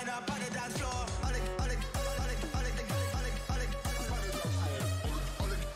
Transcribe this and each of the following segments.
wind up on the dance floor. All the, all the, all the, all the, all the, all the, all the,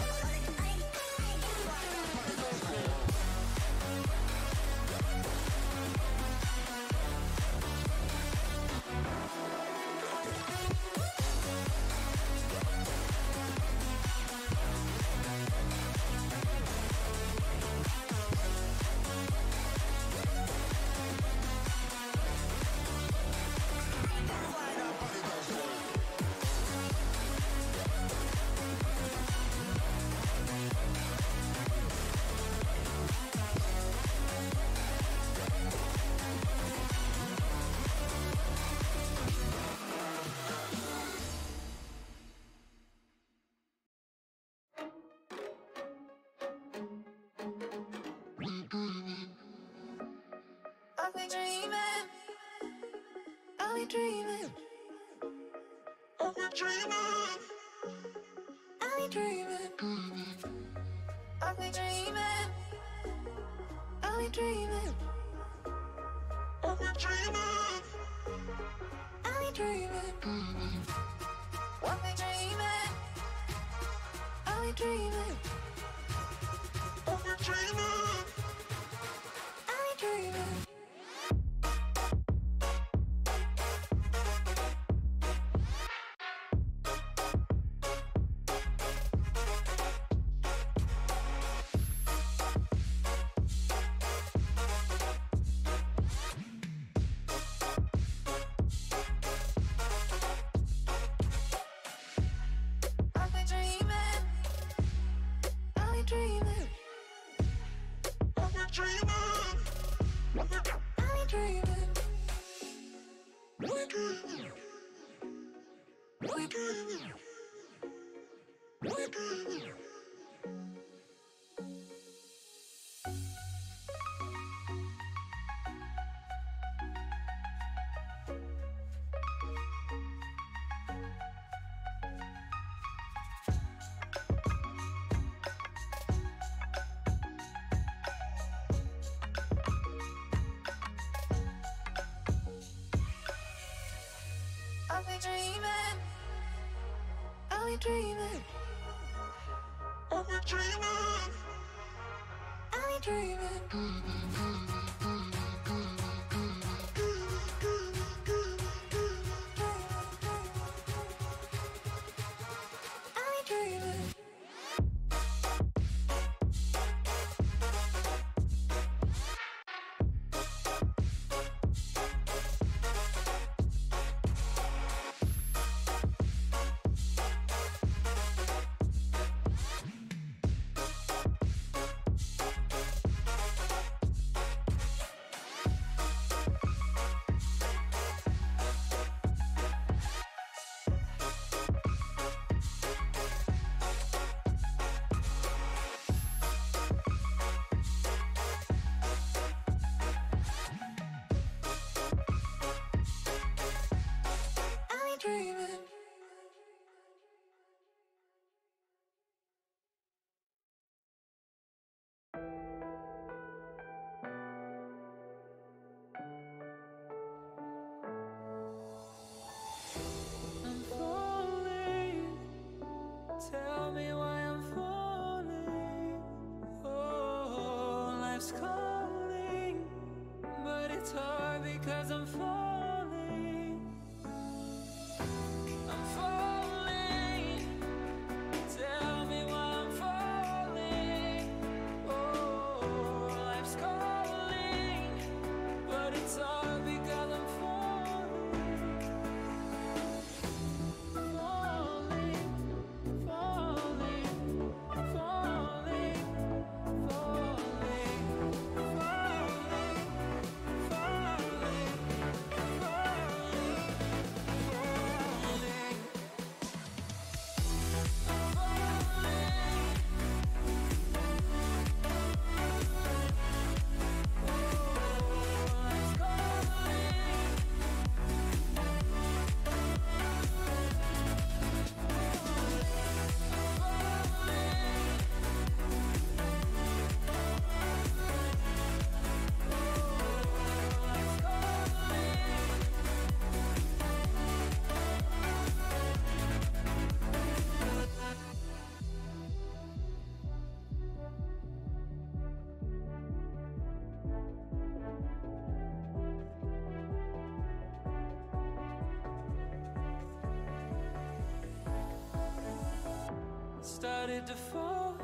started to fall,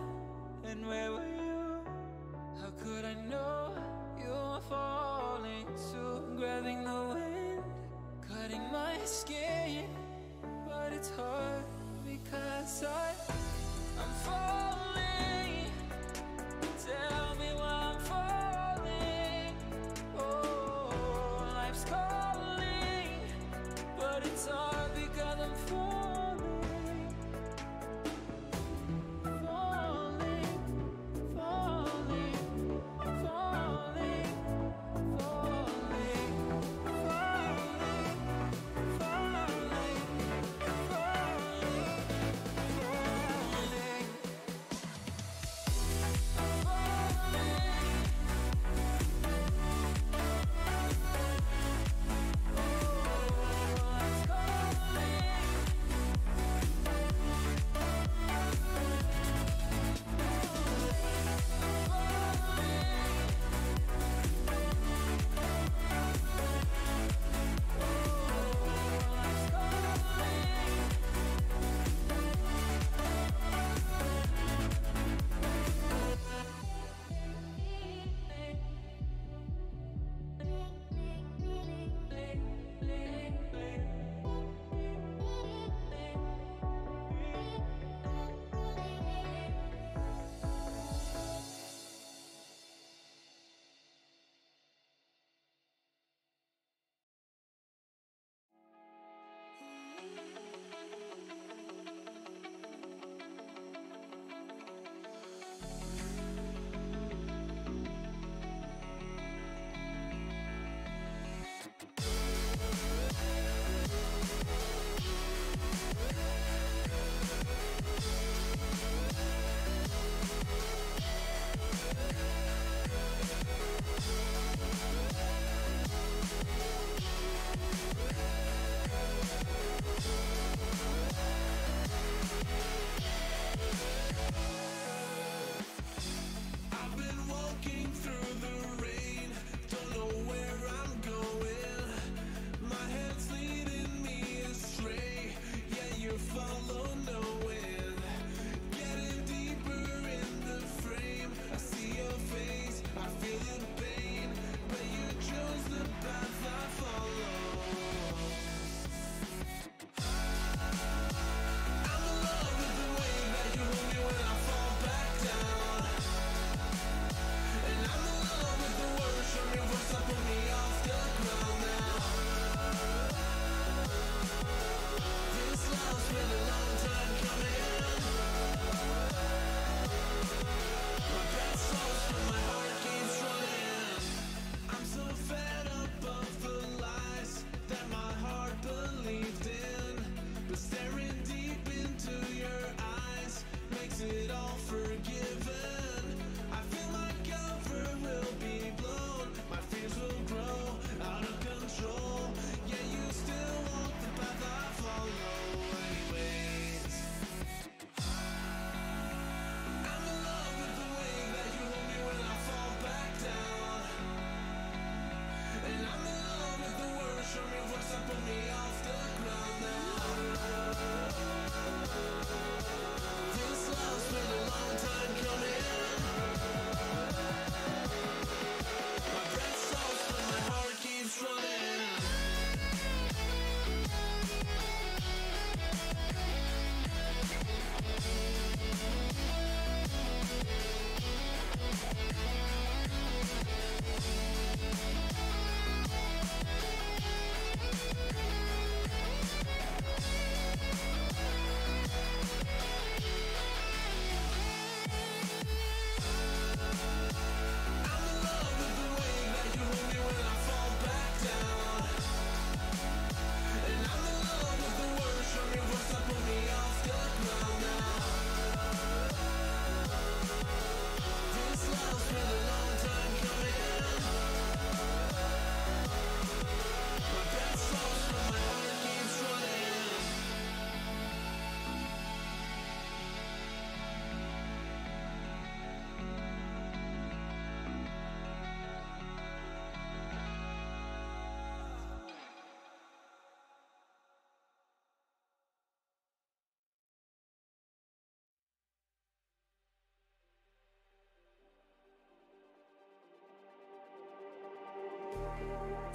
and where were you? How could I know you were falling too? Grabbing the wind, cutting my skin, but it's hard because I'm falling. Tell me why I'm falling. Oh, life's calling, but it's hard because I'm falling. Falling, falling, falling, falling, falling, falling.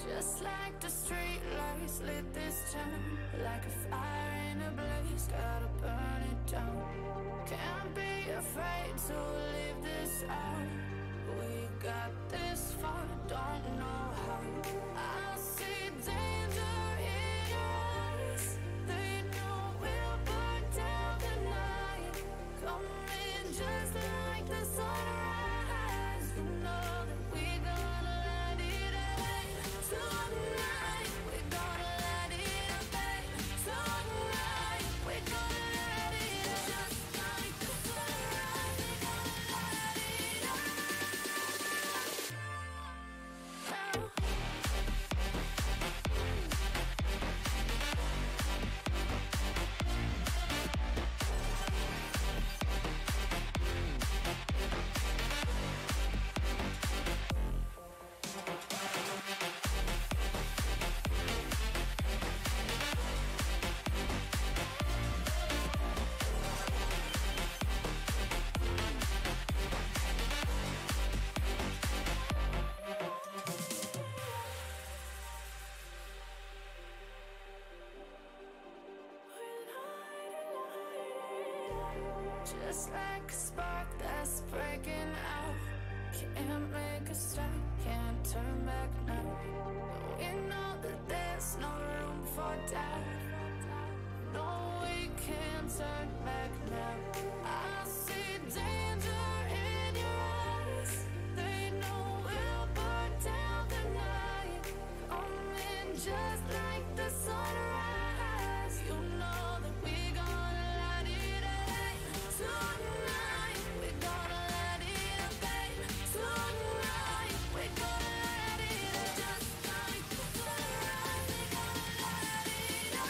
Just like the street lights lit this town, like a fire in a blaze, gotta burn it down. Can't be afraid to leave this out. We got this far, don't know how. I see danger in your eyes. They know we'll burn down the night. Coming just like the sunrise. You know that we gonna light it up. Tonight, we gonna light it up, babe. Tonight, we gonna light it up. Just like the sunrise, we gonna light it up. Just like a spark that's breaking out. Can't make a stop, can't turn back now. We know that there's no room for doubt. No, we can't turn back now. I see danger in your eyes. They know we'll burn down the night. Coming just like the sunrise. You know that we gonna light it up. Tonight, we gonna light it up, babe. Tonight, we gonna light it up. Just like the sunrise, we gonna light it up.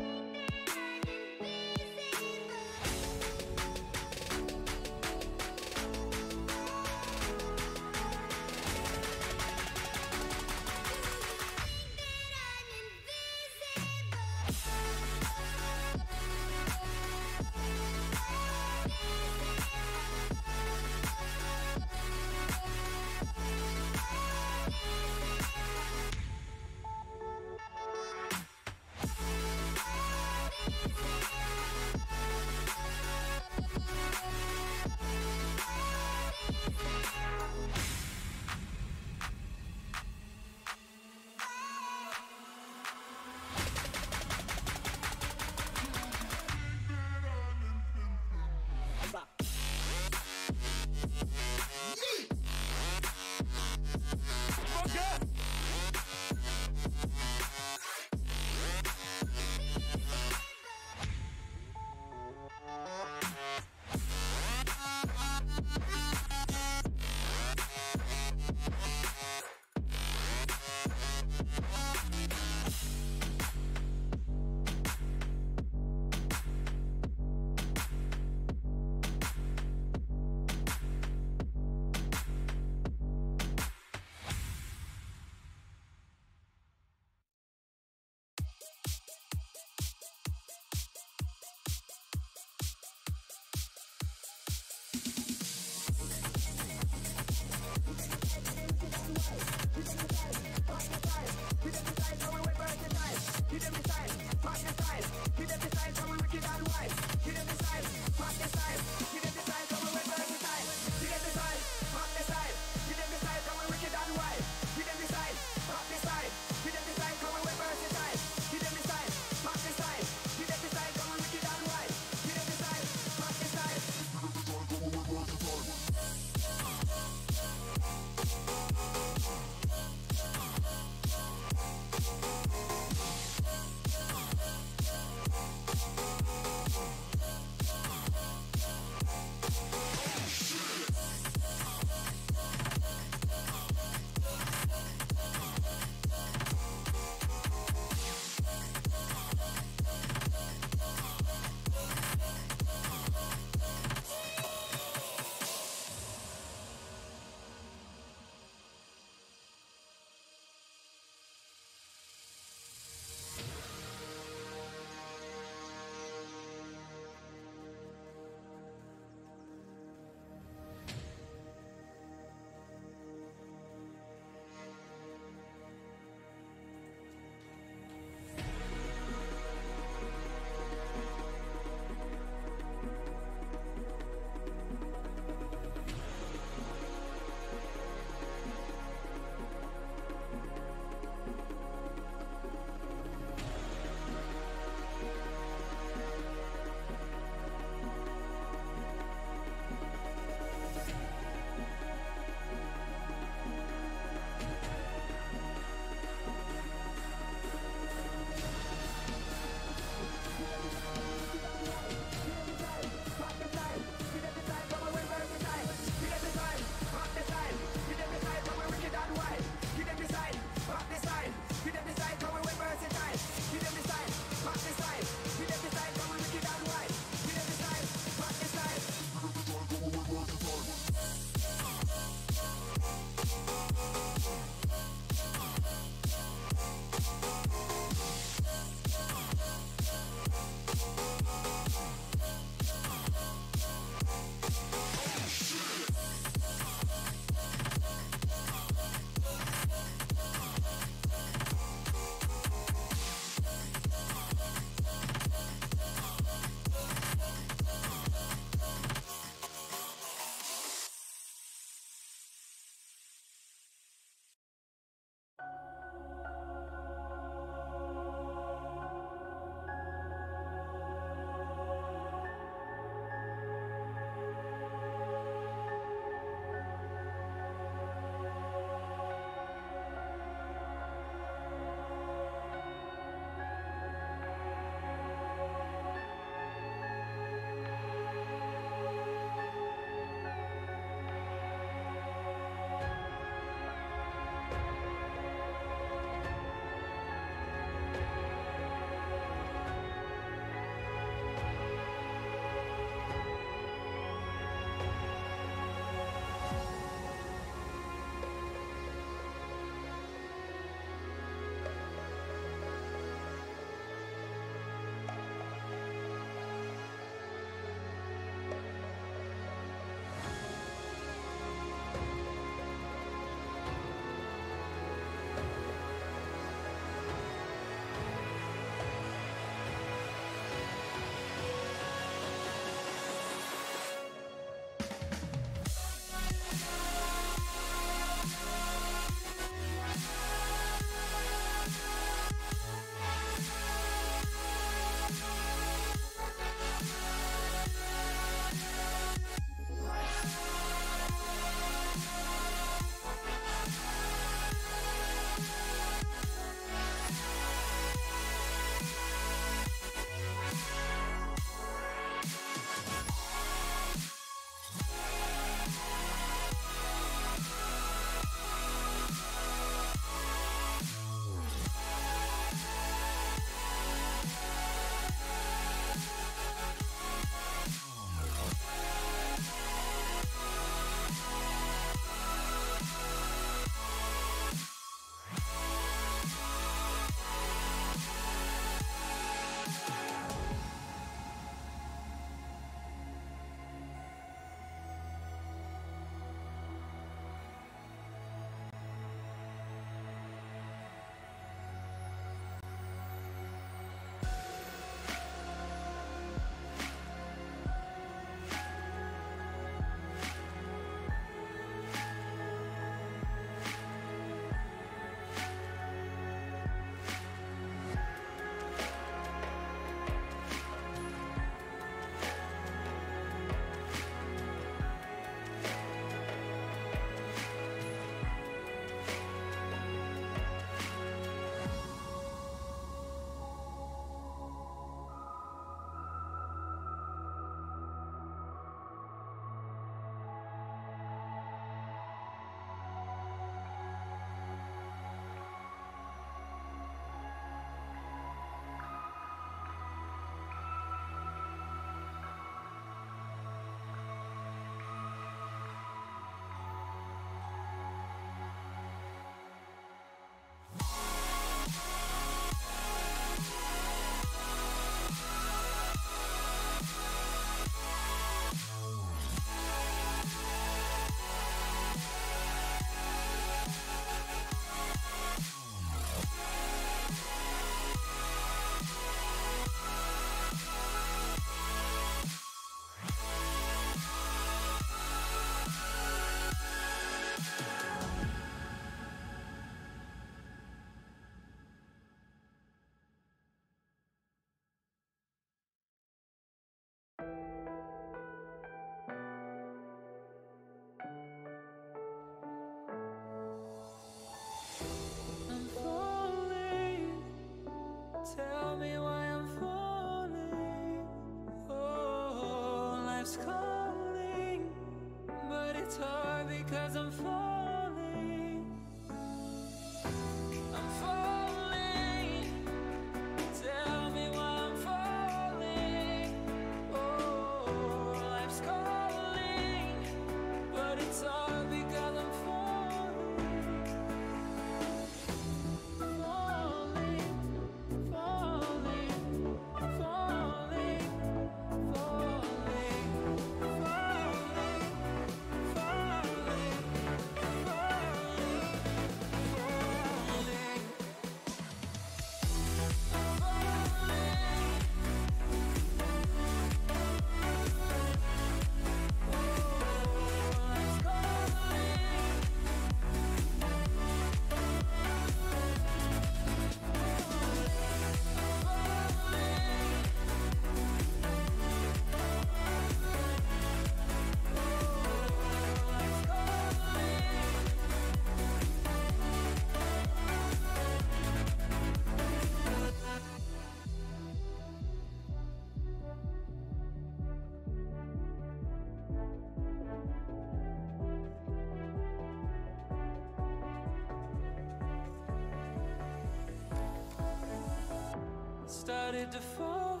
started to fall,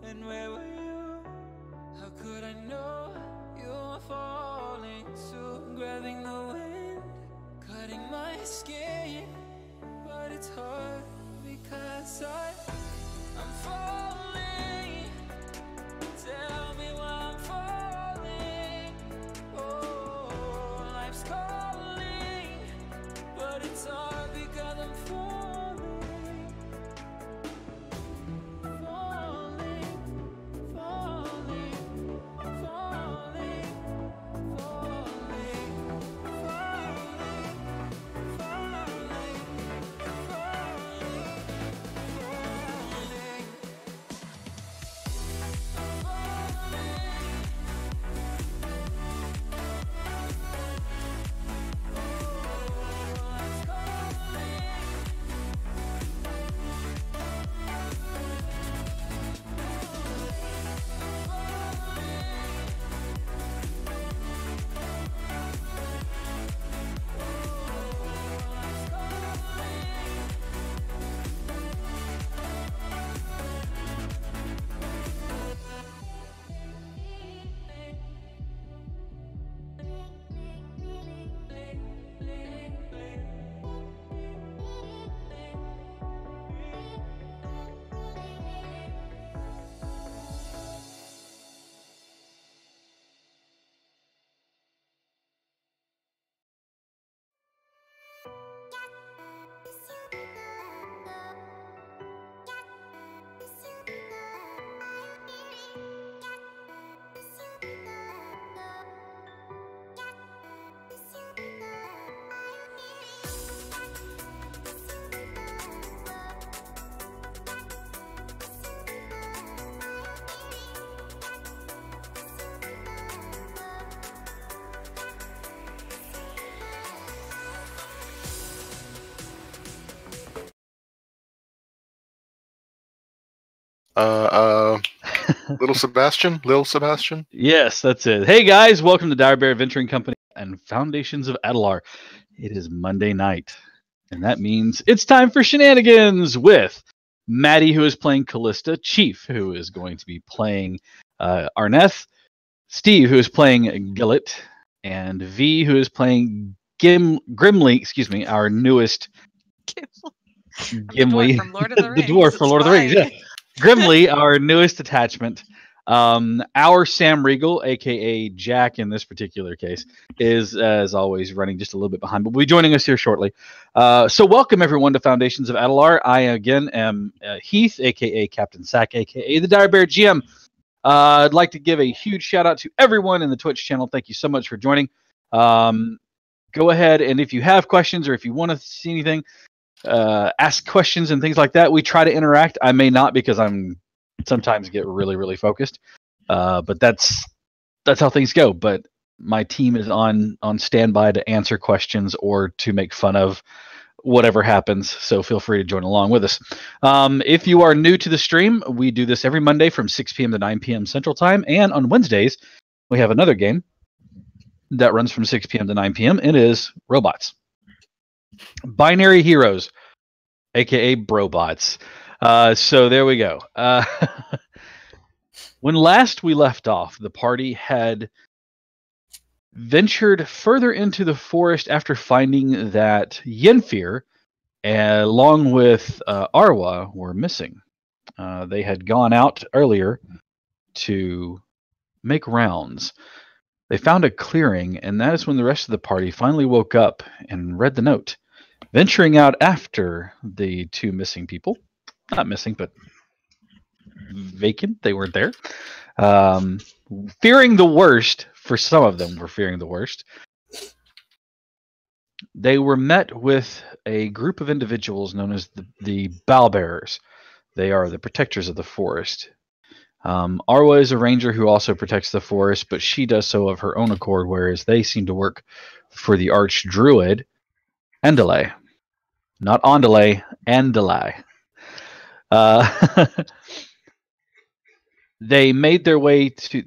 and where were you? How could I know you were falling too? Grabbing the wind, cutting my skin, but it's hard because I'm falling. Tell me why I'm falling. Oh, life's calling, but it's hard because I'm falling. Falling, falling, falling, falling, falling, Lil Sebastian. Yes, that's it. Hey guys, welcome to Dire Bear Adventuring Company and Foundations of Adelar. It is Monday night, and that means it's time for shenanigans with Maddie, who is playing Callista, Chief, who is going to be playing Arneth, Steve, who is playing Gillet, and V, who is playing Grimly, our newest Gimli, from Lord of the Rings. the dwarf from Lord of the Rings. Yeah. Grimly, our newest attachment. Our Sam Regal, aka Jack in this particular case, is as always running just a little bit behind, but will be joining us here shortly. So welcome everyone to Foundations of Adelar. I again am Heath, aka Captain Sack, aka the Dire Bear GM. I'd like to give a huge shout out to everyone in the Twitch channel. Thank you so much for joining. Go ahead, and if you have questions or if you want to see anything, ask questions and things like that. We try to interact. I may not because I'm sometimes get really focused, but that's how things go. But my team is on standby to answer questions or to make fun of whatever happens, so feel free to join along with us. If you are new to the stream, we do this every Monday from 6 p.m. to 9 p.m. Central Time, and on Wednesdays we have another game that runs from 6 p.m. to 9 p.m. It is Robots. Binary Heroes, aka Brobots. So there we go. When last we left off, the party had ventured further into the forest after finding that Yenfir, along with Arwa, were missing. They had gone out earlier to make rounds. They found a clearing, and that is when the rest of the party finally woke up and read the note. Venturing out after the two missing people. Not missing, but vacant. They weren't there. Fearing the worst, for some of them were fearing the worst. They were met with a group of individuals known as the Bowbearers. They are the protectors of the forest. Arwa is a ranger who also protects the forest, but she does so of her own accord, whereas they seem to work for the archdruid Andalay. Not Andalay, Andalay. They made their way to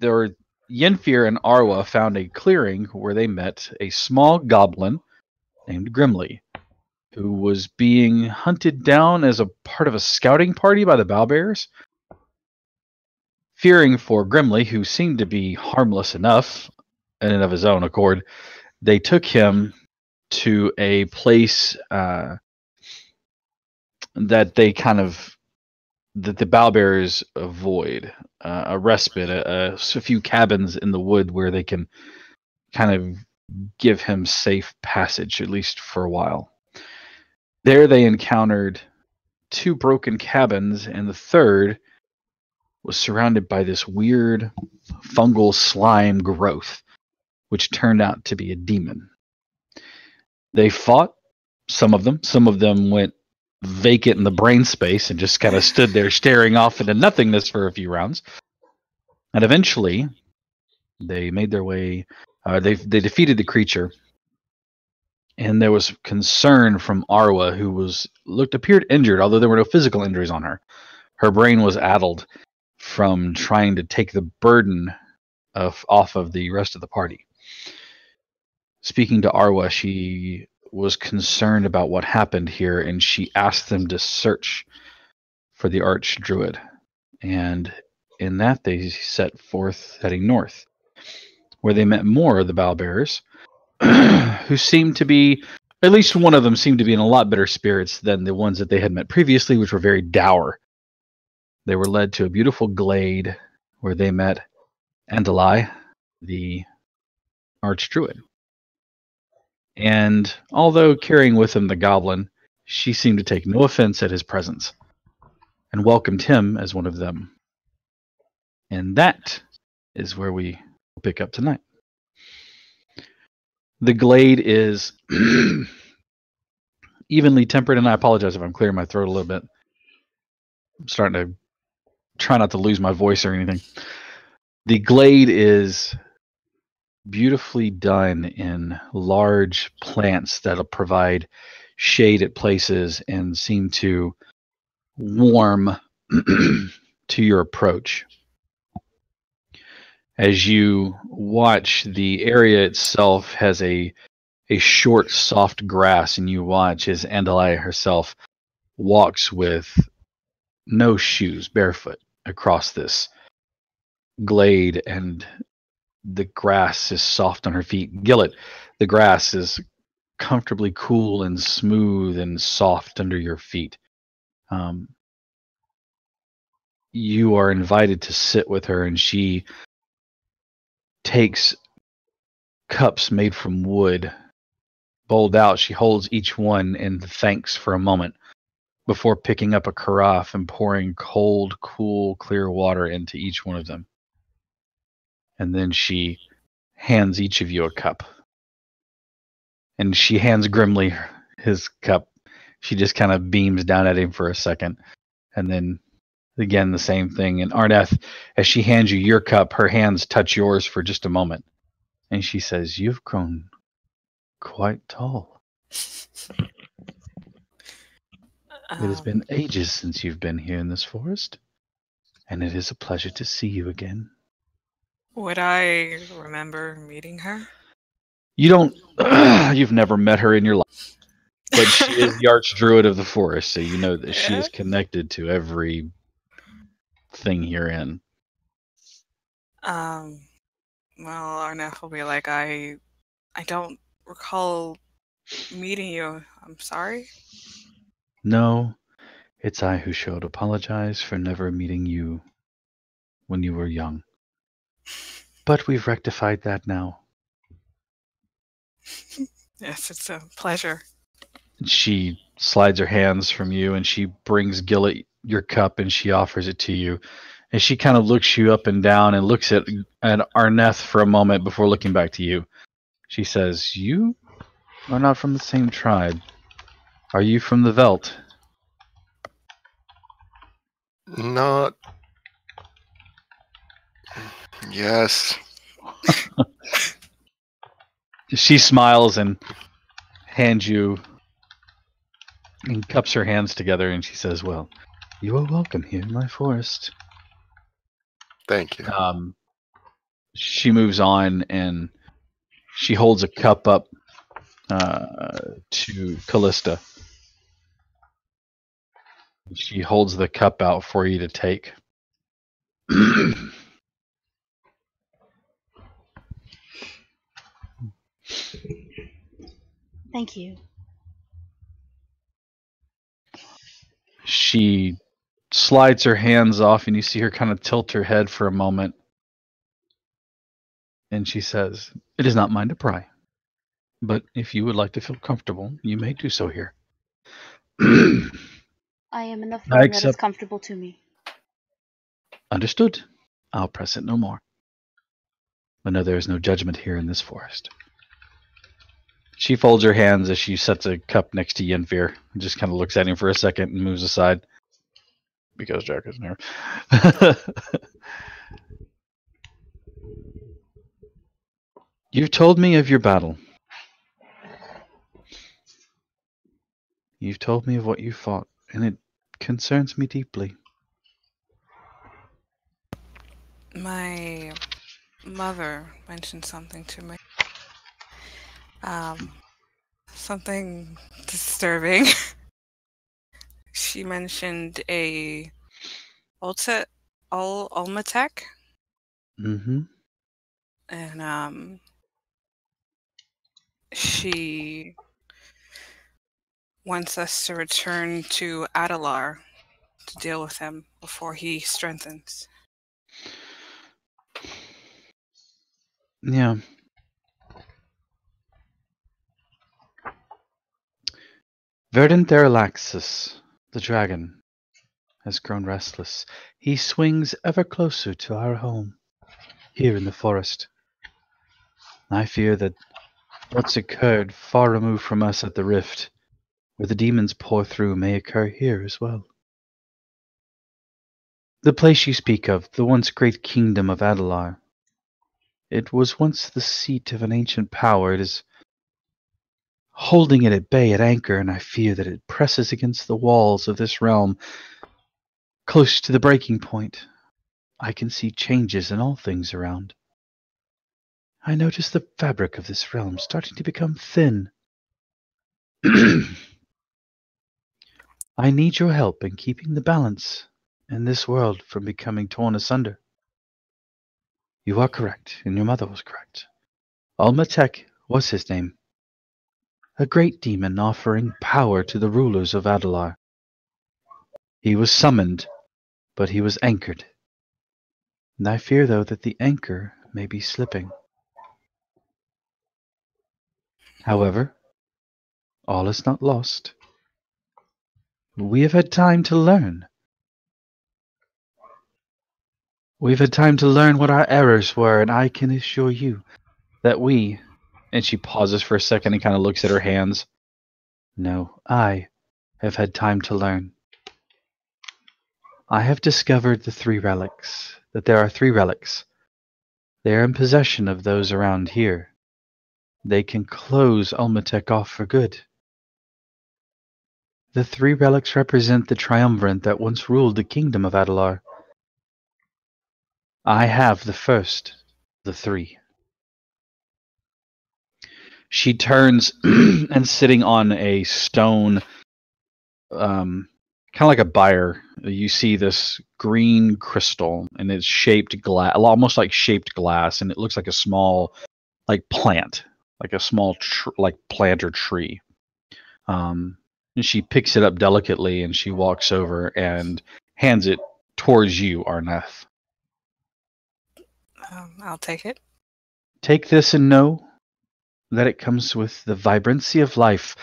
Yenfir and Arwa found a clearing where they met a small goblin named Grimly, who was being hunted down as a part of a scouting party by the Bowbears. Fearing for Grimly, who seemed to be harmless enough in and of his own accord, they took him to a place that the Bowbears avoid, a respite, a few cabins in the wood where they can kind of give him safe passage, at least for a while. There they encountered 2 broken cabins, and the third was surrounded by this weird fungal slime growth, which turned out to be a demon. They fought, some of them went vacant in the brain space and just kind of stood there staring off into nothingness for a few rounds. And eventually, they made their way, they defeated the creature. And there was concern from Arwa, who appeared injured, although there were no physical injuries on her. Her brain was addled from trying to take the burden off of the rest of the party. Speaking to Arwa, she was concerned about what happened here, and she asked them to search for the Archdruid. And in that, they set forth heading north, where they met more of the Bowbears, who seemed to be, at least one of them seemed to be in a lot better spirits than the ones that they had met previously, which were very dour. They were led to a beautiful glade where they met Andalai, the Archdruid. And although carrying with him the goblin, she seemed to take no offense at his presence and welcomed him as one of them. And that is where we pick up tonight. The glade is evenly tempered, and I apologize if I'm clearing my throat a little bit. I'm starting to try not to lose my voice or anything. The glade is beautifully done in large plants that'll provide shade at places and seem to warm to your approach. As you watch, the area itself has a short, soft grass, and you watch as Andalaya herself walks with no shoes, barefoot, across this glade, and the grass is soft on her feet. Gillet, the grass is comfortably cool and smooth and soft under your feet. You are invited to sit with her, and she takes cups made from wood, bowled out. She holds each one and thanks for a moment before picking up a carafe and pouring cold, cool, clear water into each one of them. And then she hands each of you a cup. And she hands Grimly his cup. She just kind of beams down at him for a second. And then again, the same thing. And Arneth, as she hands you your cup, her hands touch yours for just a moment. And she says, "You've grown quite tall. It has been ages since you've been here in this forest. And it is a pleasure to see you again." Would I remember meeting her? You don't, you've never met her in your life. But she is the Archdruid of the forest, so you know that she is connected to every thing herein. Well, Arneth will be like, I don't recall meeting you. I'm sorry. No, it's I who should apologize for never meeting you when you were young. But we've rectified that now. Yes, it's a pleasure. She slides her hands from you, and she brings Gillet your cup, and she offers it to you. And she kind of looks you up and down and looks at Arneth for a moment before looking back to you. She says, "You are not from the same tribe. Are you from the Veld?" Not. Yes. She smiles and hands you and cups her hands together, and she says, "Well, you are welcome here in my forest." Thank you. She moves on, and she holds a cup up to Callista. She holds the cup out for you to take. Thank you. She slides her hands off, and you see her kind of tilt her head for a moment. And she says, "It is not mine to pry. But if you would like to feel comfortable, you may do so here." I am in the I form that is accept. comfortable to me. Understood. I'll press it no more. But no, there is no judgment here in this forest. She folds her hands as she sets a cup next to Yenfir and just kind of looks at him for a second and moves aside. Because Jack isn't here. You've told me of your battle. You've told me of what you fought, and it concerns me deeply. My mother mentioned something to me. Something disturbing. She mentioned a Ulmatech, Mm-hmm. and she wants us to return to Adalar to deal with him before he strengthens. Yeah. Verdant Theralaxus, the dragon, has grown restless. He swings ever closer to our home, here in the forest. I fear that what's occurred far removed from us at the rift, where the demons pour through, may occur here as well. The place you speak of, the once great kingdom of Adalar, it was once the seat of an ancient power. It is holding it at bay, at anchor, and I fear that it presses against the walls of this realm, close to the breaking point. I can see changes in all things around. I notice the fabric of this realm starting to become thin. I need your help in keeping the balance in this world from becoming torn asunder. You are correct, and your mother was correct. Ulmatech was his name. A great demon offering power to the rulers of Adalar. He was summoned, but he was anchored. And I fear, though, that the anchor may be slipping. However, all is not lost. We have had time to learn. We've had time to learn what our errors were, and I can assure you that we, and she pauses for a second and kind of looks at her hands. No, I have had time to learn. I have discovered the 3 relics, that there are 3 relics. They are in possession of those around here. They can close Ulmatech off for good. The 3 relics represent the triumvirate that once ruled the kingdom of Adalar. I have the first of the 3. She turns and sitting on a stone, kind of like a bier, you see this green crystal, and it's shaped glass, almost like shaped glass, and it looks like a small, like plant, like a small like plant or tree. And she picks it up delicately, and she walks over and hands it towards you, Arneth. I'll take it. Take this and know that it comes with the vibrancy of life,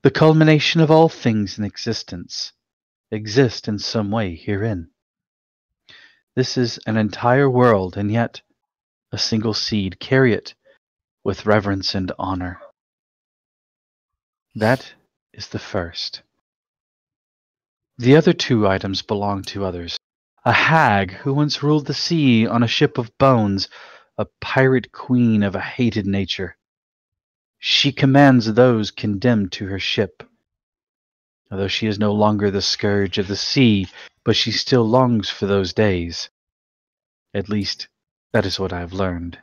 the culmination of all things in existence, exist in some way herein. This is an entire world, and yet a single seed. Carry it with reverence and honor. That is the first. The other 2 items belong to others. A hag who once ruled the sea on a ship of bones, a pirate queen of a hated nature. She commands those condemned to her ship. Although she is no longer the scourge of the sea, but she still longs for those days. At least, that is what I have learned.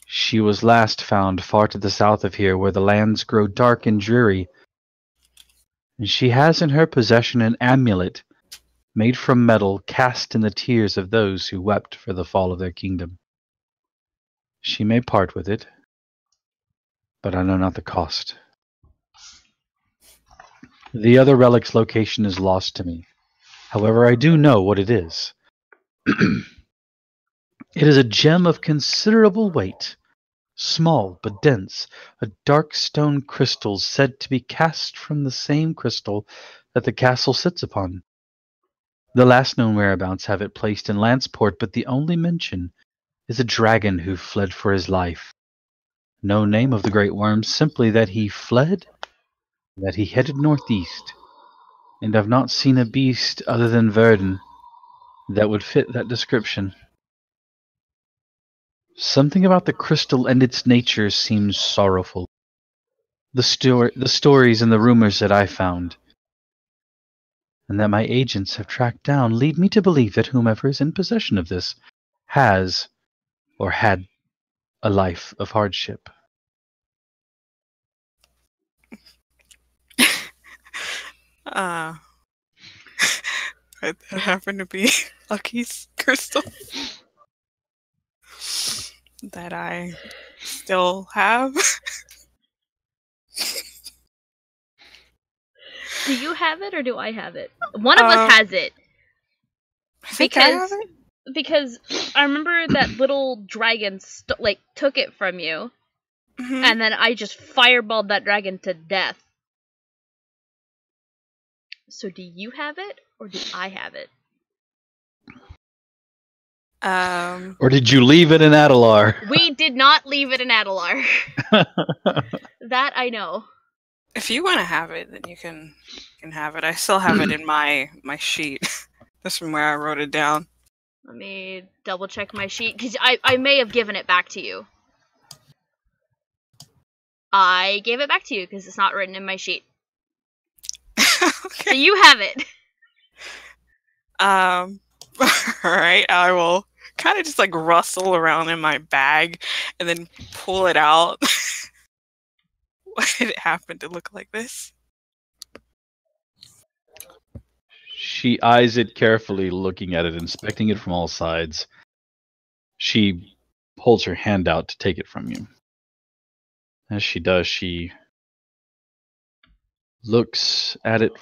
She was last found far to the south of here, where the lands grow dark and dreary. And she has in her possession an amulet made from metal cast in the tears of those who wept for the fall of their kingdom. She may part with it, but I know not the cost. The other relic's location is lost to me. However, I do know what it is. It is a gem of considerable weight, small but dense, a dark stone crystal said to be cast from the same crystal that the castle sits upon. The last known whereabouts have it placed in Lanceport, but the only mention is a dragon who fled for his life. No name of the great worm, simply that he fled, that he headed northeast, and I've not seen a beast other than Verdun that would fit that description. Something about the crystal and its nature seems sorrowful. The stories and the rumors that I found, and that my agents have tracked down, lead me to believe that whomever is in possession of this has, or had, a life of hardship. That happened to be Lucky's crystal that I still have. Do you have it or do I have it? One of us has it. I think I have it. Because I remember that little dragon took it from you, Mhm. and then I just fireballed that dragon to death. So do you have it or do I have it? Or did you leave it in Adelar? We did not leave it in Adelar. That I know. If you want to have it, then you can have it. I still have it in my sheet. That's from where I wrote it down. Let me double check my sheet, because I may have given it back to you. I gave it back to you because it's not written in my sheet. So Okay. you have it. Alright, I will kind of just like rustle around in my bag and then pull it out. Why did it happen to look like this? She eyes it carefully, looking at it, inspecting it from all sides. She holds her hand out to take it from you. As she does, she looks at it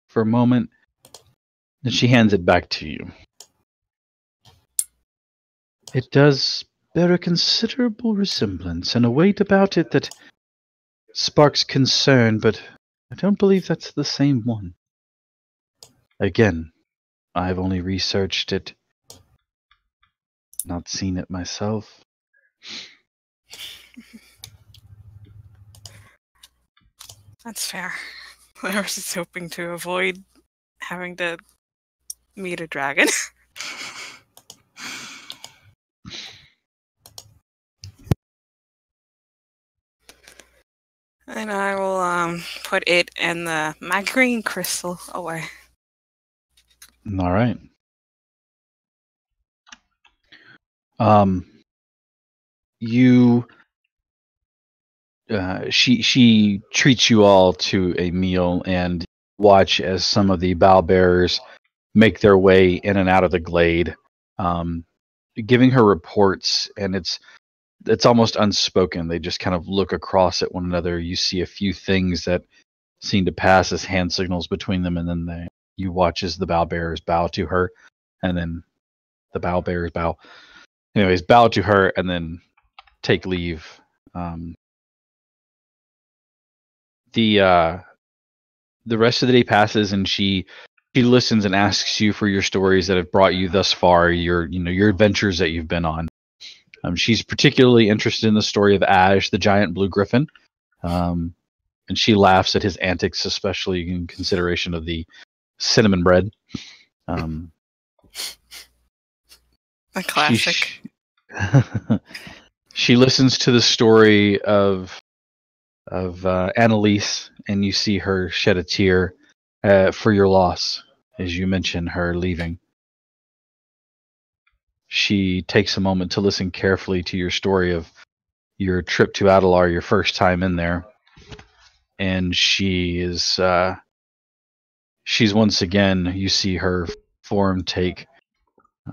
for a moment, then she hands it back to you. It does bear a considerable resemblance and a weight about it that sparks concern, but I don't believe that's the same one. Again, I've only researched it, not seen it myself. That's fair. I was just hoping to avoid having to meet a dragon. And I will put it and my green crystal away. All right. She treats you all to a meal and watch as some of the bow bearers make their way in and out of the glade, giving her reports, and it's almost unspoken. They just kind of look across at one another. You see a few things that seem to pass as hand signals between them, and then you watch as the bow bearers bow to her, and then the bow bearers bow. Anyways, bow to her and then take leave. The rest of the day passes, and she listens and asks you for your stories that have brought you thus far, your adventures that you've been on. She's particularly interested in the story of Ash, the giant blue griffin, and she laughs at his antics, especially in consideration of the cinnamon bread. A classic. She listens to the story of Annalise, and you see her shed a tear for your loss, as you mention her leaving. She takes a moment to listen carefully to your story of your trip to Adelar, your first time in there, and she is she's once again, you see her form take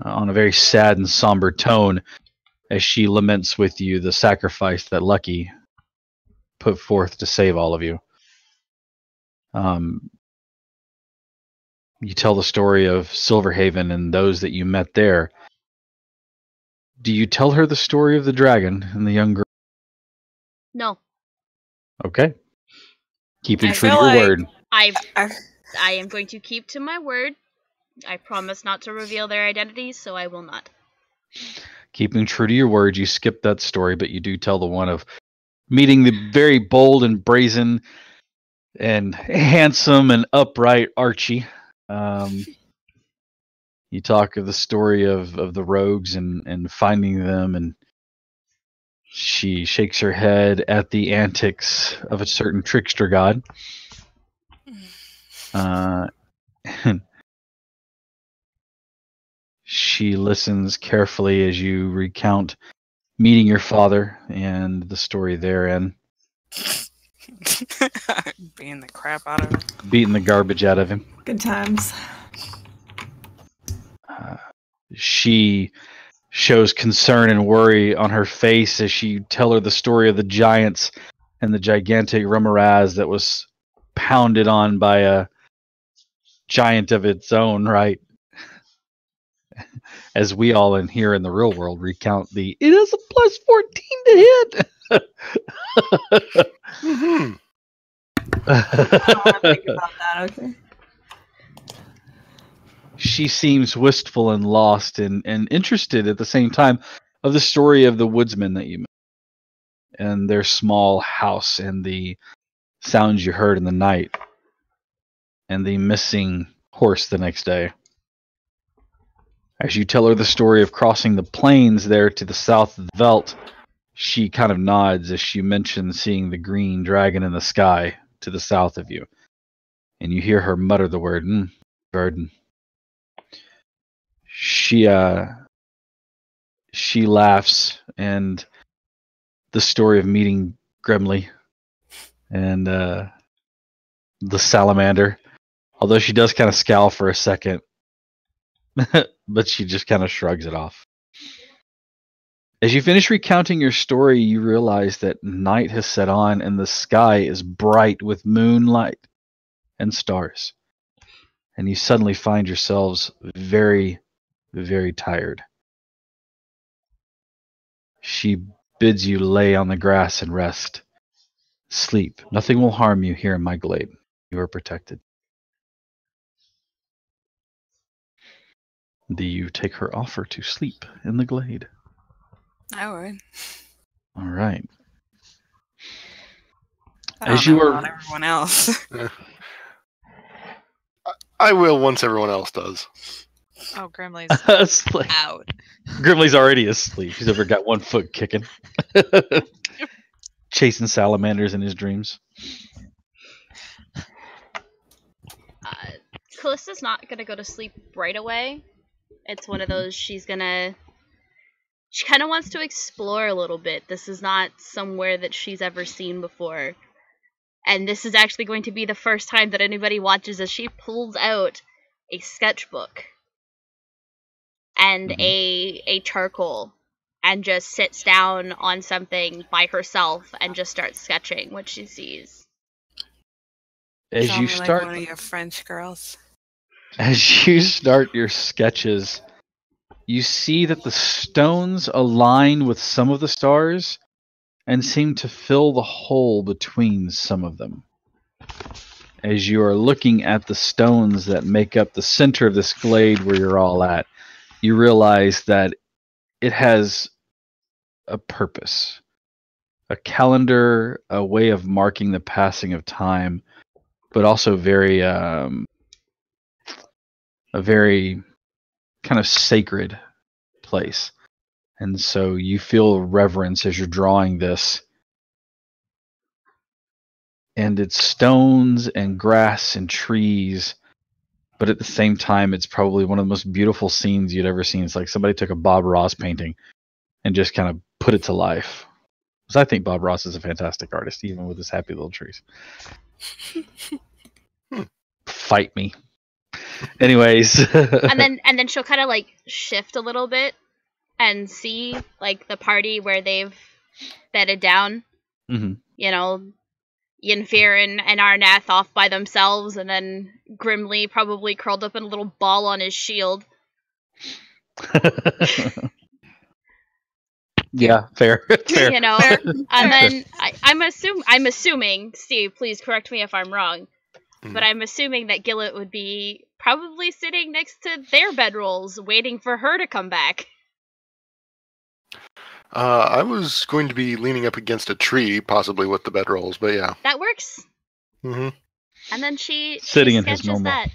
on a very sad and somber tone as she laments with you the sacrifice that Lucky put forth to save all of you. You tell the story of Silverhaven and those that you met there. Do you tell her the story of the dragon and the young girl? No. Okay. Keeping I true to feel your like- word. I am going to keep to my word. I promise not to reveal their identities, so I will not. Keeping true to your word, you skip that story, but you do tell the one of meeting the very bold and brazen and handsome and upright Archie. You talk of the story of the rogues and finding them, and she shakes her head at the antics of a certain trickster god. And she listens carefully as you recount meeting your father and the story therein, Beating the crap out of it. beating the garbage out of him. Good times. She shows concern and worry on her face as she tell her the story of the giants and the gigantic Remoraz that was pounded on by a giant of its own, right? As we all in here in the real world recount it is a plus 14 to hit. Mhm. I'll think about that, okay. She seems wistful and lost and interested at the same time of the story of the woodsmen that you met and their small house and the sounds you heard in the night and the missing horse the next day. As you tell her the story of crossing the plains there to the south of the Veldt, she kind of nods as she mentions seeing the green dragon in the sky to the south of you. And you hear her mutter the word, garden. She laughs, and the story of meeting Grimly and the salamander, although she does kind of scowl for a second, but she just kind of shrugs it off. As you finish recounting your story, you realize that night has set on and the sky is bright with moonlight and stars. And you suddenly find yourselves very, very tired. She bids you lay on the grass and rest. Sleep. Nothing will harm you here in my glade. You are protected. Do you take her offer to sleep in the glade? I would. All right. I don't As you know are- about everyone else. I will once everyone else does. Oh, Grimly's Asleep. out. Grimly's already asleep. He's ever got one foot kicking. Chasing salamanders in his dreams. Callista's not gonna go to sleep right away. It's one of those she kind of wants to explore a little bit. This is not somewhere that she's ever seen before. And this is actually going to be the first time that anybody watches as she pulls out a sketchbook and a charcoal and just sits down on something by herself and just starts sketching what she sees. As Sound you like start, one of your French girls. as you start your sketches, you see that the stones align with some of the stars and seem to fill the hole between some of them. As you are looking at the stones that make up the center of this glade where you're all at, you realize that it has a purpose, a calendar, a way of marking the passing of time, but also a very kind of sacred place. And so you feel reverence as you're drawing this. And it's stones and grass and trees, but at the same time, it's probably one of the most beautiful scenes you'd ever seen. It's like somebody took a Bob Ross painting and just kind of put it to life. Because I think Bob Ross is a fantastic artist, even with his happy little trees. Fight me. Anyways. and then she'll kind of like shift a little bit and see like the party where they've bedded down. Mhm. You know, Yenfear and Arnath off by themselves, and then Grimly probably curled up in a little ball on his shield. Yeah, fair. Fair. You know, and then I'm assuming, Steve, please correct me if I'm wrong, but I'm assuming that Gillet would be probably sitting next to their bedrolls, waiting for her to come back. I was going to be leaning up against a tree, possibly with the bedrolls, but yeah. That works. Hmm. And then she Sitting she in his sketches normal. that.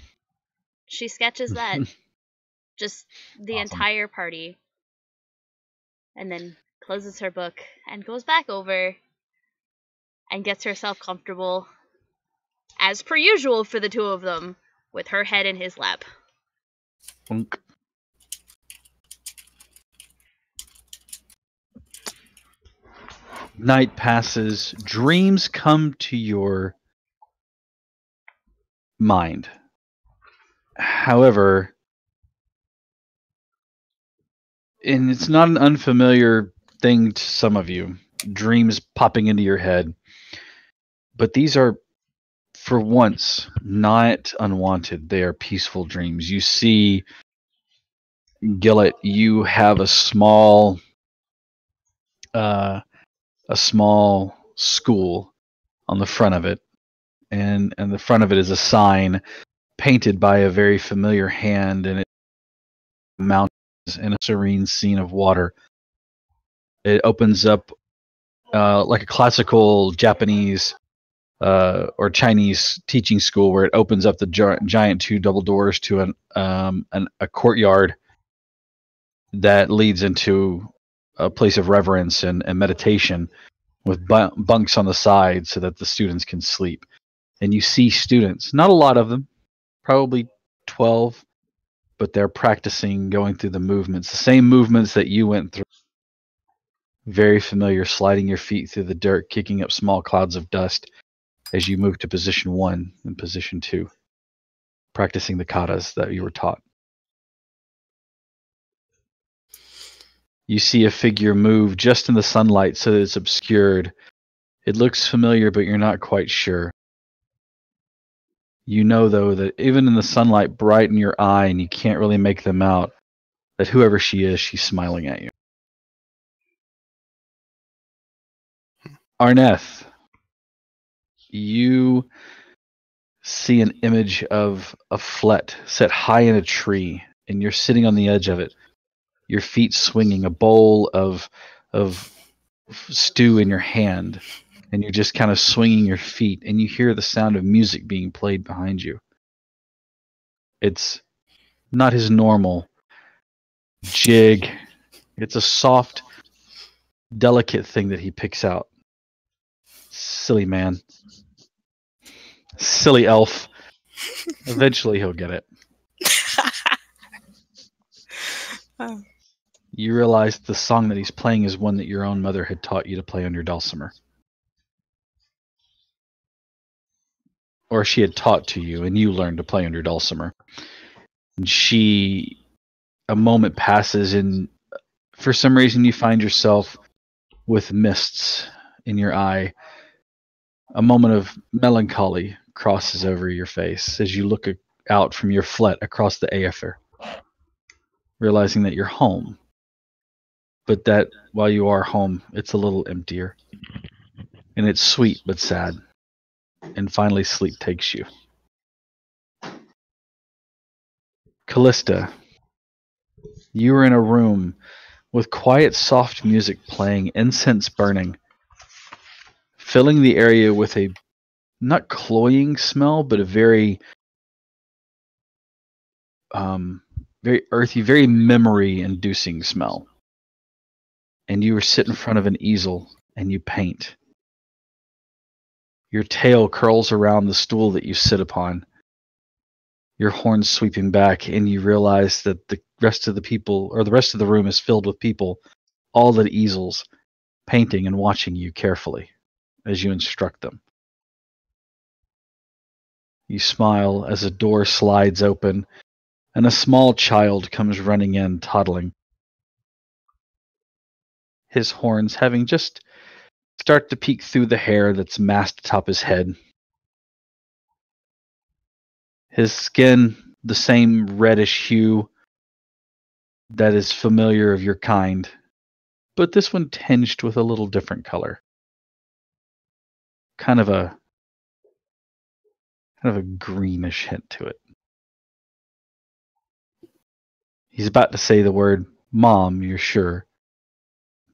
She sketches that. Just the Awesome. entire party. And then closes her book and goes back over and gets herself comfortable, as per usual for the two of them, with her head in his lap. Bonk. Night passes, dreams come to your mind. However, and it's not an unfamiliar thing to some of you, dreams popping into your head, but these are, for once, not unwanted. They are peaceful dreams. You see, Gillet, you have a small school on the front of it, and the front of it is a sign painted by a very familiar hand, and it mountains in a serene scene of water. It opens up like a classical Japanese or Chinese teaching school, where it opens up the giant two double doors to a courtyard that leads into a place of reverence and meditation, with bunks on the side so that the students can sleep. And you see students, not a lot of them, probably 12, but they're practicing going through the movements, the same movements that you went through. Very familiar, sliding your feet through the dirt, kicking up small clouds of dust as you move to position 1 and position 2, practicing the katas that you were taught. You see a figure move just in the sunlight so that it's obscured. It looks familiar, but you're not quite sure. You know, though, that even in the sunlight bright in your eye and you can't really make them out, that whoever she is, she's smiling at you. Arneth, you see an image of a flet set high in a tree, and you're sitting on the edge of it, your feet swinging, a bowl of stew in your hand, and you're just kind of swinging your feet, and you hear the sound of music being played behind you. It's not his normal jig. It's a soft, delicate thing that he picks out. Silly man. Silly elf. Eventually he'll get it. Oh. You realize the song that he's playing is one that your own mother had taught you to play on your dulcimer. Or she had taught to you, and you learned to play on your dulcimer. And a moment passes, and for some reason you find yourself with mists in your eye. A moment of melancholy crosses over your face as you look out from your flet across the Aether, realizing that you're home. But that while you are home, it's a little emptier. And it's sweet but sad. And finally sleep takes you. Callista, you are in a room with quiet, soft music playing, incense burning, filling the area with a not cloying smell, but a very earthy, very memory-inducing smell. And you sit in front of an easel and you paint. Your tail curls around the stool that you sit upon, your horns sweeping back, and you realize that the rest of the room is filled with people, all at easels, painting and watching you carefully as you instruct them. You smile as a door slides open and a small child comes running in, toddling. His horns having just start to peek through the hair that's massed atop his head. His skin, the same reddish hue that is familiar of your kind, but this one tinged with a little different color. Kind of a greenish hint to it. He's about to say the word Mom, you're sure,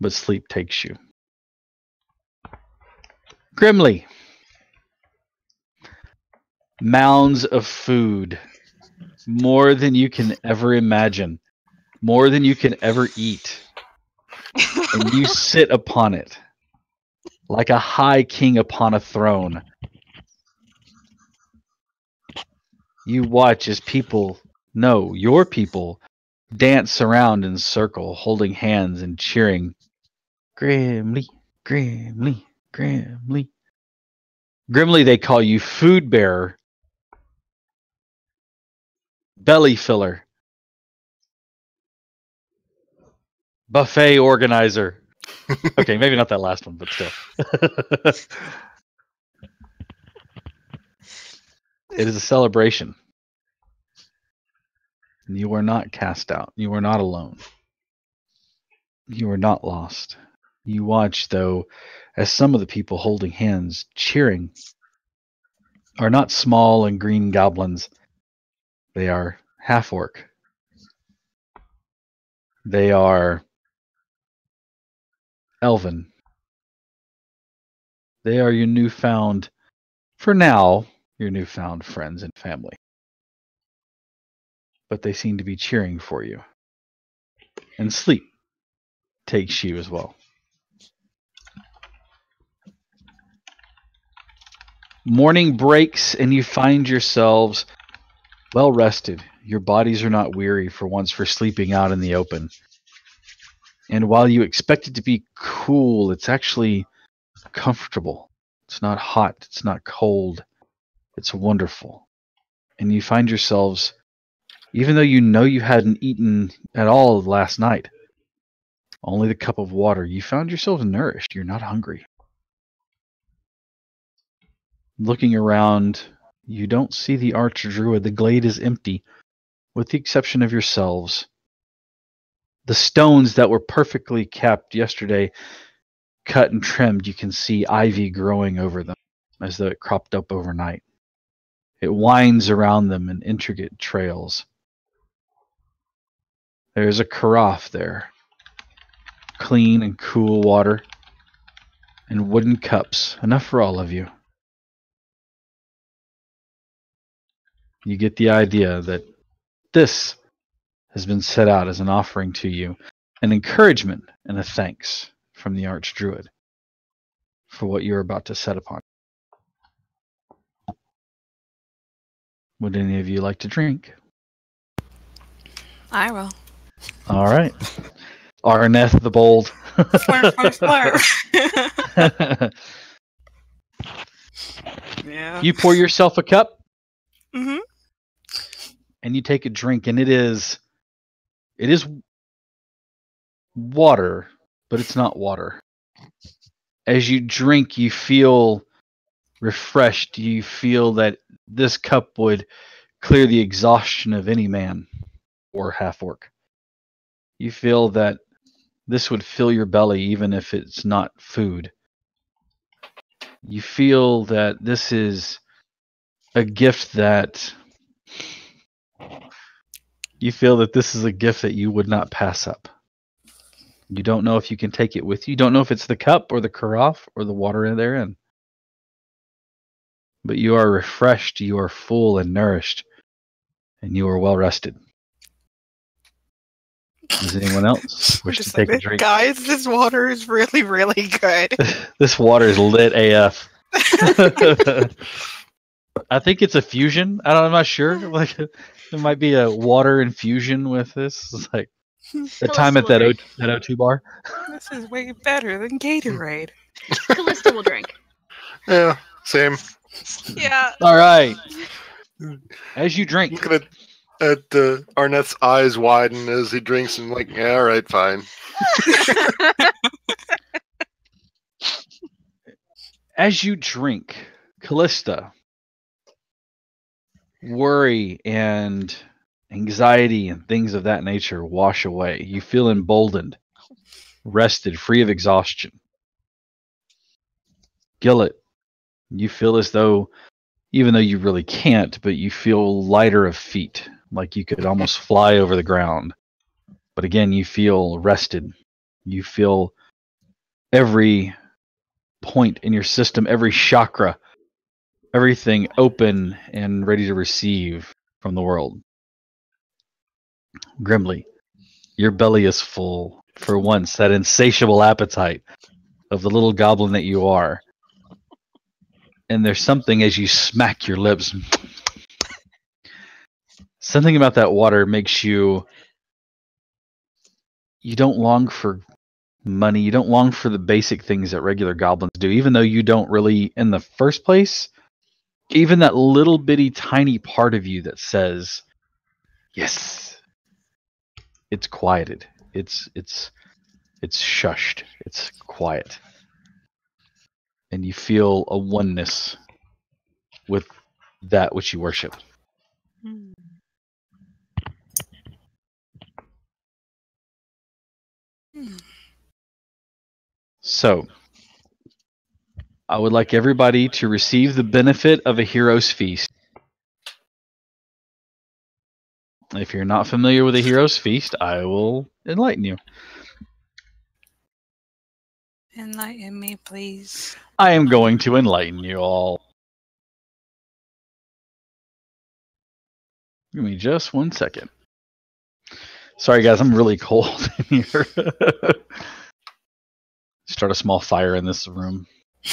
but sleep takes you. Grimly. Mounds of food. More than you can ever imagine. More than you can ever eat. And you sit upon it. Like a high king upon a throne. You watch as people, no, your people, dance around in circle, holding hands and cheering. Grimly, Grimly, Grimly. Grimly, they call you food bearer. Belly filler. Buffet organizer. Okay, maybe not that last one, but still. It is a celebration. You are not cast out. You are not alone. You are not lost. You watch, though, as some of the people holding hands, cheering, are not small and green goblins. They are half-orc. They are elven. They are your newfound, for now, your newfound friends and family. But they seem to be cheering for you. And sleep takes you as well. Morning breaks and you find yourselves well rested. Your bodies are not weary for once for sleeping out in the open. And while you expect it to be cool, it's actually comfortable. It's not hot. It's not cold. It's wonderful. And you find yourselves, even though you know you hadn't eaten at all last night, only the cup of water, you found yourselves nourished. You're not hungry. Looking around, you don't see the archdruid. The glade is empty, with the exception of yourselves. The stones that were perfectly kept yesterday, cut and trimmed, you can see ivy growing over them, as though it cropped up overnight. It winds around them in intricate trails. There's a carafe there. Clean and cool water, and wooden cups, enough for all of you. You get the idea that this has been set out as an offering to you, an encouragement and a thanks from the Archdruid for what you're about to set upon. Would any of you like to drink? I will. All right. Arneth the Bold. Slurp, slurp, slurp. Yeah. You pour yourself a cup Mm-hmm. and you take a drink, and it is water, but it's not water. As you drink, you feel refreshed. You feel that this cup would clear the exhaustion of any man or half-orc. You feel that this would fill your belly even if it's not food. You feel that this is a gift that you would not pass up. You don't know if you can take it with you. You don't know if it's the cup or the carafe or the water therein. But you are refreshed, you are full and nourished, and you are well rested. Does anyone else wish to take a drink? Guys, this water is really, really good. This water is lit AF. I think it's a fusion. I'm not sure. Like, there might be a water infusion with this. It's like the time at that O2 bar. This is way better than Gatorade. Callista will drink. Yeah, same. Yeah. All right. As you drink, Looking at Arnett's eyes widen as he drinks and like, yeah, all right, fine. as you drink, Callista, worry and anxiety and things of that nature wash away. You feel emboldened, rested, free of exhaustion. Gillet, you feel as though, even though you really can't, but you feel lighter of feet, like you could almost fly over the ground. But again, you feel rested. You feel every point in your system, every chakra, everything open and ready to receive from the world. Grimly, your belly is full for once, that insatiable appetite of the little goblin that you are. And there's something as you smack your lips. Something about that water makes you don't long for money. You don't long for the basic things that regular goblins do, even though you don't really in the first place. Even that little bitty tiny part of you that says, yes, it's quieted. It's shushed. It's quiet. And you feel a oneness with that which you worship. So, I would like everybody to receive the benefit of a hero's feast. If you're not familiar with a hero's feast, I will enlighten you. Enlighten me, please. I am going to enlighten you all. Give me just 1 second. Sorry, guys, I'm really cold in here. Start a small fire in this room. You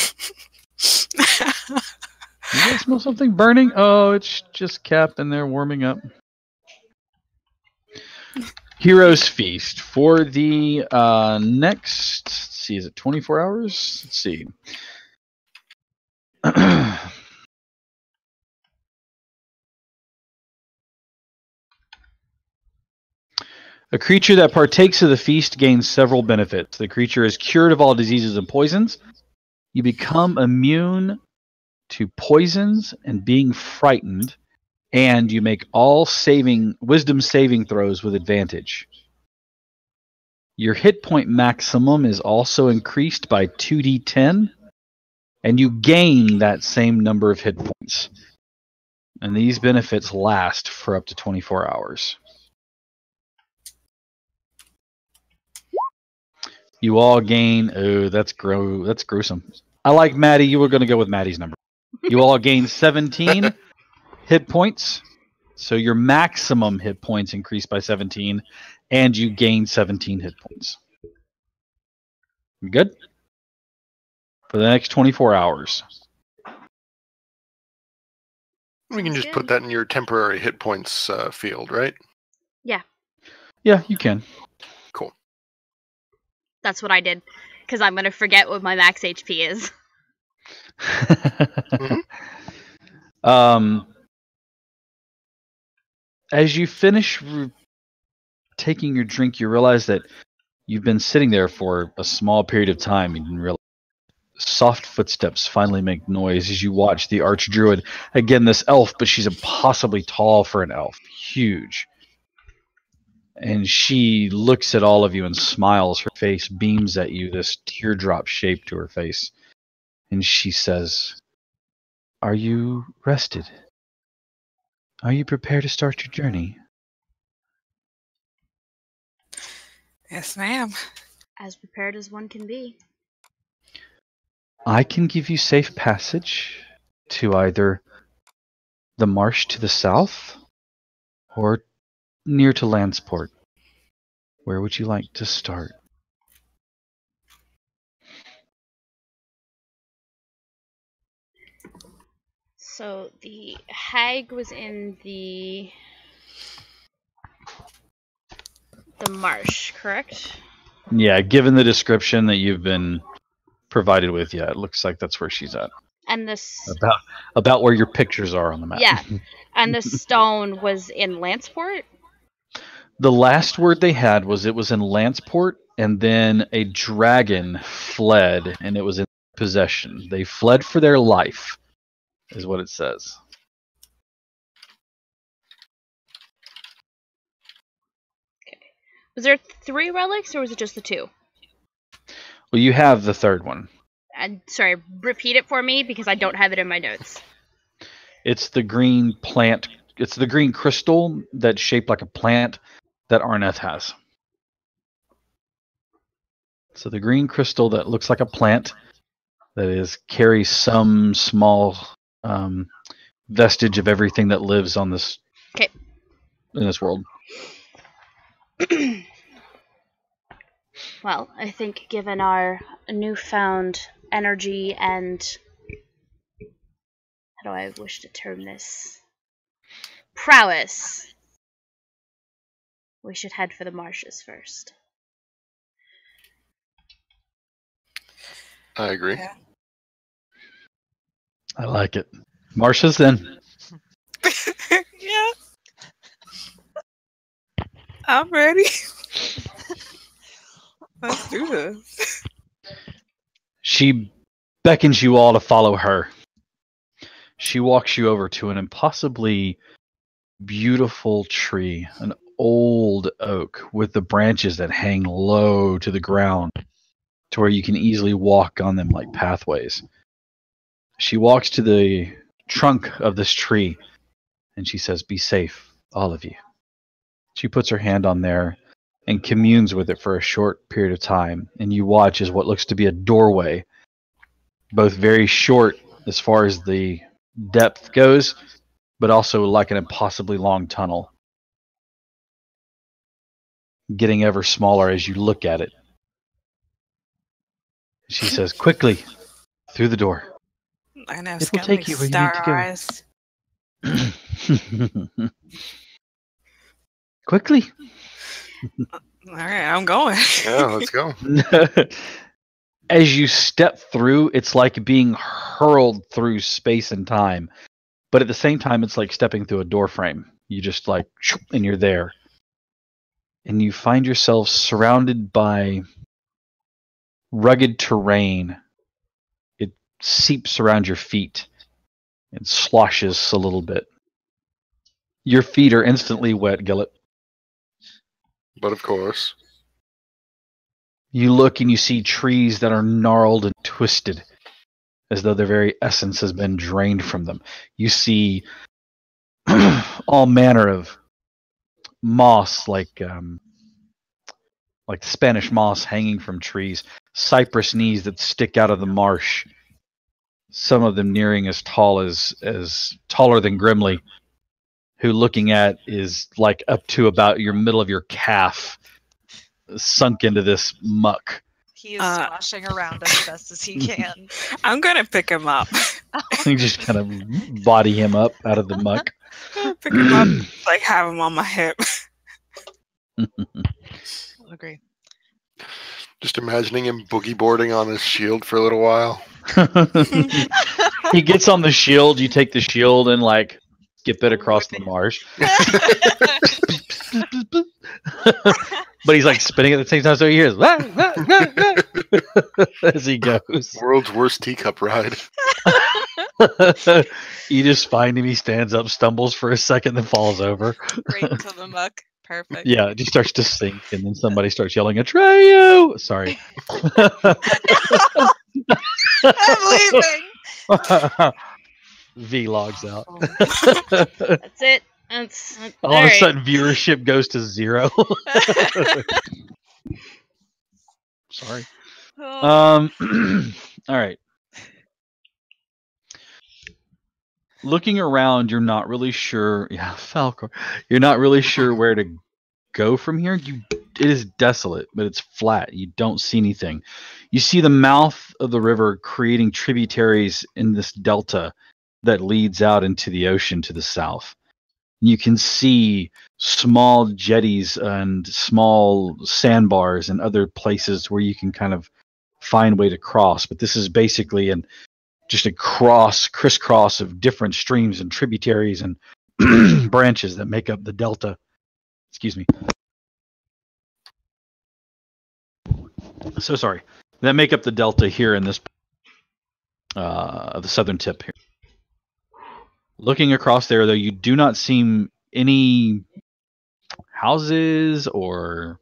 guys smell something burning? Oh, it's just Cap in there warming up. Heroes Feast for the next. Let's see, is it 24 hours? Let's see. A creature that partakes of the feast gains several benefits. The creature is cured of all diseases and poisons. You become immune to poisons and being frightened, and you make all wisdom saving throws with advantage. Your hit point maximum is also increased by 2d10, and you gain that same number of hit points. And these benefits last for up to 24 hours. You all gain. Oh, that's gruesome. I like Maddie. You were going to go with Maddie's number. You all gain 17 hit points. So your maximum hit points increase by 17, and you gain 17 hit points. You good? For the next 24 hours. We can Sounds just good. put that in your temporary hit points field, right? Yeah, Yeah, you can. Cool. that's what I did. Because I'm going to forget what my max HP is. As you finish taking your drink, you realize that you've been sitting there for a small period of time. You didn't realize. Soft footsteps finally make noise as you watch the archdruid. Again, this elf, but she's impossibly tall for an elf. Huge. And she looks at all of you and smiles. Her face beams at you, this teardrop shape to her face. And she says, "Are you rested? Are you prepared to start your journey?" Yes, ma'am. As prepared as one can be. I can give you safe passage to either the marsh to the south or near to Landsport. Where would you like to start? So the hag was in the marsh, correct? Yeah, given the description that you've been provided with, yeah, it looks like that's where she's at. And this, About where your pictures are on the map. yeah, and the stone was in Lanceport. The last word they had was it was in Lanceport, and then a dragon fled, and it was in possession. They fled for their life, is what it says. Was there 3 relics, or was it just the 2? Well, you have the third one. And sorry, repeat it for me because I don't have it in my notes. It's the green plant. It's the green crystal that's shaped like a plant that Arneth has. So the green crystal that looks like a plant that carries some small vestige of everything that lives on this in this world. Well, I think given our newfound energy and how do I wish to term this? Prowess. We should head for the marshes first. I agree. Yeah. I like it. Marshes then. Yeah. I'm ready. Let's do this. She beckons you all to follow her. She walks you over to an impossibly beautiful tree, an old oak with the branches that hang low to the ground to where you can easily walk on them like pathways. She walks to the trunk of this tree and she says, "Be safe, all of you." She puts her hand on there and communes with it for a short period of time, and you watch as what looks to be a doorway, both very short as far as the depth goes, but also like an impossibly long tunnel, getting ever smaller as you look at it. She says, "Quickly, through the door." I know. It will take you where you need to go. Eyes. Quickly. All right, I'm going. Yeah, let's go. As you step through, it's like being hurled through space and time. But at the same time, it's like stepping through a door frame. You just like, and you're there. And you find yourself surrounded by rugged terrain. It seeps around your feet. It sloshes a little bit. Your feet are instantly wet, Gillett. But of course. You look and you see trees that are gnarled and twisted, as though their very essence has been drained from them. You see all manner of moss, like Spanish moss hanging from trees, cypress knees that stick out of the marsh. Some of them nearing as tall as taller than Grimly, who looking at is like up to about your middle of your calf, sunk into this muck. He is splashing around as best as he can. I'm gonna pick him up. You just kind of body him up out of the muck. Pick him up, like have him on my hip. Agree. Just imagining him boogie boarding on his shield for a little while. He gets on the shield, you take the shield and like skip it across the marsh. But he's like spinning at the same time, so he hears as he goes. World's worst teacup ride. You just find him, he stands up, stumbles for a second, then falls over. Right into the muck. Perfect. Yeah, it just starts to sink, and then somebody starts yelling, "Atreyu!" Sorry. I'm leaving. V logs out. That's it. That's All of a sudden, viewership goes to 0. Sorry. All right. Looking around, you're not really sure. Yeah, Falcor. You're not really sure where to go from here. It is desolate, but it's flat. You don't see anything. You see the mouth of the river creating tributaries in this delta that leads out into the ocean to the south. You can see small jetties and small sandbars and other places where you can kind of find a way to cross. But this is basically an just a crisscross of different streams and tributaries and branches that make up the delta. Excuse me. So sorry. That make up the delta here in this the southern tip here. Looking across there, though, you do not see any houses or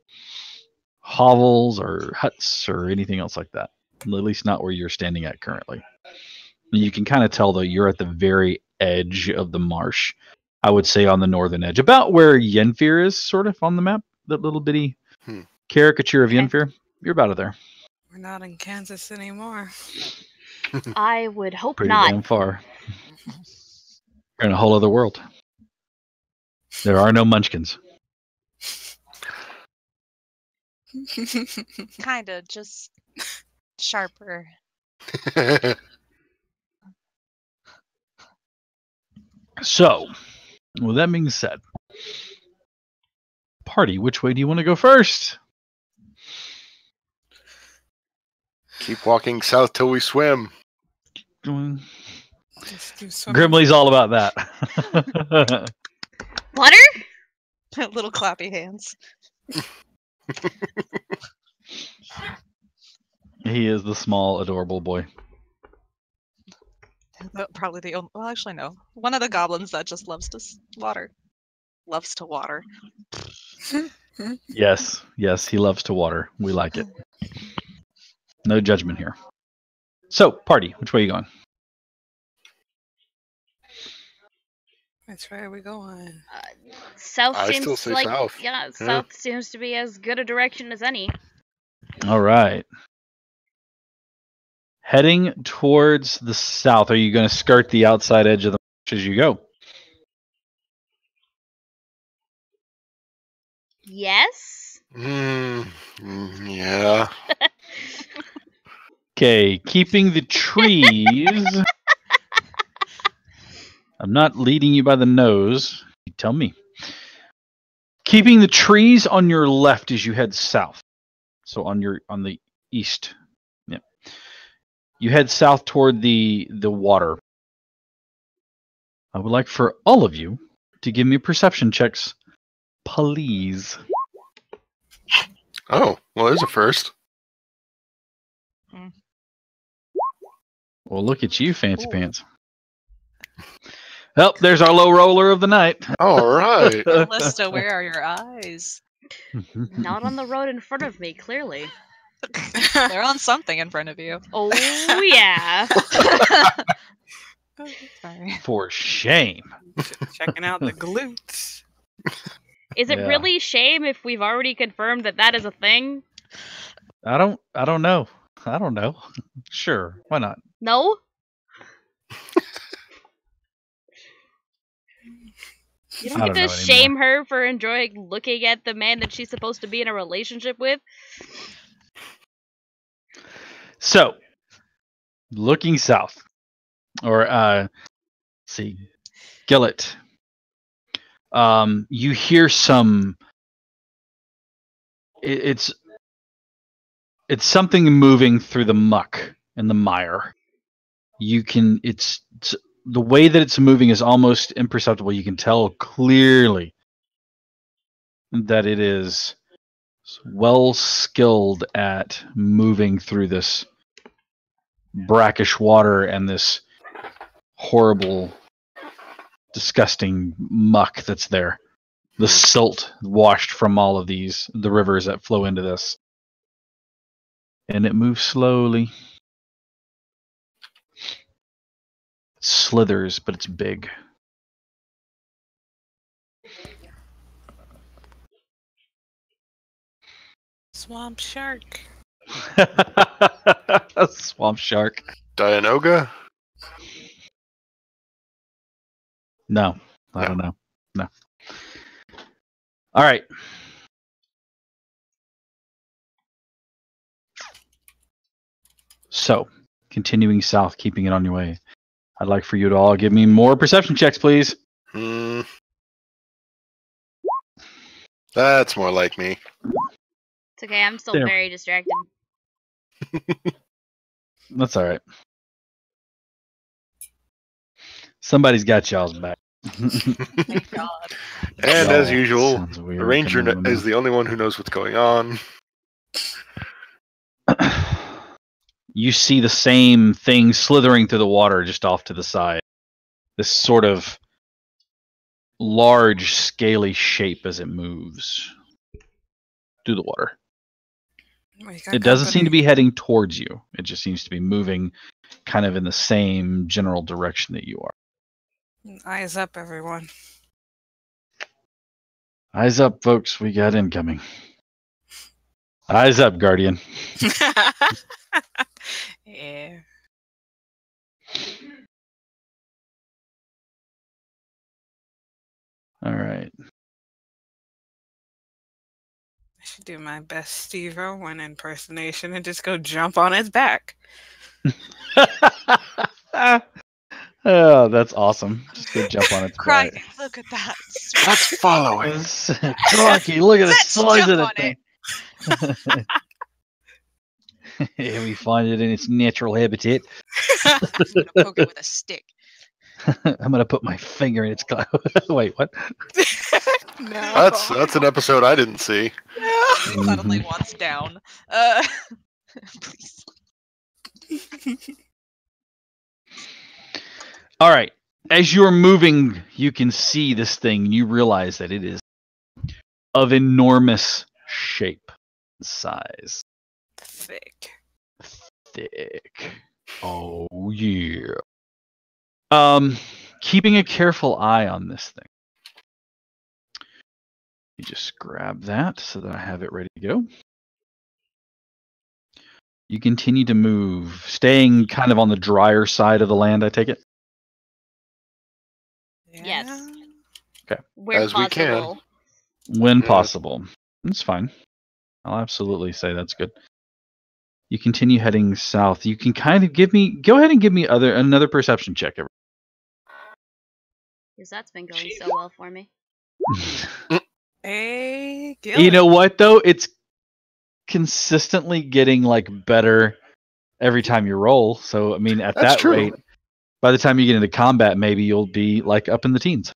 hovels or huts or anything else like that. At least not where you're standing at currently. You can kind of tell, though, you're at the very edge of the marsh. I would say on the northern edge, about where Yenfir is, sort of on the map. That little bitty caricature of Yenfir. You're about there. We're not in Kansas anymore. I would hope Pretty not. damn far. You're in a whole other world. There are no munchkins. Kinda, just sharper. So, with that being said, party, which way do you want to go first? Keep walking south till we swim. Just do swimming. Grimly's all about that. Water? Little clappy hands. He is the small, adorable boy. Probably the only. Well, actually, no. One of the goblins that just loves to water. Loves to water. Yes, he loves to water. We like it. No judgment here. So, party, which way are you going? Which way are we going? South I seems still say like south. yeah, south seems to be as good a direction as any. All right. Heading towards the south, are you going to skirt the outside edge of the marsh as you go? Yes. Yeah. Okay, keeping the trees. I'm not leading you by the nose. You tell me. Keeping the trees on your left as you head south. So on the east. Yeah. You head south toward the water. I would like for all of you to give me perception checks, please. Oh, well, there's a first. Well, look at you, fancy pants. Well, there's our low roller of the night. All right. Callista, where are your eyes? Not on the road in front of me, clearly. They're on something in front of you. Oh yeah. Sorry. For shame. Checking out the glutes. Is it Yeah. really shame if we've already confirmed that that is a thing? I don't know. I don't know. Sure, why not? No? You don't I get don't to know shame her for enjoying looking at the man that she's supposed to be in a relationship with? So, looking south, or let's see, Gillett. You hear some. It's something moving through the muck and the mire. You can. It's the way that it's moving is almost imperceptible. You can tell clearly that it is well skilled at moving through this brackish water and this horrible, disgusting muck that's there. The silt washed from all of the rivers that flow into this. And it moves slowly. It slithers, but it's big. Swamp shark. A swamp shark. Dianoga? No, I don't know. No. All right. So, continuing south, keeping it on your way. I'd like for you to all give me more perception checks, please. That's more like me. It's okay, I'm still There. very distracted. That's all right. Somebody's got y'all's back. Thank God. And as Oh, usual, sounds weird the ranger coming is the only one who knows what's going on. You see the same thing slithering through the water just off to the side. This sort of large, scaly shape as it moves through the water. We got It doesn't seem to company. be heading towards you. It just seems to be moving kind of in the same general direction that you are. Eyes up, everyone. Eyes up, folks. We got incoming. Eyes up, Guardian. Yeah. All right. I should do my best Steve Irwin impersonation and just go jump on its back. Oh, that's awesome. Just go jump on its Cry. back. Look at that. Let's follow it. Crikey, look at the Let's size jump of on that thing. Here we find it in its natural habitat. I'm gonna poke it with a stick. I'm gonna put my finger in its cloud. Wait, what? No. That's an episode I didn't see. Suddenly wants down. Please. All right. As you're moving, you can see this thing. You realize that it is of enormous shape and size. Thick. Thick. Oh yeah. Keeping a careful eye on this thing. You just grab that so that I have it ready to go. You continue to move, staying kind of on the drier side of the land, I take it? Yes. Yeah. Where As we can. possible. When Yeah. possible. That's fine. I'll absolutely say that's good. You continue heading south. You can kind of go ahead and give me another perception check. Because that's been going so well for me. Hey, You know what though? It's consistently getting like better every time you roll. So I mean, at That's that true. rate, by the time you get into combat, maybe you'll be like up in the teens.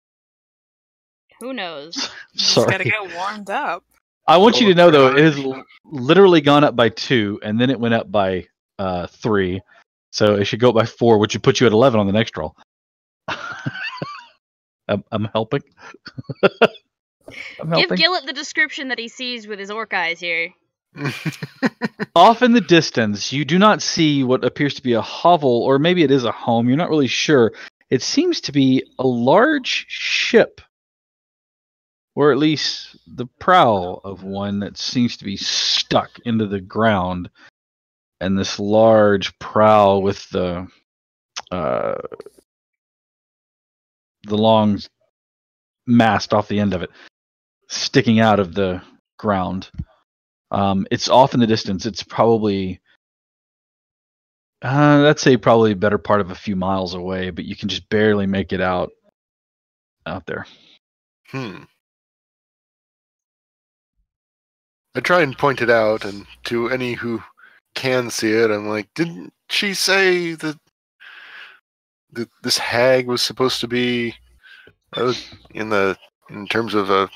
Who knows? Just gotta Sorry. get warmed up. I want you to know though, it has Gosh. literally gone up by 2, and then it went up by 3. So it should go up by 4, which would put you at 11 on the next roll. I'm helping. I'm Give helping. Gillett the description that he sees with his orc eyes here. Off in the distance, you do not see what appears to be a hovel, or maybe it is a home. You're not really sure. It seems to be a large ship, or at least the prow of one that seems to be stuck into the ground. And this large prow with the long mast off the end of it sticking out of the ground. It's off in the distance. It's probably, let's say, probably a better part of a few miles away, but you can just barely make it out there. I try and point it out, and to any who can see it, I'm like, didn't she say that this hag was supposed to be in terms of a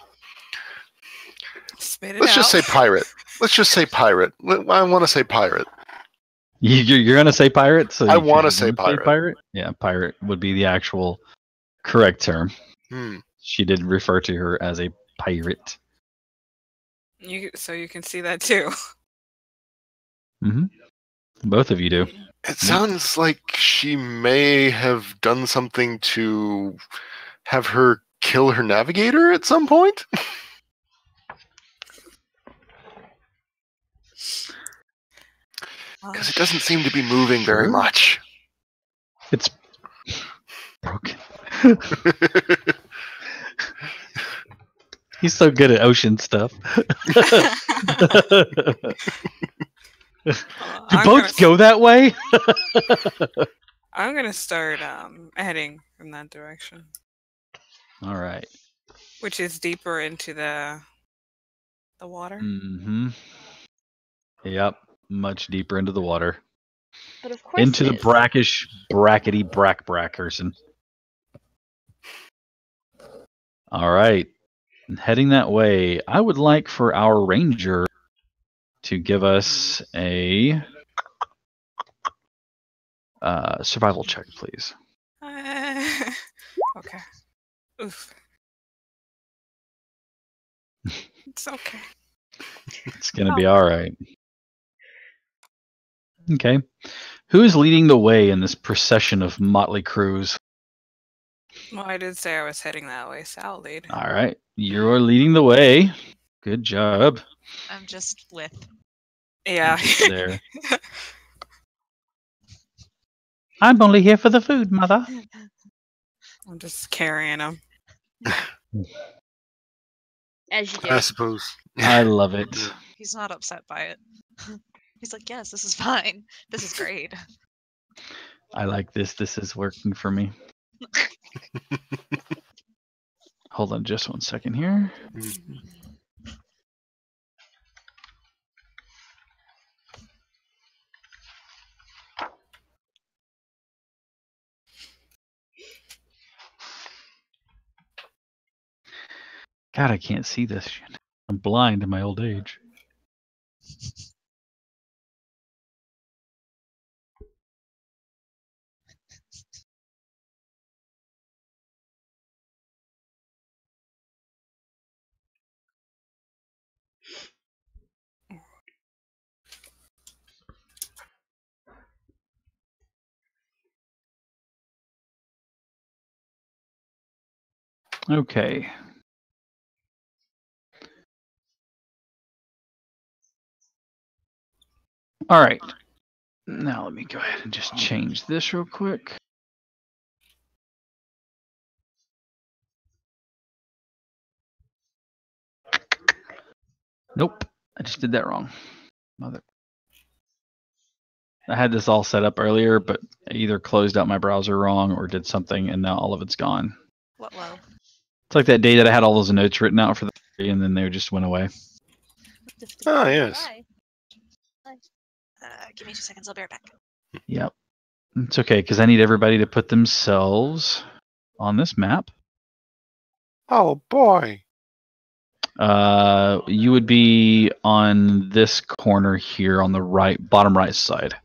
Spit it let's just out. say pirate. Let's just say pirate. I want to say pirate. You're gonna say pirate? So I you're wanna gonna say pirate. Yeah, pirate would be the actual correct term. Hmm. She did refer to her as a pirate. So you can see that too. Hmm. Both of you do. It sounds like she may have done something to have her kill her navigator at some point. Because it doesn't seem to be moving very Sure. much. It's broken. He's so good at ocean stuff. Do I'm boats gonna- go that way? I'm gonna start heading from that direction, All right. which is deeper into the water. Mm-hmm. Yep. Much deeper into the water. But of course Into it the is. brackish, brackety brack person. All right. And heading that way, I would like for our ranger to give us a survival check, please. Okay. Oof. It's okay. It's going to be all right. Okay. Who is leading the way in this procession of motley crews? Well, I did say I was heading that way, so I'll lead. All right. You're leading the way. Good job. I'm just with. Yeah. There. I'm only here for the food, mother. I'm just carrying him. As you do. I suppose. I love it. He's not upset by it. He's like, yes, this is fine. This is great. I like this. This is working for me. Hold on just 1 second here. God, I can't see this shit. I'm blind in my old age. Okay. All right. Now let me go ahead and just change this real quick. Nope. I just did that wrong. Mother. I had this all set up earlier, but I either closed out my browser wrong or did something, and now all of it's gone. What low? It's like that day that I had all those notes written out for the day, and then they just went away. Oh, yes. Bye. Bye. Give me 2 seconds. I'll be right back. Yep. It's okay, because I need everybody to put themselves on this map. Oh, boy. You would be on this corner here on the right, bottom right side.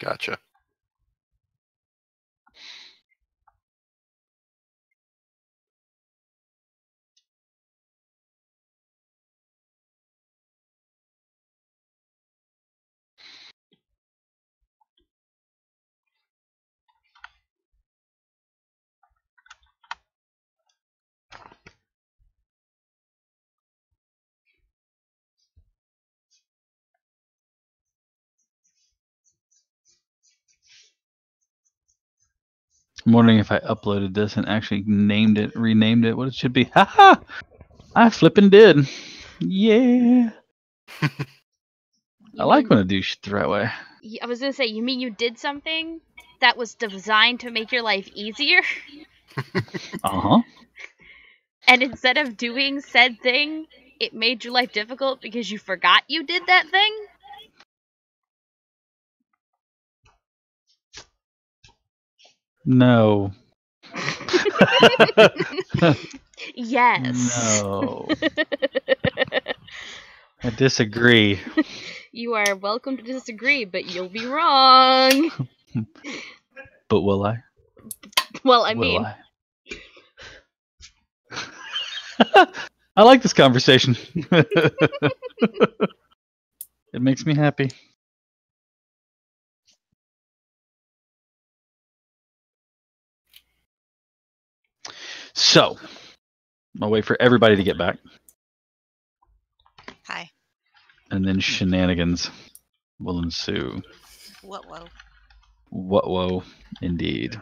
Gotcha. I'm wondering if I uploaded this and actually renamed it what it should be. Haha! I flippin' did. Yeah. I like when I do shit the right way. I was gonna say, you mean you did something that was designed to make your life easier? Uh-huh. And instead of doing said thing, it made your life difficult because you forgot you did that thing? No. Yes. No. I disagree. You are welcome to disagree, but you'll be wrong. But will I? Well, I Will mean, I? I like this conversation. It makes me happy. So, I'll wait for everybody to get back, Hi. and then shenanigans will ensue. What low? What woe, indeed.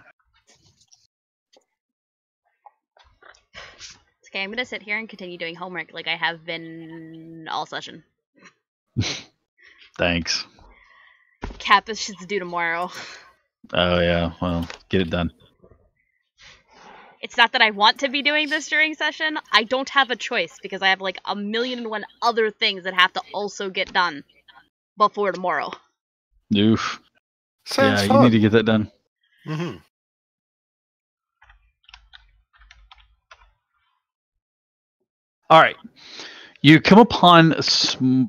okay, I'm gonna sit here and continue doing homework like I have been all session. Thanks. Cap is shit's due tomorrow. Oh yeah, well, get it done. It's not that I want to be doing this during session. I don't have a choice because I have like 1,000,001 other things that have to also get done before tomorrow. Oof. Sounds yeah, fun. you need to get that done. Mm-hmm. All right. You come upon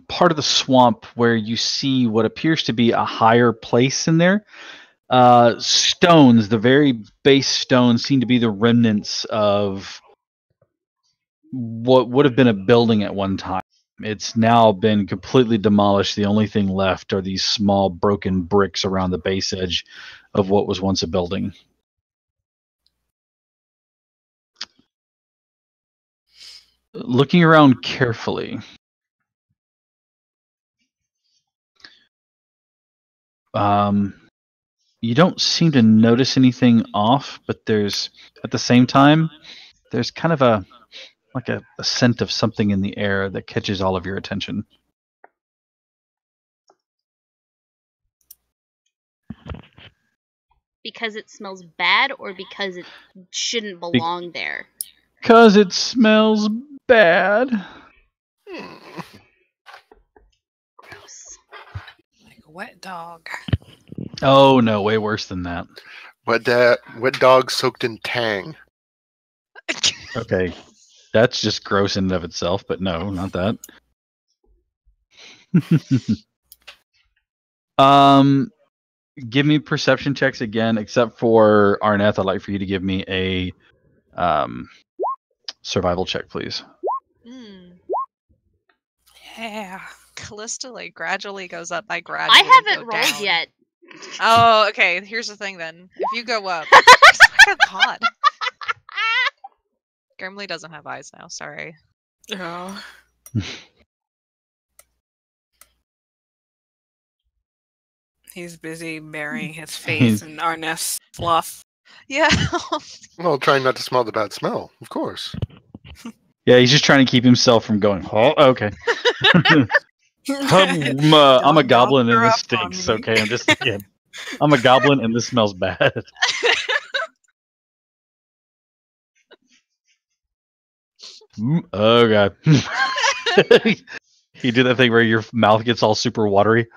part of the swamp where you see what appears to be a higher place in there. Stones, the very base stones, seem to be the remnants of what would have been a building at one time. It's now been completely demolished. The only thing left are these small broken bricks around the base edge of what was once a building. Looking around carefully, you don't seem to notice anything off, but there's, at the same time, there's kind of a scent of something in the air that catches all of your attention. Because it smells bad or because it shouldn't belong there? Because it smells bad. Gross. Like a wet dog. Oh no, way worse than that. Wet dog soaked in tang. Okay, that's just gross in and of itself, but no, not that. Give me perception checks again, except for Arneth. I'd like for you to give me a survival check, please. Yeah. Callista like gradually goes up. I gradually I haven't go rolled down. yet. Oh, okay. Here's the thing then. If you go up, oh God. Grimly doesn't have eyes now. Sorry. Oh. He's busy burying his face in Arneth's fluff. Yeah. Well, trying not to smell the bad smell, of course. Yeah, he's just trying to keep himself from going. Oh, okay. I'm a Don't goblin and throw this up on stinks. me. Okay, I'm just saying. I'm a goblin and this smells bad. Oh god. You do that thing where your mouth gets all super watery,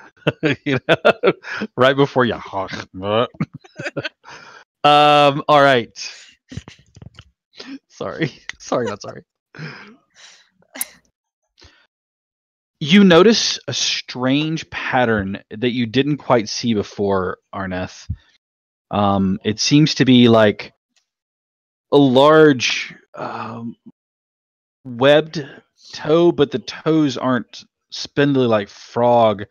you know? Right before you. All right. Sorry, not sorry. You notice a strange pattern that you didn't quite see before, Arneth. It seems to be like a large webbed toe, but the toes aren't spindly like frog.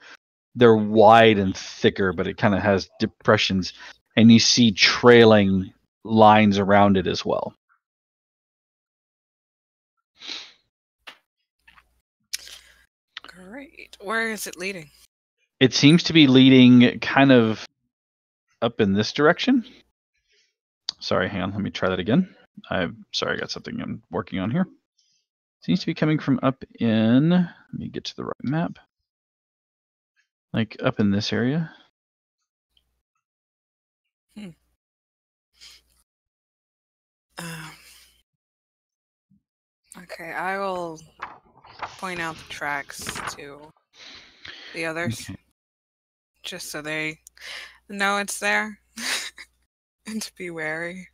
They're wide and thicker, but it kind of has depressions, and you see trailing lines around it as well. Great. Where is it leading? It seems to be leading kind of up in this direction. Sorry, hang on. Let me try that again. I'm sorry, I got something I'm working on here. Seems to be coming from up in... Let me get to the right map. Like up in this area. Okay, I will point out the tracks to the others, Okay. just so they know it's there, and to be wary.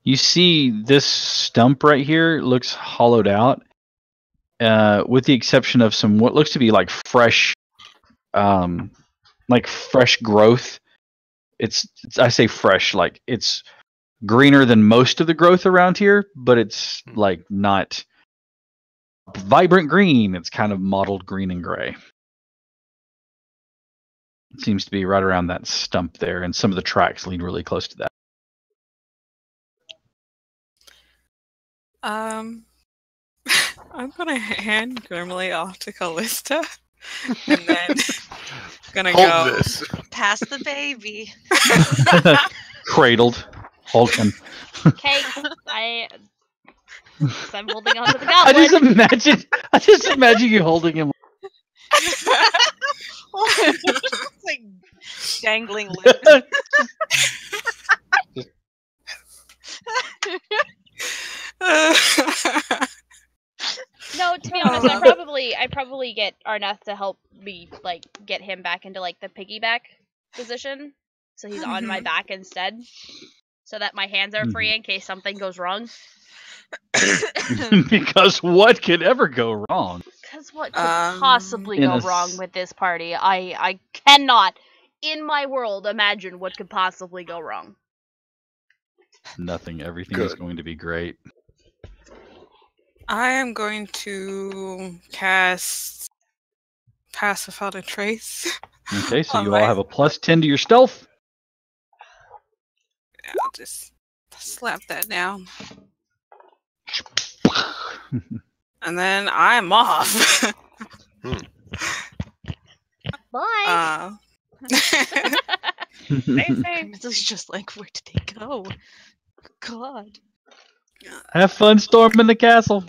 You see this stump right here looks hollowed out, with the exception of some what looks to be like fresh growth. It's I say fresh, like it's greener than most of the growth around here, but it's like not vibrant green. It's kind of mottled green and gray. It seems to be right around that stump there, and some of the tracks lead really close to that. I'm gonna hand Grimly off to Callista, and then gonna Hold go. this. Pass the baby. Cradled, Hulkin. Okay, I'm holding on to the goblin. I just imagine you holding him. It's like dangling lips. No, to be honest, I probably get Arneth to help me like get him back into like the piggyback position, so he's on my back instead, so that my hands are free in case something goes wrong. Because what could ever go wrong? Because what could Um, possibly in go a wrong s- with this party? I cannot, in my world, imagine what could possibly go wrong. Nothing. Everything is Good. going to be great. I am going to cast Pass Without a Trace. Okay, so on you all my- have a +10 to your stealth. I'll just slap that down. And then I'm off. Bye. Grimly's just like, where did they go? God. Have fun storming the castle.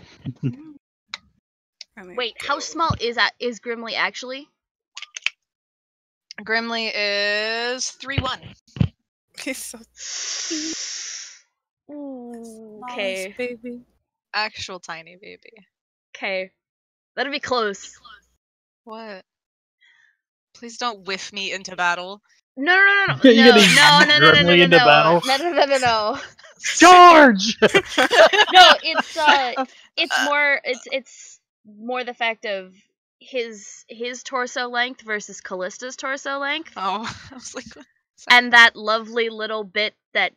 Wait, how small is Grimly actually? Grimly is 3-1. He's so Ooh, small, okay, baby. Actual tiny baby. okay, that'll be close. What? Please don't whiff me into battle. No, no, no, no, You're no, gonna no, no, no, no, Grimly no, into no, battle? no, no, no, no, no. Charge! No, it's more the fact of his torso length versus Callista's torso length, Oh, I was like, what? and that lovely little bit that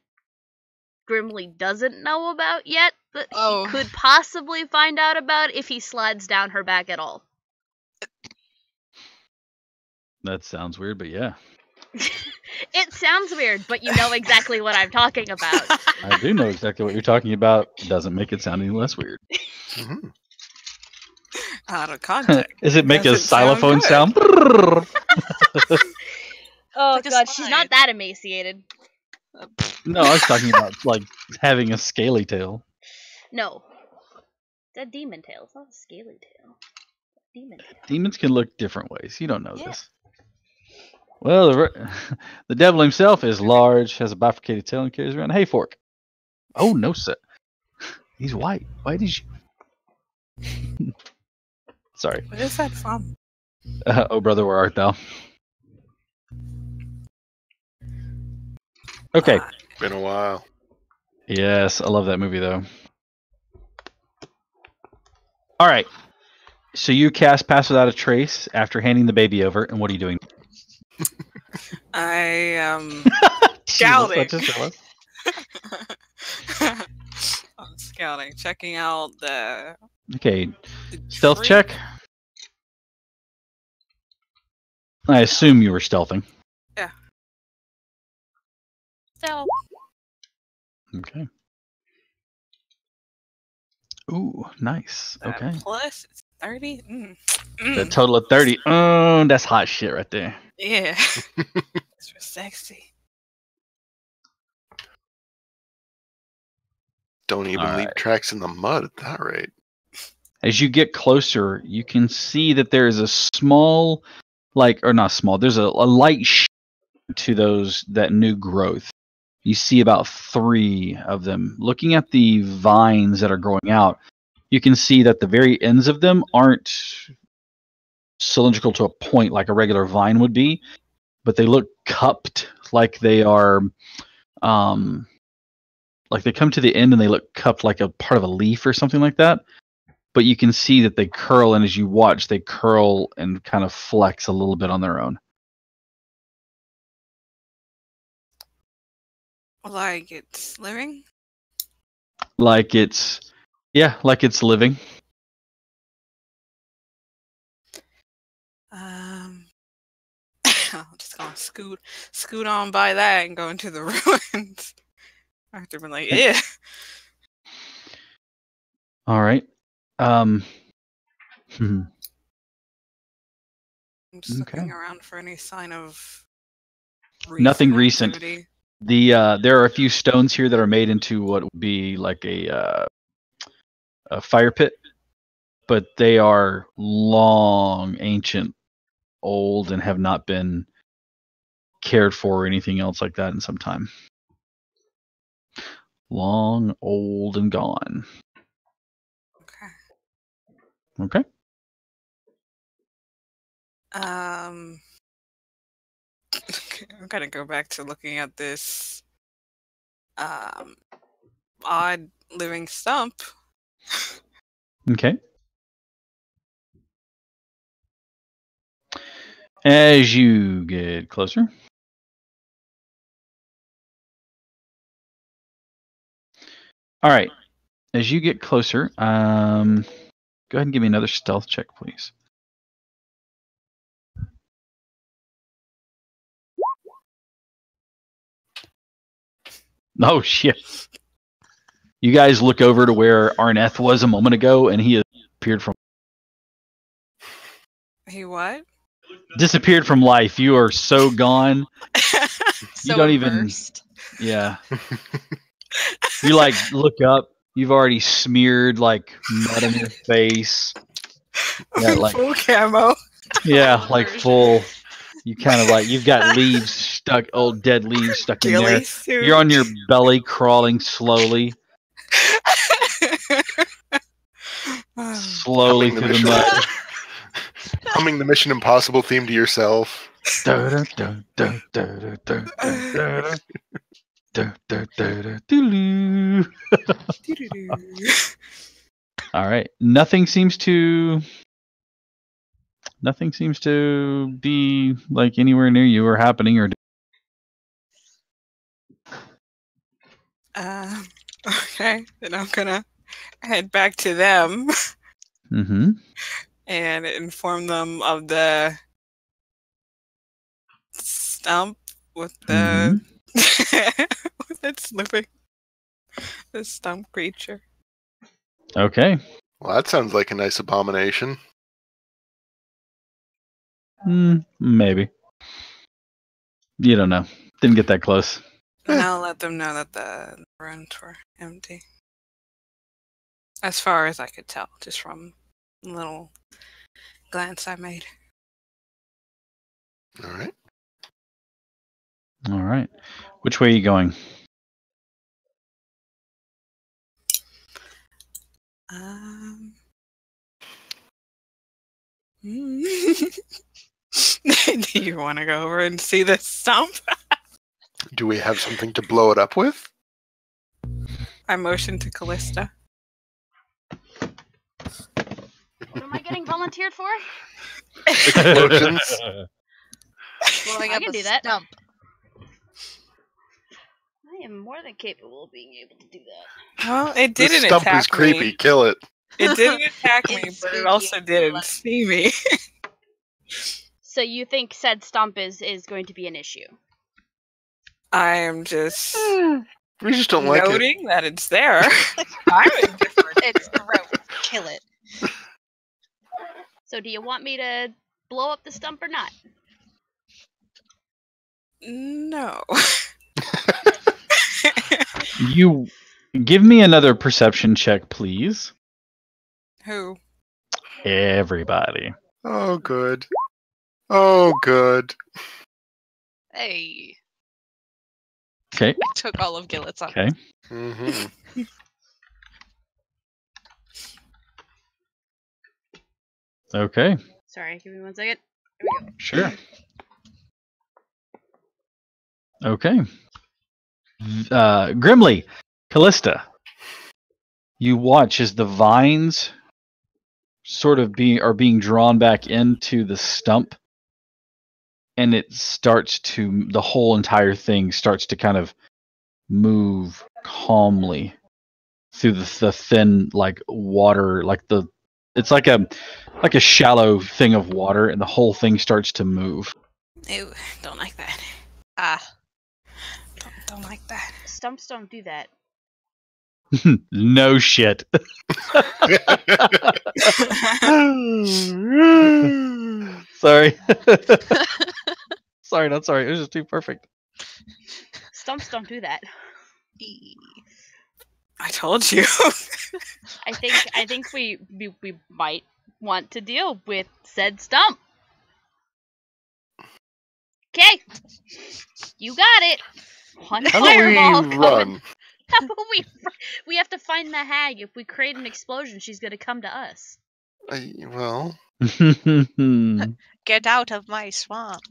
Grimly doesn't know about yet, that Oh. he could possibly find out about if he slides down her back at all. That sounds weird, but yeah. It sounds weird, but you know exactly what I'm talking about. I do know exactly what you're talking about. Doesn't make it sound any less weird. Mhm. Out of context. Does it make a Doesn't sound xylophone good. sound? Oh like a god, she's not slide. that emaciated. No, I was talking about like having a scaly tail. No. It's a demon tail. It's not a scaly tail. Demon tail. Demons can look different ways. You don't know Yeah. this. Well, the devil himself is large, has a bifurcated tail, and carries around a hay fork. Oh no, sir. He's white. White as you. Sorry. Where is that from? Oh, brother, where art thou? Okay. Been a while. Yes, I love that movie though. All right. So you cast Pass Without a Trace after handing the baby over, and what are you doing? I am Scouting. scouting. I'm scouting, checking out the Okay, the stealth tree. check. I assume you were stealthing. So Okay. Ooh, nice. that Okay. plus it's 30. The total of 30. Oh, that's hot shit right there. Yeah. It's for sexy. Don't even All leave right. tracks in the mud at that rate. As you get closer, you can see that there is a small, or not small, there's a light to that new growth. You see about 3 of them. Looking at the vines that are growing out, you can see that the very ends of them aren't cylindrical to a point like a regular vine would be, but they look cupped, like they are, like they come to the end and they look cupped like a part of a leaf or something like that. But you can see that they curl, and as you watch, they curl and kind of flex a little bit on their own. Like it's living. Like it's living. I'm just gonna scoot on by that and go into the ruins. After being like, yeah. All right. I'm just Okay. looking around for any sign of Nothing recent. activity. There are a few stones here that are made into what would be like a fire pit, but they are long, ancient, old, and have not been cared for or anything else like that in some time. Long, old, and gone. Okay. Okay. I'm gonna go back to looking at this odd living stump. Okay. As you get closer. All right. As you get closer, go ahead and give me another stealth check, please. Oh, shit. You guys look over to where Arneth was a moment ago, and he appeared from He what? disappeared from life. You are so gone. So don't even- immersed. Yeah. You like look up. You've already smeared like mud on your face. Yeah, like Full camo. yeah, like full. You kind of like you've got leaves stuck, old dead leaves stuck in there. Ghillie suit. You're on your belly, crawling slowly, slowly Humming the through the mission. mud. Humming the Mission Impossible theme to yourself. All right. Nothing seems to be like anywhere near you or happening or. Okay, then I'm gonna head back to them Mm-hmm. and inform them of the stump with the with it slipping. The stump creature. Okay. Well, that sounds like a nice abomination. Maybe. You don't know. Didn't get that close. And I'll let them know that the rooms were empty. As far as I could tell, just from the little glance I made. All right. All right. Which way are you going? Do you want to go over and see the stump? Do we have something to blow it up with? I motioned to Callista. What am I getting volunteered for? Explosions? Blowing I up can a do that. stump. I am more than capable of being able to do that. Well, it This didn't stump attack is creepy. me. Kill it. It didn't attack me, It's but it spooky also and didn't cool. see me. So you think said stump is going to be an issue? I am just We just don't like it. noting that it's there. I'm indifferent. It's gross. Kill it. So do you want me to blow up the stump or not? No. You give me another perception check, please. Who? Everybody. Oh, good. Oh, good. Hey. Okay. I took all of Gillet's on. Okay. Mm-hmm. Okay. Sorry, give me 1 second. Here we go. Sure. Okay. Grimly, Callista, you watch as the vines sort of are being drawn back into the stump, and it starts to, the whole entire thing starts to kind of move calmly through the thin like water, like it's like a shallow thing of water, and the whole thing starts to move. Ew, don't like that. Ah. Don't like that. Stumps don't do that. No shit. Sorry. Sorry, not sorry. It was just too perfect. Stumps don't do that. I told you. I think we might want to deal with said stump. Okay, you got it. One How fireball about we coming. run? How about we have to find the hag. If we create an explosion, she's gonna come to us. Well, Get out of my swamp.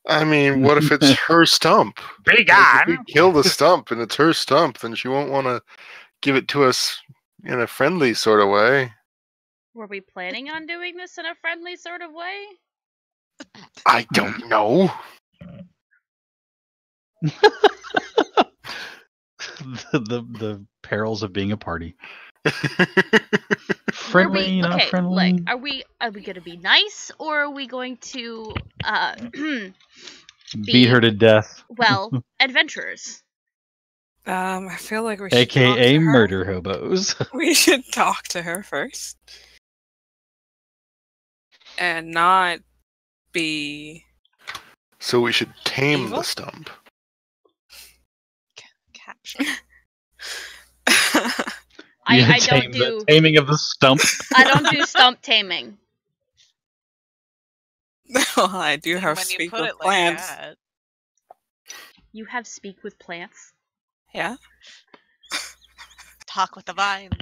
I mean, what if it's her stump? Be Like, if we kill the stump and it's her stump, then she won't want to give it to us in a friendly sort of way. Were we planning on doing this in a friendly sort of way? I don't know. the perils of being a party. Were Friendly, we, not okay, friendly. like, are we gonna be nice, or are we going to Beat her to death. well, adventurers? I feel like we should talk AKA to her. murder hobos. We should talk to her first. And not be So we should tame Evil? the stump. Capture. I don't do taming of the stump. I don't do stump taming. Well, I do have When you speak put with it like plants. that. You have speak with plants. Yeah. Talk with the vines.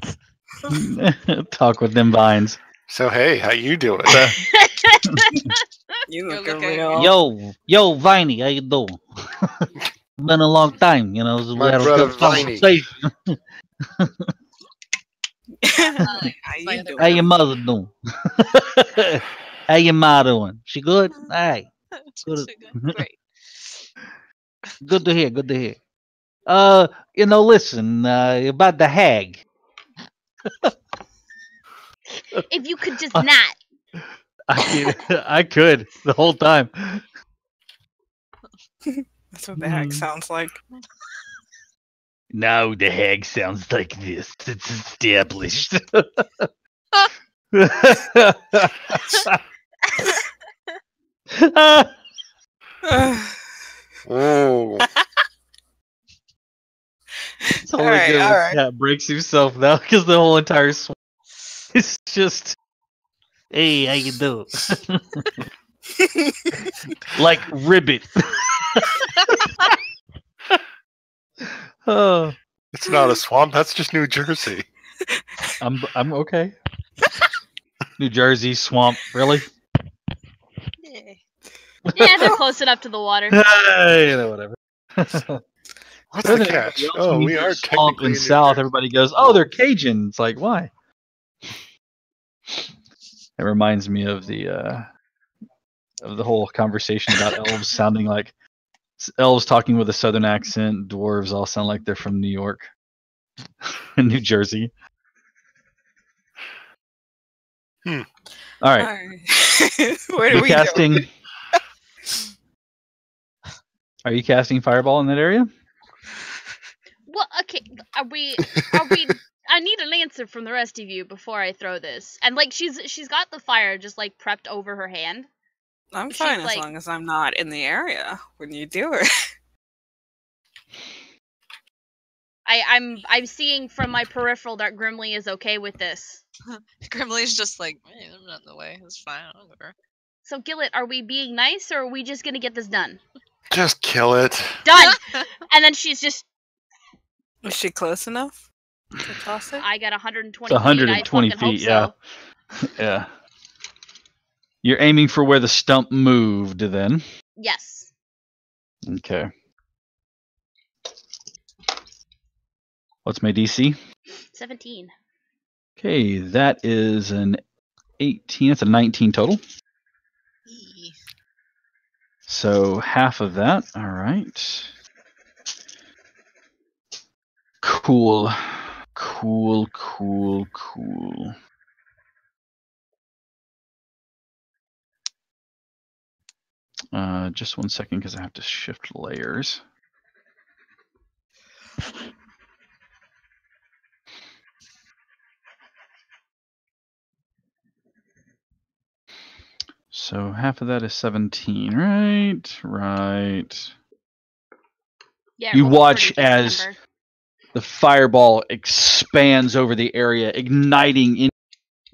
Talk with them vines. So hey, how you doing? You You're look looking- real. Yo, Viney, how you doing? Been a long time, you know. My brother Viney. How you Like, doing? How your mother doing? How your ma doing? She good? Hey, Good. Great. good to hear. Good to hear. Listen, about the hag. If you could just not. I could the whole time. That's what the heck Mm. sounds like. No, the hag sounds like this. It's established. Oh, It's only Alright, good when alright. Cat breaks himself now because the whole entire swamp is just, hey, how you doing? Like ribbit. Oh, it's not a swamp. That's just New Jersey. I'm okay. New Jersey swamp, really? Yeah. Yeah, they're close enough to the water. Whatever. What's Other the than catch? everybody else Oh, who we means are swamp technically and in New south. Jersey. Everybody goes, "Oh, they're Cajun." It's like, why? It reminds me of the whole conversation about elves sounding like elves talking with a southern accent. Dwarves all sound like they're from New York and New Jersey. Hmm. All right, Alright. What are you we casting? doing? Are you casting fireball in that area? Well, okay, are we I need an answer from the rest of you before I throw this. And like she's got the fire just like prepped over her hand. I'm She's fine as like- long as I'm not in the area when you do it. I'm seeing from my peripheral that Grimly is okay with this. Grimly's just like, man, I'm not in the way. It's fine. Whatever. So Gillet, are we being nice or are we just gonna get this done? Just kill it. Done! And then she's just Is she close enough to toss it? I got 120 It's 120 feet. I fucking feet, hope so. Yeah. You're aiming for where the stump moved, then. Yes. Okay. What's my DC? 17. Okay, that is an 18. It's a 19 total. Eee. So half of that. All right. Cool. Cool, cool, cool. Just 1 second because I have to shift layers. So half of that is 17, right? Right. Yeah. You roll a watch pretty decent as- number. The fireball expands over the area, igniting in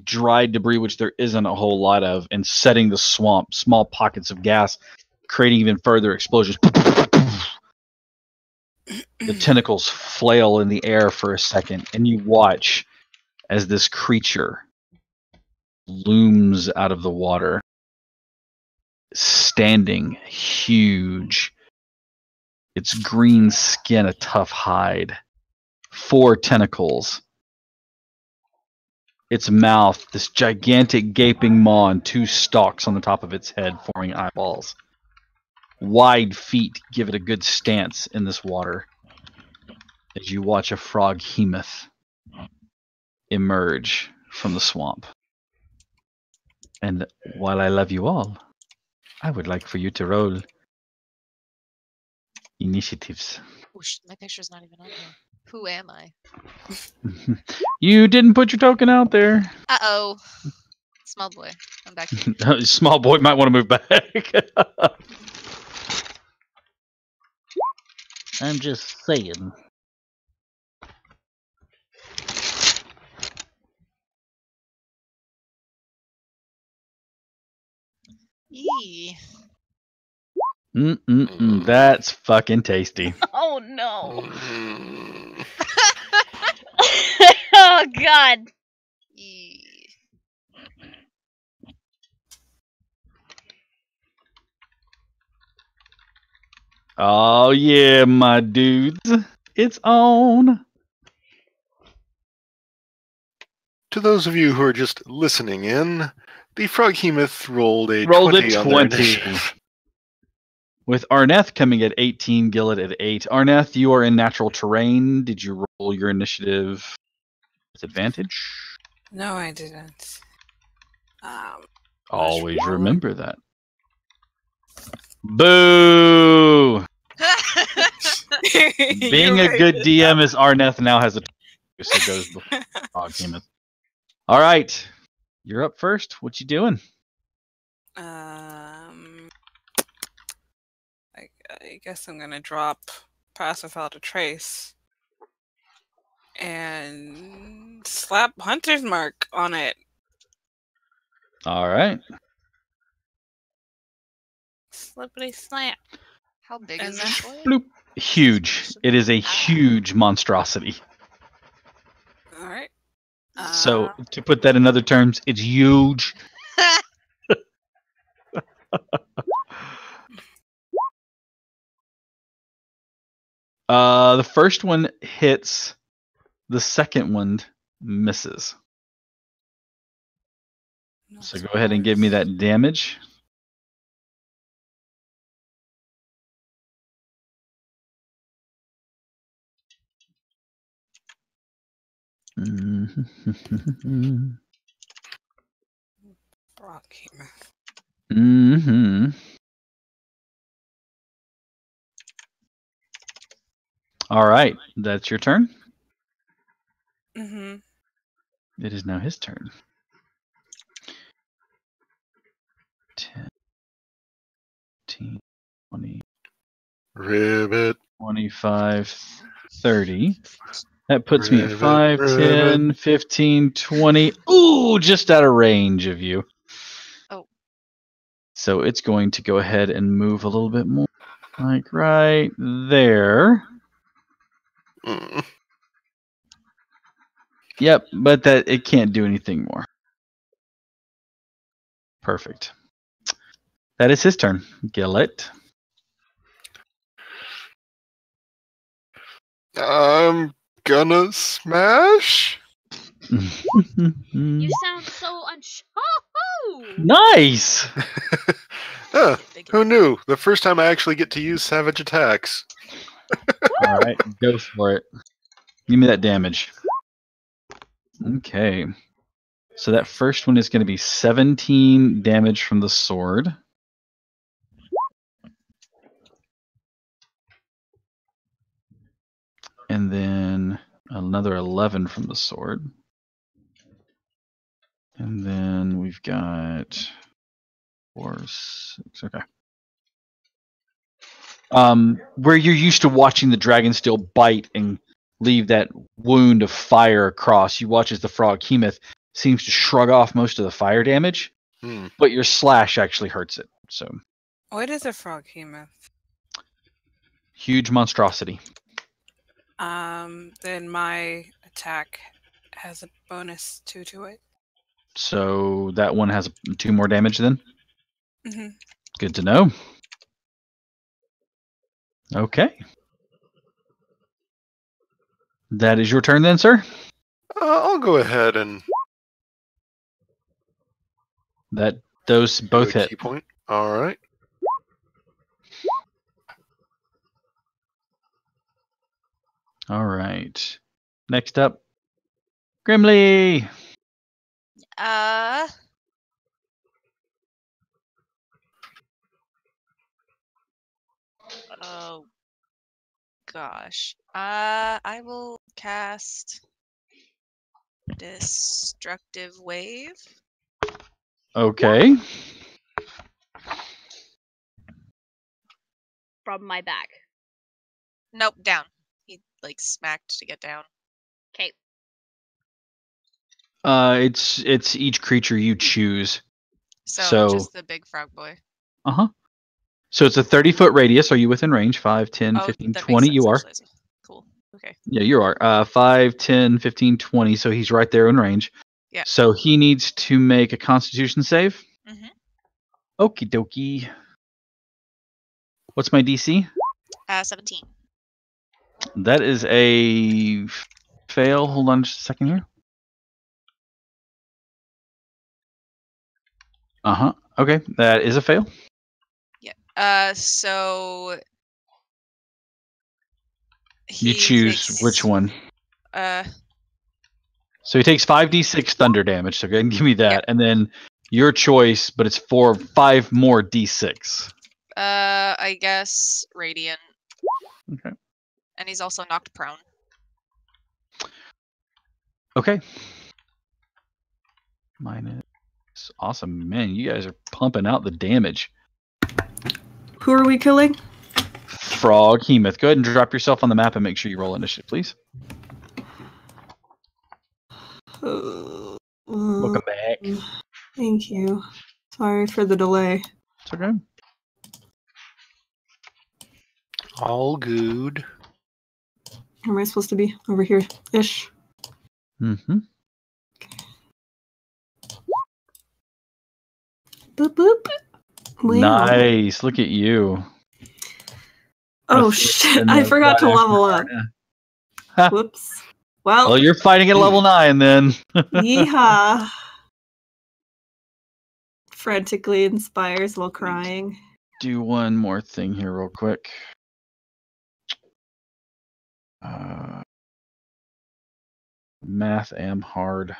dried debris, which there isn't a whole lot of, and setting the swamp, small pockets of gas, creating even further explosions. The tentacles flail in the air for a second, and you watch as this creature looms out of the water, standing huge. Its green skin, a tough hide, 4 tentacles. Its mouth, this gigantic gaping maw, and 2 stalks on the top of its head, forming eyeballs. Wide feet give it a good stance in this water as you watch a froghemoth emerge from the swamp. And while I love you all, I would like for you to roll initiatives. Oh, my picture's not even on here. Who am I? You didn't put your token out there. Uh-oh. Small boy. I'm back. Small boy might want to move back. I'm just saying. Yee. That's fucking tasty. Oh no. Mm. Oh god. Yee. Oh yeah, my dudes. It's on. To those of you who are just listening in, the Froghemoth rolled a Rolled 20 a on their 20. initiative. With Arneth coming at 18, Gillet at 8. Arneth, you are in natural terrain. Did you roll your initiative with advantage? No, I didn't. Always remember that. Boo! Being a good DM as Arneth now has a so goes before Froghemoth. All right. You're up first. What you doing? I guess I'm gonna drop Pass Without a Trace and slap Hunter's Mark on it. All right. Slippity slap. How big And is then- this boy? Bloop. Huge. It is a huge monstrosity. All right. So, to put that in other terms, it's huge. The first one hits. The second one misses. So go ahead and give me that damage. Froghemoth. Mm-hmm. All right, that's your turn. Mm-hmm. It is now his turn. 10, 15, 20, Ribbit. 25, 30. That puts me at Ribbit, 5, 10, ribbit. 15, 20. Ooh, just out of range of you. Oh. So it's going to go ahead and move a little bit more. Like right there. Mm. Yep, but that it can't do anything more. Perfect. That is his turn. Gillet. I'm gonna smash. You sound so unsure. Nice. Huh, who knew? The first time I actually get to use savage attacks. All right, go for it. Give me that damage. Okay. So that first one is going to be 17 damage from the sword. And then another 11 from the sword. And then we've got 4, 6. Okay. Where you're used to watching the dragon still bite and leave that wound of fire across, you watch as the Froghemoth seems to shrug off most of the fire damage, but your slash actually hurts it. So What is a Froghemoth? huge monstrosity. Then my attack has a bonus 2 to it. So that one has 2 more damage then? Mm-hmm. Good to know. Okay. That is your turn then, sir. I'll go ahead and Those do both a hit. key point. All right. All right. Next up, Grimly. Oh gosh. I will cast Destructive Wave. Okay. From my back. Nope, down. He like smacked to get down. Okay. It's each creature you choose. So just the big frog boy. Uh-huh. So it's a 30-foot radius. Are you within range? 5, 10, Oh, 15, that 20. makes You are. sense, actually. Cool. Okay. Yeah, you are. 5, 10, 15, 20. So he's right there in range. Yeah. So he needs to make a Constitution save. Mhm. Okie dokie. What's my DC? 17. That is a fail. Hold on just a second here. Uh-huh. Okay, that is a fail. Yeah. So You he choose takes, which one. Uh, So he takes 5d6 thunder damage. So go ahead and give me that. Yep. And then your choice, but it's 5 more d6. I guess Radiant. Okay. And he's also knocked prone. Okay. Minus. Awesome. Man, you guys are pumping out the damage. Who are we killing? Frog, Hemoth. Go ahead and drop yourself on the map and make sure you roll initiative, please. Welcome back. Thank you. Sorry for the delay. It's okay. All good. Where am I supposed to be? Over here ish. Mm-hmm. Boop boop. Wow. Nice. Look at you. Oh Gonna shit! send I the forgot to right level up. Ha. Whoops. Well, Well, you're fighting at level 9 then. yeehaw. Frantically inspires while crying. Do one more thing here real quick. Math am hard.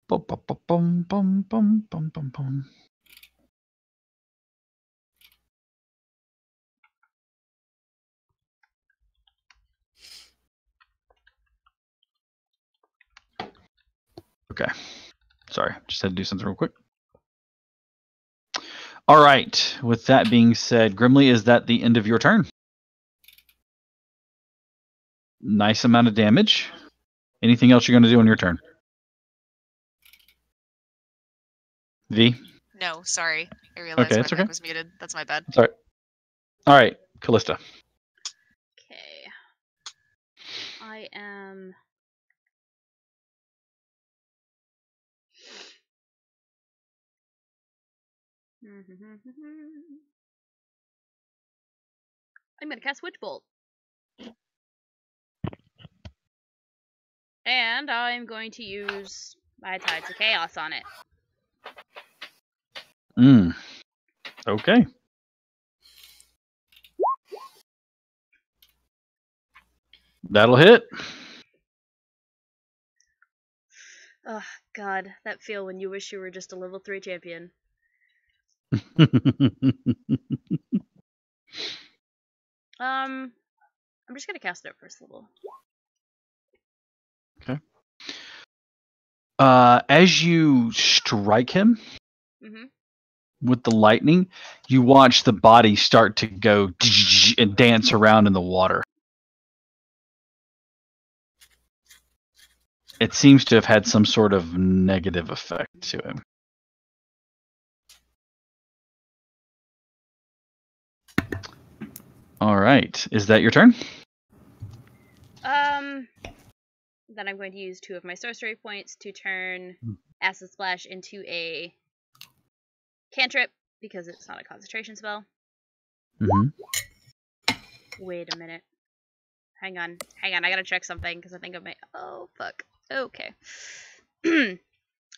Bum, bum, bum, bum, bum, bum, bum, bum. Okay. Sorry, just had to do something real quick. All right. With that being said, Grimly, is that the end of your turn? Nice amount of damage. Anything else you're going to do on your turn? V? No, sorry. I realized Okay, my it's mic okay. was muted. That's my bad. Sorry. All right, Callista. Okay. I am. I'm gonna cast Witch Bolt. And I'm going to use my Tides of Chaos on it. Okay. That'll hit. Oh, God. That feel when you wish you were just a level 3 champion. I'm just gonna cast it at first level. Okay. As you strike him with the lightning, you watch the body start to go and dance around in the water. It seems to have had some sort of negative effect to him. All right. Is that your turn? Then I'm going to use 2 of my sorcery points to turn Acid Splash into a cantrip because it's not a concentration spell. Mm-hmm. Wait a minute. Hang on. I gotta check something because I think I may. Oh fuck. Okay.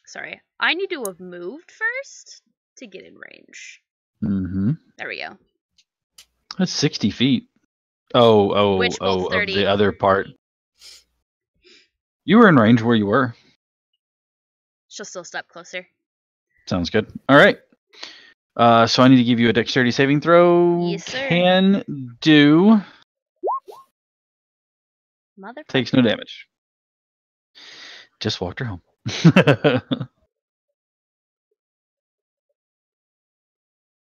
Sorry. I need to have moved first to get in range. Mm-hmm. There we go. That's 60 feet. Oh, Witch bolt's of 30. the other part. You were in range where you were. She'll still step closer. Sounds good. All right. So I need to give you a dexterity saving throw. Yes, sir. Can do. Motherfucker. Takes no damage. Just walked her home.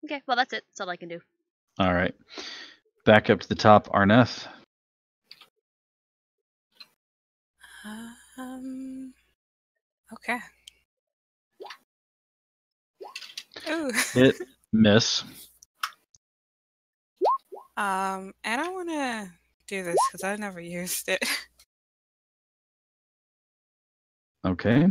Okay, well that's it. That's all I can do. All right. Back up to the top, Arneth. Okay. Ooh. Hit, miss. And I want to do this because I've never used it. Okay.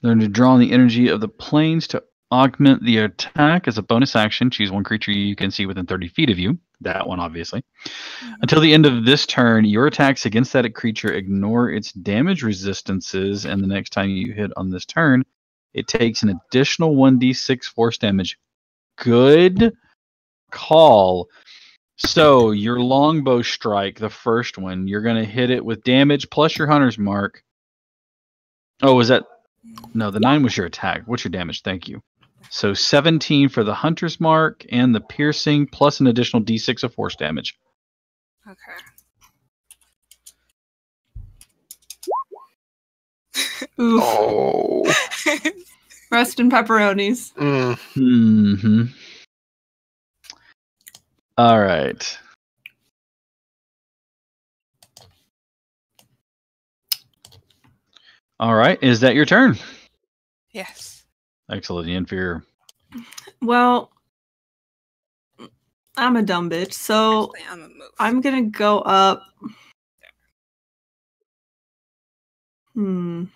Learn to draw on the energy of the planes to augment the attack as a bonus action. Choose one creature you can see within 30 feet of you. That one, obviously. Until the end of this turn, your attacks against that creature ignore its damage resistances, and the next time you hit on this turn, it takes an additional 1d6 force damage. Good call. So, your longbow strike, the first one, you're going to hit it with damage plus your hunter's mark. Oh, was that... No, the 9 was your attack. What's your damage? Thank you. So 17 for the hunter's mark and the piercing plus an additional d6 of force damage. Okay. Oof. Oh. Rest in pepperonis. Mm-hmm. All right. All right. Is that your turn? Yes. Excellent. The inferior. Well, I'm a dumb bitch, so Actually, I'm a move. I'm gonna go up. I'm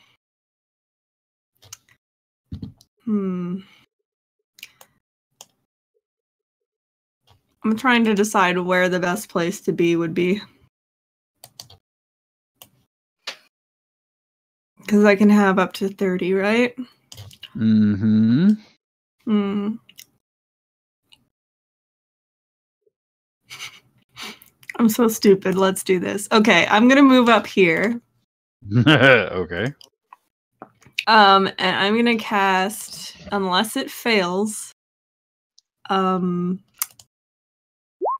trying to decide where the best place to be would be. Because I can have up to 30, right? Mm-hmm. I'm so stupid. Let's do this. Okay, I'm gonna move up here. Okay. And I'm gonna cast, unless it fails,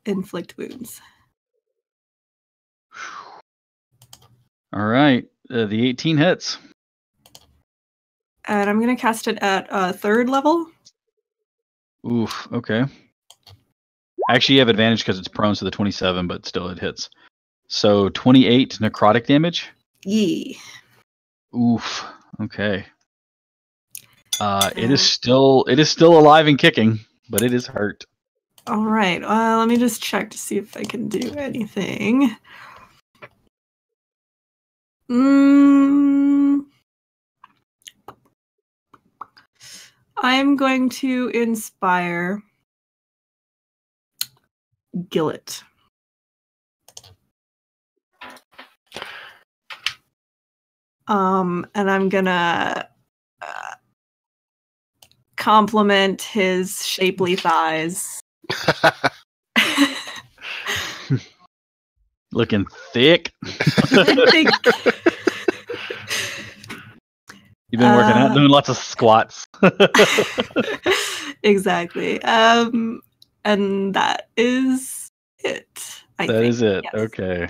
inflict wounds. All right. The 18 hits. And I'm gonna cast it at 3rd level. Oof. Okay. Actually, you have advantage because it's prone, so the 27, but still it hits. So 28 necrotic damage. Yee. Oof. Okay. It is still alive and kicking, but it is hurt. All right. Let me just check to see if I can do anything. I'm going to inspire Gillet. And I'm gonna compliment his shapely thighs. Looking thick. You've been working out, doing lots of squats. Exactly. And that is it. I That think. is it. Yes. Okay.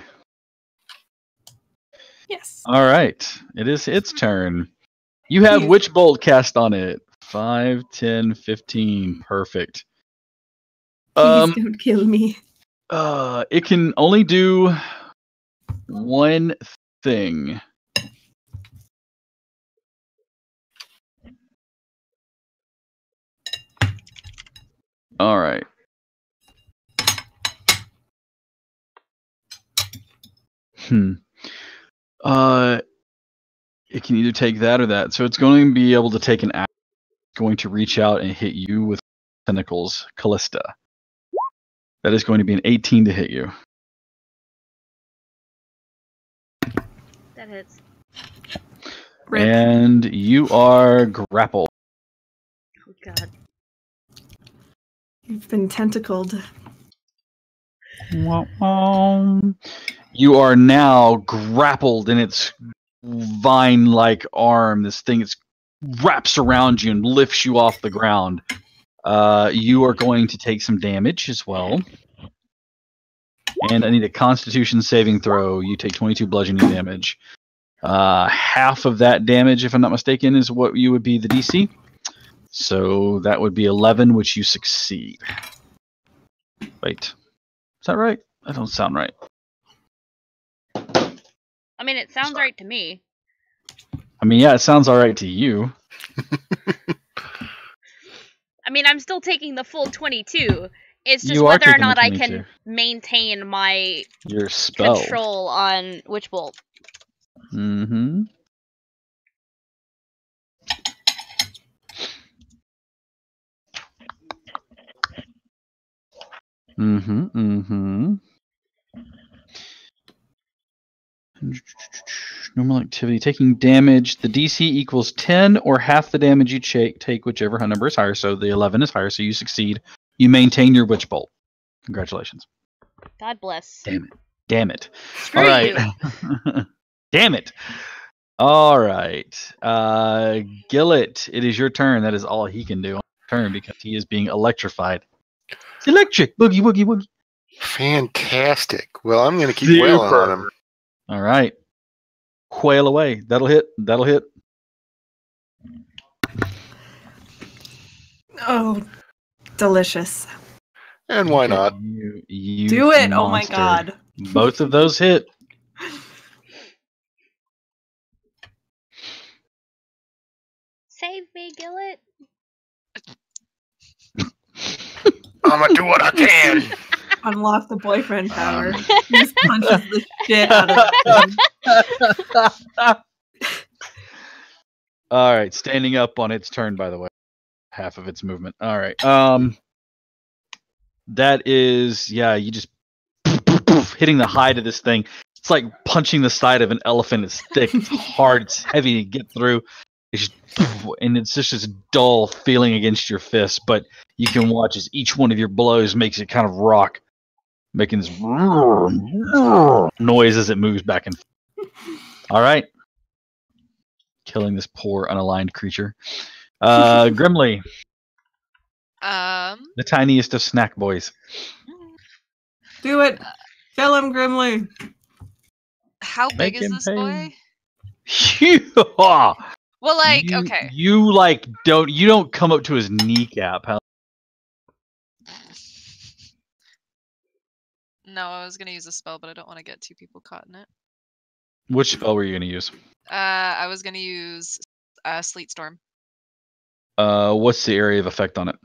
Yes. All right. It is its turn. You have Please. Witch Bolt cast on it. 5, 10, 15. Perfect. Please don't kill me. It can only do one thing. All right. It can either take that or that. So it's going to be able to take an action going to reach out and hit you with tentacles, Callista. That is going to be an 18 to hit you. That hits. Rip. And you are grappled. Oh god. You've been tentacled. You are now grappled in its vine-like arm. This thing wraps around you and lifts you off the ground. You are going to take some damage as well. And I need a Constitution saving throw. You take 22 bludgeoning damage. Half of that damage, if I'm not mistaken, is what you would be the DC. So that would be 11, which you succeed. Wait. Is that right? That don't sound right. I mean, it sounds right to me. I mean, yeah, it sounds all right to you. I mean, I'm still taking the full 22. It's just You are whether or taking the not I 22. can maintain my Your spell. control on Witch Bolt. Mm-hmm. Mm-hmm. Mm-hmm. Normal activity. Taking damage. The DC equals 10 or half the damage you take, whichever number is higher. So the 11 is higher, so you succeed. You maintain your Witch Bolt. Congratulations. God bless. Damn it. Damn it. Screw All right. you. Damn it. All right. Gillett, it is your turn. That is all he can do on his turn because he is being electrified. It's electric. Boogie, woogie, woogie. Fantastic. Well, I'm going to keep wailing on him. All right. Quail away. That'll hit. That'll hit. Oh, delicious. And why not? You Do it. Oh my monster. god. Both of those hit. Save me, Gillett. I'm going to do what I can. Unlock the boyfriend power. He just punches the shit out of him. All right. Standing up on its turn, by the way. Half of its movement. All right. That is, yeah, you just hitting the hide of this thing. It's like punching the side of an elephant. It's thick, it's hard, it's heavy to get through. It's just, and it's just this dull feeling against your fist, but you can watch as each one of your blows makes it kind of rock, making this noise as it moves back and forth. All right. Killing this poor unaligned creature. Grimly, the tiniest of snack boys. Do it. Kill him, Grimly. How big Make is him this pay. boy? Yeah. Well, like, you, okay. You like don't come up to his kneecap. How? No, I was gonna use a spell, but I don't want to get two people caught in it. Which spell were you gonna use? I was gonna use Sleet Storm. What's the area of effect on it?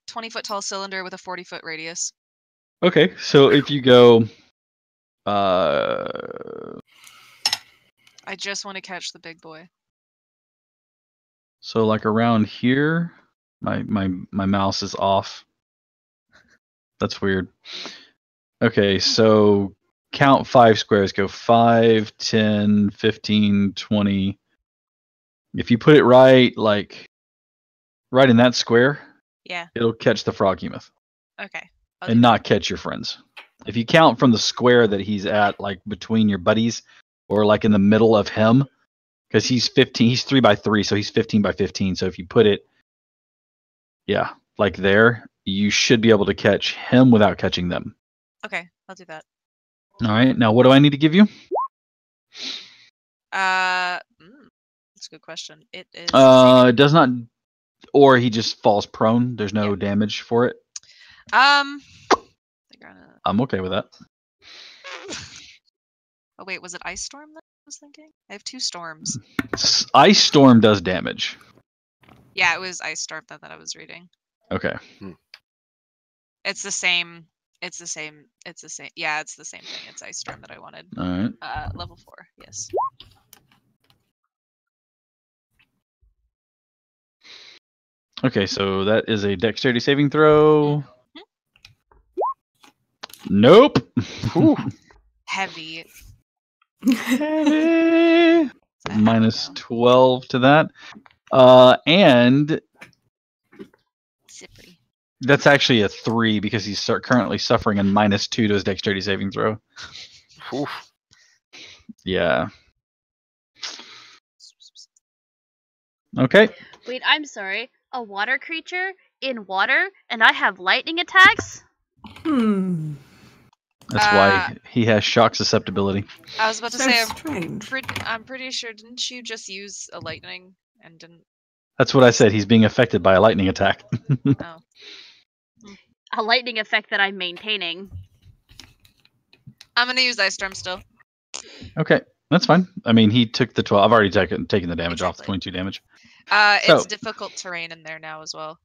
20-foot tall cylinder with a 40-foot radius. Okay, so if you go, I just want to catch the big boy. so like around here, my mouse is off. That's weird. Okay, so count 5 squares. Go 5, 10, 15, 20. If you put it right, like right in that square, Yeah. it'll catch the froghemoth Okay. I'll do and not catch your friends. If you count from the square that he's at, like between your buddies, or like in the middle of him, because he's 15, he's 3 by 3, so he's 15 by 15. So if you put it, yeah, like there, you should be able to catch him without catching them. that. Okay, I'll do that. All right, now what do I need to give you? That's a good question. It is. It does not, or he just falls prone. There's no damage for it. I'm okay with that. Oh wait, was it Ice Storm that I was thinking? I have 2 storms. Ice Storm does damage. Yeah, it was Ice Storm that I was reading. Okay. It's the same. It's the same. Yeah, it's the same thing. It's Ice Storm that I wanted. All right. Level 4. Yes. Okay, so that is a dexterity saving throw. Nope. Whew. Heavy. Minus 12 to that. And Zippery. that's actually a 3 because he's currently suffering a minus 2 to his dexterity saving throw. Whew. Yeah. Okay. Wait, I'm sorry. A water creature in water, and I have lightning attacks? Hmm. That's why he has shock susceptibility. I was about to So say, strange. I'm pretty sure, didn't you just use a lightning and didn't? That's what I said. He's being affected by a lightning attack. Oh. A lightning effect that I'm maintaining. I'm gonna use Ice Storm still. Okay, that's fine. I mean, he took the 12. I've already taken the damage off, the Exactly. 22 damage. It's So- difficult terrain in there now as well.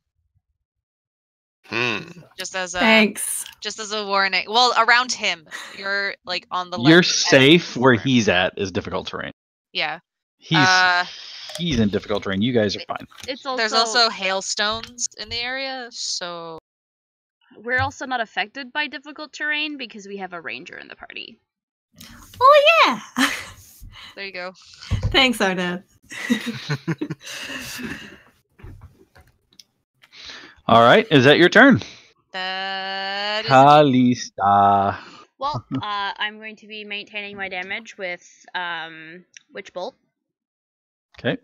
Hmm. Just as a Thanks. warning. Well, around him, you're like on the. You're left edge safe of where the he's at is difficult terrain. Yeah. He's in difficult terrain. You guys are fine. It's also There's also hailstones in the area, so we're also not affected by difficult terrain because we have a ranger in the party. Oh yeah. there you go. Thanks, Arnett. All right, is that your turn? That is Kalista. Well, I'm going to be maintaining my damage with Witch Bolt, Okay.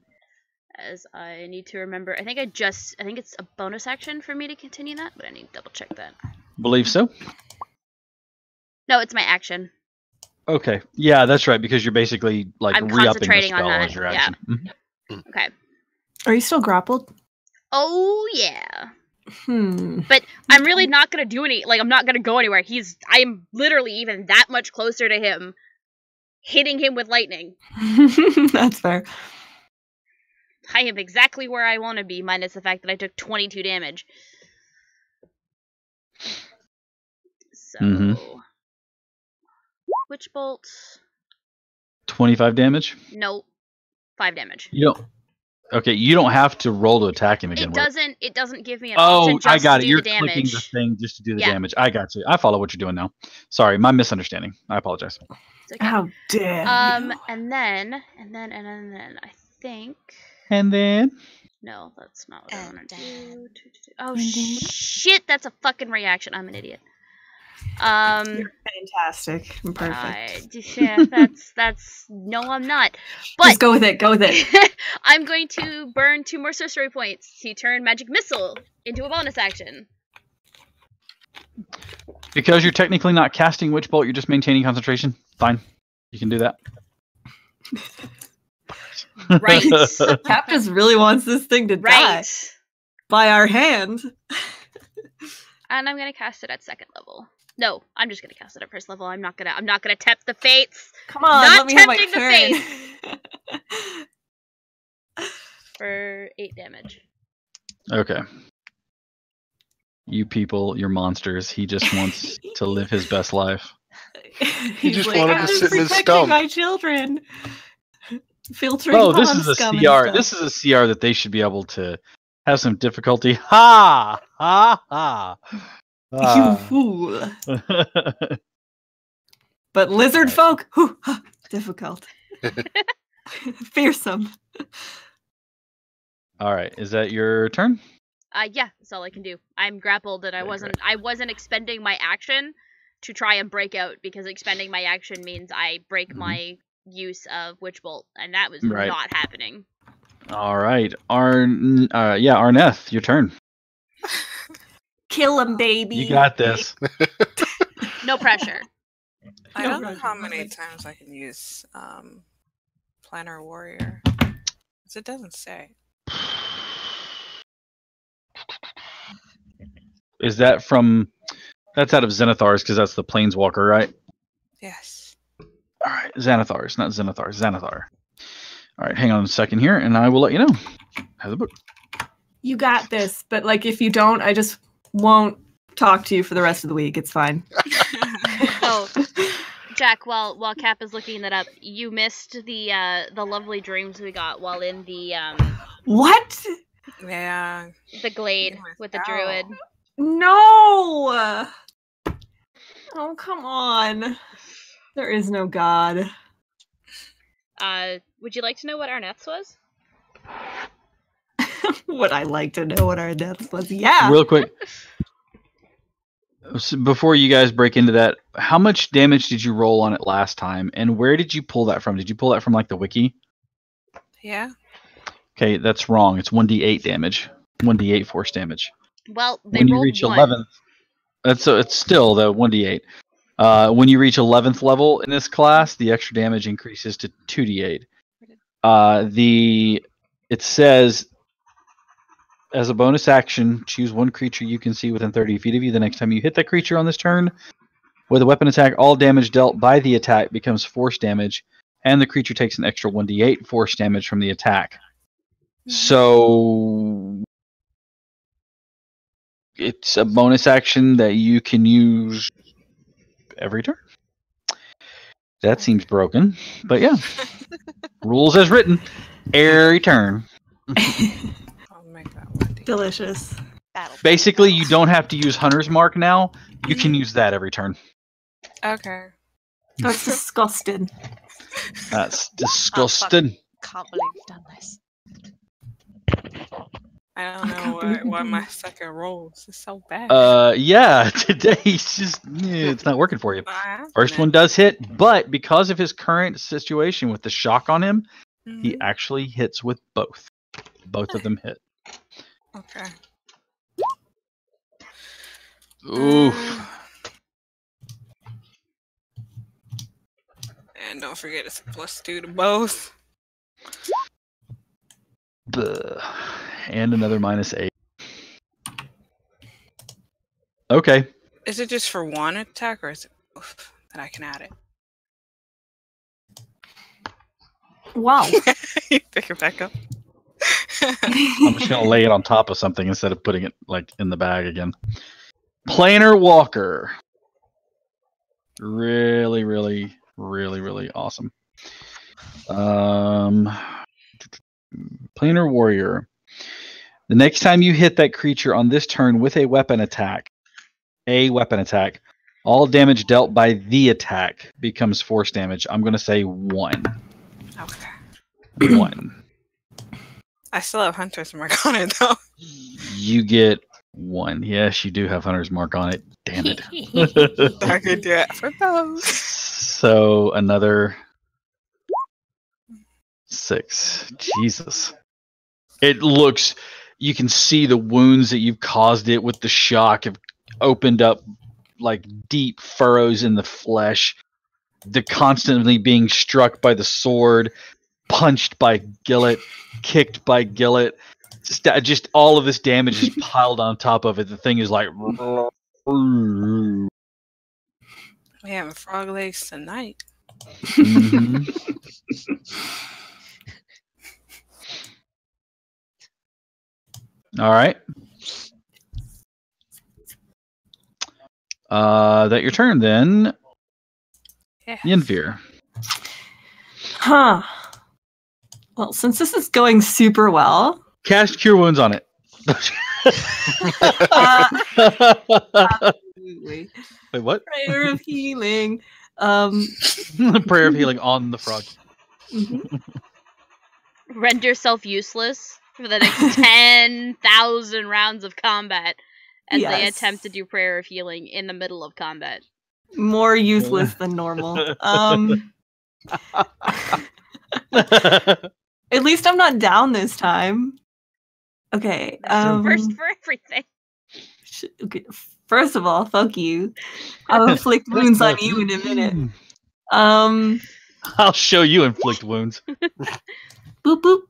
as I need to remember. I think it's a bonus action for me to continue that, but I need to double check that. Believe so. No, it's my action. Okay. Yeah, that's right, because you're basically like I'm re-upping the concentrating on spell that, as your yeah. action. Mhm. Okay. Are you still grappled? Oh yeah. But I'm really not gonna do any. Like, I'm not gonna go anywhere. I'm literally even that much closer to him, hitting him with lightning. that's fair. I am exactly where I want to be, minus the fact that I took 22 damage. So, Mhm. Witch Bolt. 25 damage. Nope. 5 damage. You don't. Okay, you don't have to roll to attack him again. It will doesn't give me an option Oh, just I got to it. do You're the clicking damage. the thing just to do the Yeah. damage. I got you. I follow what you're doing now. Sorry, my misunderstanding. I apologize. It's okay. How dare you? And then I think. And then No, that's not what I And want to then- do. Oh And then- shit! That's a fucking reaction. I'm an idiot. Fantastic. Perfect. Yeah, that's no, I'm not. But Just go with it. Go with it. I'm going to burn 2 more sorcery points to turn magic missile into a bonus action. because you're technically not casting Witch Bolt, you're just maintaining concentration. Fine, you can do that. Right. Cap just really wants this thing to die Right. by our hand. And I'm gonna cast it at 2nd level. No, I'm just gonna cast it at 1st level. I'm not gonna tempt the fates Come on, Not let me have my tempting turn. for 8 damage. Okay. You people, you're monsters. He just wants to live his best life. He's just like, wanted I'm to just sit in his protecting stump. my children. Filtering Oh, this pond is a scum and CR. stuff. This is a CR that they should be able to have some difficulty. Ha! Ha! Ha! You Ah. fool. But lizard folk, whew, difficult. Fearsome. All right, is that your turn? Yeah, that's all I can do. I'm grappled, and I wasn't expending my action to try and break out, because expending my action means I break my use of Witch Bolt, and that was Right. not happening. All right, Arneth, your turn. Kill him, baby. You got this. No pressure. I No don't know pressure, how no many pressure. times I can use Planner Warrior. 'Cause it doesn't say. Is that from? That's out of Xenothar's because that's the Planeswalker, right? Yes. All right, Xanathar's, not Xenothar. Xanathar. All right, hang on a second here, and I will let you know. Have the book. You got this, but like if you don't, I just won't talk to you for the rest of the week. It's fine. Oh, Jack, while Cap is looking that up, you missed the lovely dreams we got while in the What? Yeah. The glade missed with the out. druid. No! Oh, come on. There is no god. Would you like to know what our deaths was? Would I like to know what our deaths was? Yeah. Real quick. Before you guys break into that, how much damage did you roll on it last time, and where did you pull that from? Did you pull that from like the wiki? Yeah. Okay, that's wrong. It's 1d8 damage. 1d8 force damage. Well, they When you rolled reach one. 11th, it's still the 1d8. When you reach 11th level in this class, the extra damage increases to 2d8. It says, as a bonus action, choose one creature you can see within 30 feet of you. The next time you hit that creature on this turn with a weapon attack, all damage dealt by the attack becomes force damage, and the creature takes an extra 1d8 force damage from the attack. So it's a bonus action that you can use every turn. That seems broken, but yeah. Rules as written. Every turn. I'll make that one. Delicious. Battle. Basically, you don't have to use Hunter's Mark now. You can use that every turn. Okay. That's disgusting. That's disgusting. Can't believe you've done this. I don't I know can't believe why you my did. second rolls is so bad. Yeah, today's just it's not working for you. First one does hit, but because of his current situation with the shock on him, he actually hits with both. Both of them hit. Okay. Oof. And don't forget it's a +2 to both. And another -8. Okay. Is it just for one attack or is it both that I can add it? Wow. You pick it back up. I'm just gonna lay it on top of something instead of putting it like in the bag again. Planar Walker. Really, really, really, really awesome. Planar Warrior. The next time you hit that creature on this turn with a weapon attack, all damage dealt by the attack becomes force damage. I'm gonna say 1. Okay. 1. I still have Hunter's Mark on it though. You get 1. Yes, you do have Hunter's Mark on it. Damn it. I could do it for both. So another 6. Jesus. It looks, you can see the wounds that you've caused it with the shock have opened up like deep furrows in the flesh. The constantly being struck by the sword, punched by Gillet, kicked by Gillet. Just all of this damage is piled on top of it. The thing is like... We having frog legs tonight. Mhm. All right. That your turn then, Yeah. Yennefer. Huh. Well, since this is going super well, Cast Cure Wounds on it. absolutely. Wait, what? Prayer of healing. Prayer of Healing on the frog. Mhm. Render yourself useless for the next 10,000 rounds of combat as they Yes. attempt to do prayer of healing in the middle of combat. More useless than normal. At least I'm not down this time. Okay. First for everything. Okay. First of all, fuck you. I'll inflict wounds on you in a minute. I'll show you inflict wounds. Boop boop.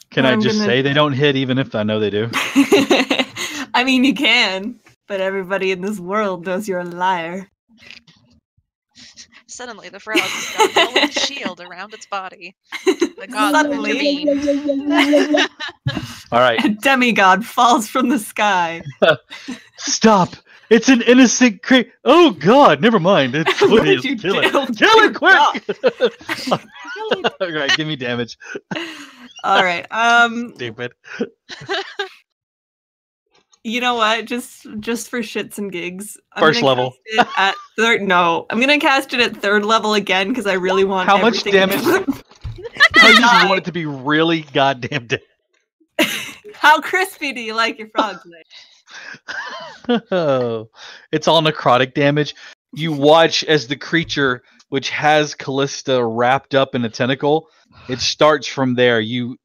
Can I I'm just gonna- say they don't hit even if I know they do? I mean, you can, but everybody in this world knows you're a liar. Suddenly, the frog has got a golden shield around its body. The gods have Suddenly. intervened. All right. A demigod falls from the sky. Stop. It's an innocent creature. Oh, God. Never mind. It's What what did is. you Kill it. do? Kill it Dear quick. All right. Give me damage. All right. Stupid. You know what? Just for shits and gigs. First gonna level. cast it at third. No, I'm gonna cast it at third level again because I really want. How much everything damage? I just want it to be really goddamn dead. How crispy do you like your frogs? Nick? Oh, it's all necrotic damage. You watch as the creature, which has Callista wrapped up in a tentacle, it starts from there. You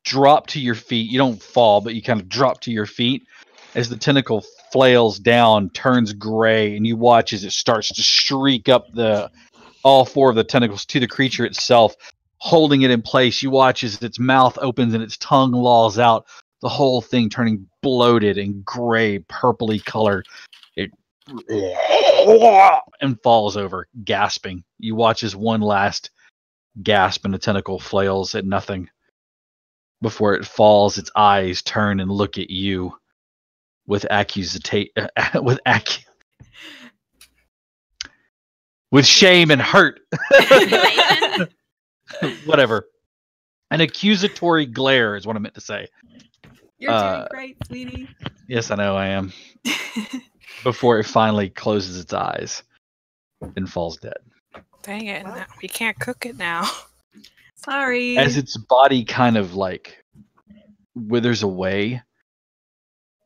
drop to your feet. You don't fall, but you kind of drop to your feet as the tentacle flails down, turns gray, and you watch as it starts to shriek up all four of the tentacles to the creature itself, holding it in place. You watch as its mouth opens and its tongue lolls out, the whole thing turning bloated and gray, purpley colored. It and falls over, gasping. You watch as one last gasp and the tentacle flails at nothing. Before it falls, its eyes turn and look at you with with shame and hurt. Whatever. An accusatory glare is what I meant to say. You're doing great, sweetie. Yes, I know I am. Before it finally closes its eyes and falls dead. Dang it. We can't cook it now. Sorry. As its body kind of like withers away,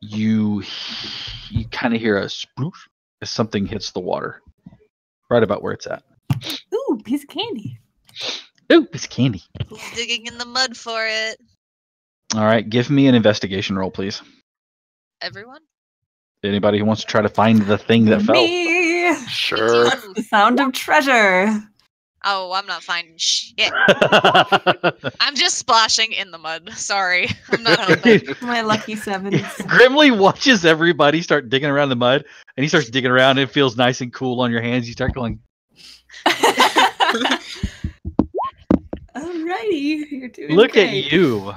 you kind of hear a sploosh as something hits the water. Right about where it's at. Ooh, piece of candy. Ooh, it's candy. Digging in the mud for it. All right, give me an investigation roll, please. Everyone? Anybody who wants to try to find the thing that fell. Me. Sure. The sound of treasure. Oh, I'm not finding shit. I'm just splashing in the mud. Sorry. I'm not helping. My lucky sevens. Grimly watches everybody start digging around the mud, and he starts digging around, and it feels nice and cool on your hands. You start going, Alrighty, you're doing look great. at you.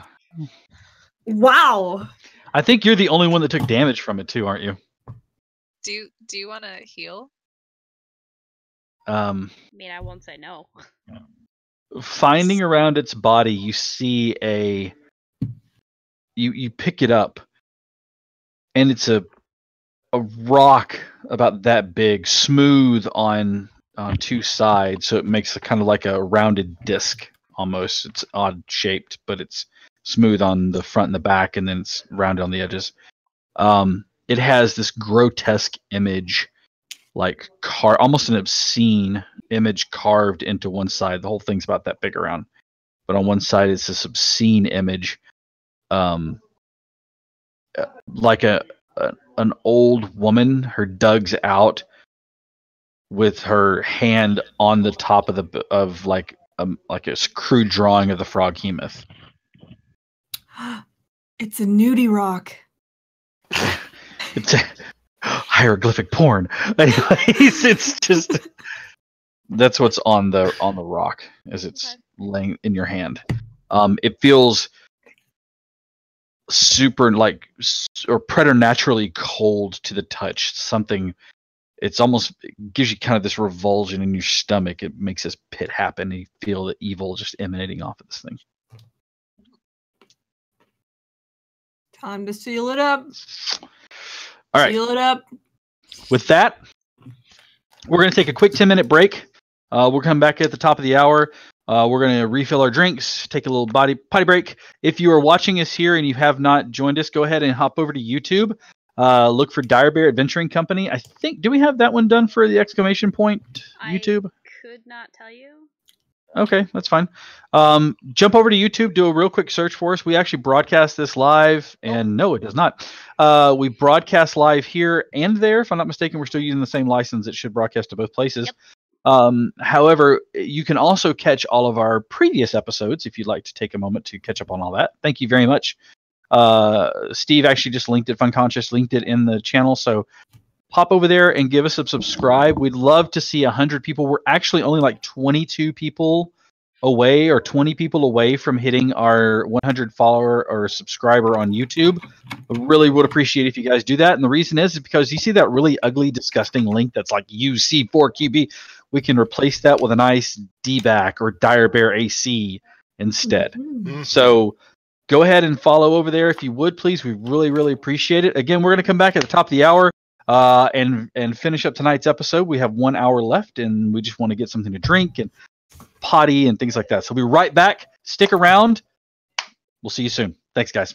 Wow. I think you're the only one that took damage from it too, aren't you? Do you want to heal? I mean, I won't say no. Finding around its body, you see you pick it up, and it's a rock about that big, smooth on two sides, so it makes a kind of like a rounded disc almost. It's odd shaped, but it's smooth on the front and the back, and then it's rounded on the edges. It has this grotesque image, like almost an obscene image carved into one side. The whole thing's about that big around, but on one side it's this obscene image, like an old woman, her dugs out, with her hand on the top of like a crude drawing of the froghemoth. It's a nudie rock. It's hieroglyphic porn. Anyways, it's just that's what's on the rock as it's laying in your hand. It feels super or preternaturally cold to the touch. Something. It gives you kind of this revulsion in your stomach. It makes this pit happen, and you feel the evil just emanating off of this thing. Time to seal it up. All right. Seal it up. With that, we're going to take a quick 10-minute break. We'll come back at the top of the hour. We're going to refill our drinks, take a little potty break. If you are watching us here and you have not joined us, go ahead and hop over to YouTube. Look for Dire Bear Adventuring Company. I think, do we have that one done for the exclamation point YouTube? I could not tell you. Okay, that's fine. Jump over to YouTube, do a real quick search for us. We actually broadcast this live, and no, it does not. We broadcast live here and there. If I'm not mistaken, we're still using the same license. It should broadcast to both places. Yep. However, you can also catch all of our previous episodes if you'd like to take a moment to catch up on all that. Thank you very much. Steve actually just linked it, Funconscious linked it in the channel, so pop over there and give us a subscribe. We'd love to see 100 people. We're actually only like 22 people away or 20 people away from hitting our 100 follower or subscriber on YouTube. I really would appreciate if you guys do that. And the reason is because you see that really ugly, disgusting link that's like UC4QB. We can replace that with a nice DBAC or Dire Bear AC instead. Mhm. So go ahead and follow over there if you would, please. We really, really appreciate it. Again, we're going to come back at the top of the hour and finish up tonight's episode. We have 1 hour left, and we just want to get something to drink and potty and things like that. So we'll be right back. Stick around. We'll see you soon. Thanks, guys.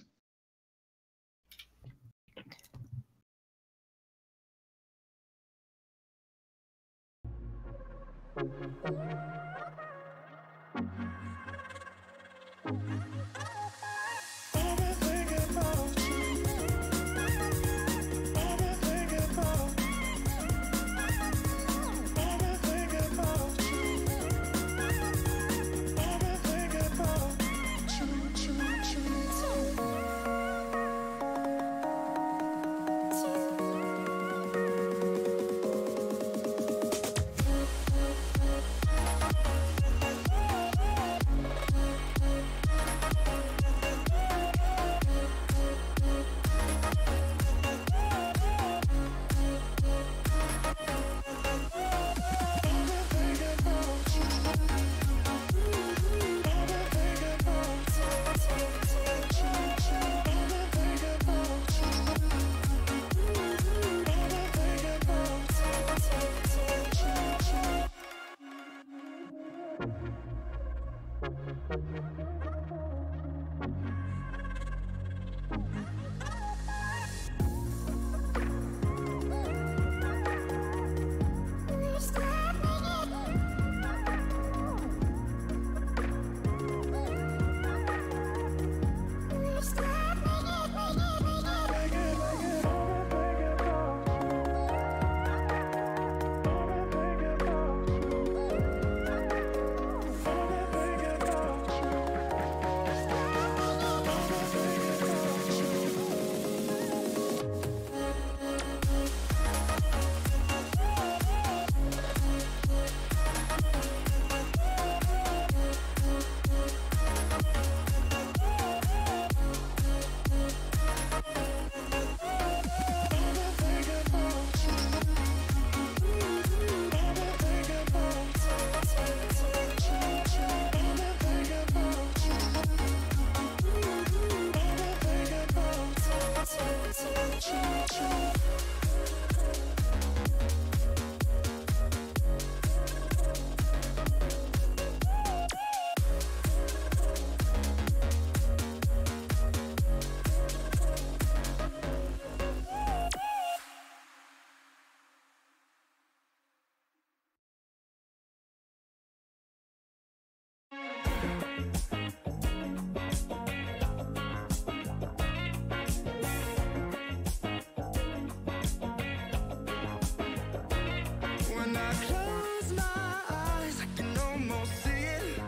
When I close my eyes, I can almost see it.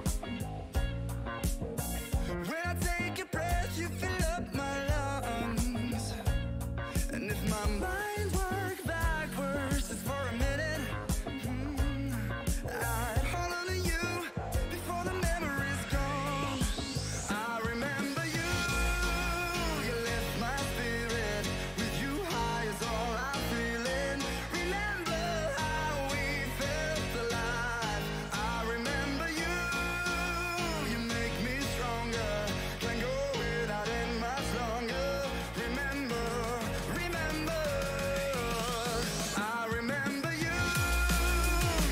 When I take a breath, you fill up my lungs. And if my mind works backwards just for a minute, I'd hold on to you before the memory's gone. I remember you, you lift my spirit. With you high is all I'm feeling. Remember how we felt alive. I remember you, you make me stronger. Can't go without it much longer. Remember, remember, I remember you,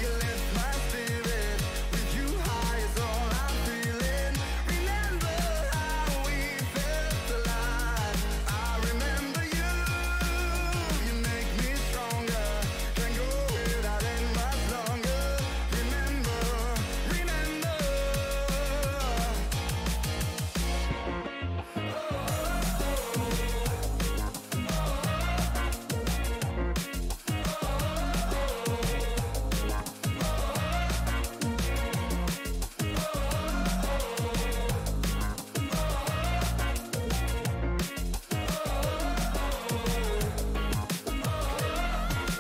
you lift my spirit. With you high is all I'm feeling. Remember how we felt alive. I remember you, you make me stronger. Can't go without it much longer. Remember, remember.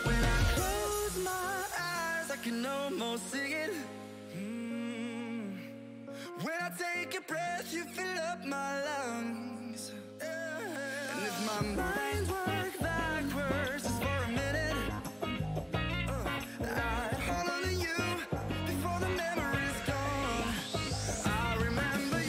When I close my eyes, I can almost see it. When I take a breath, you fill up my lungs. And if my mind works backwards just for a minute, I'd hold on to you before the memory's gone. I remember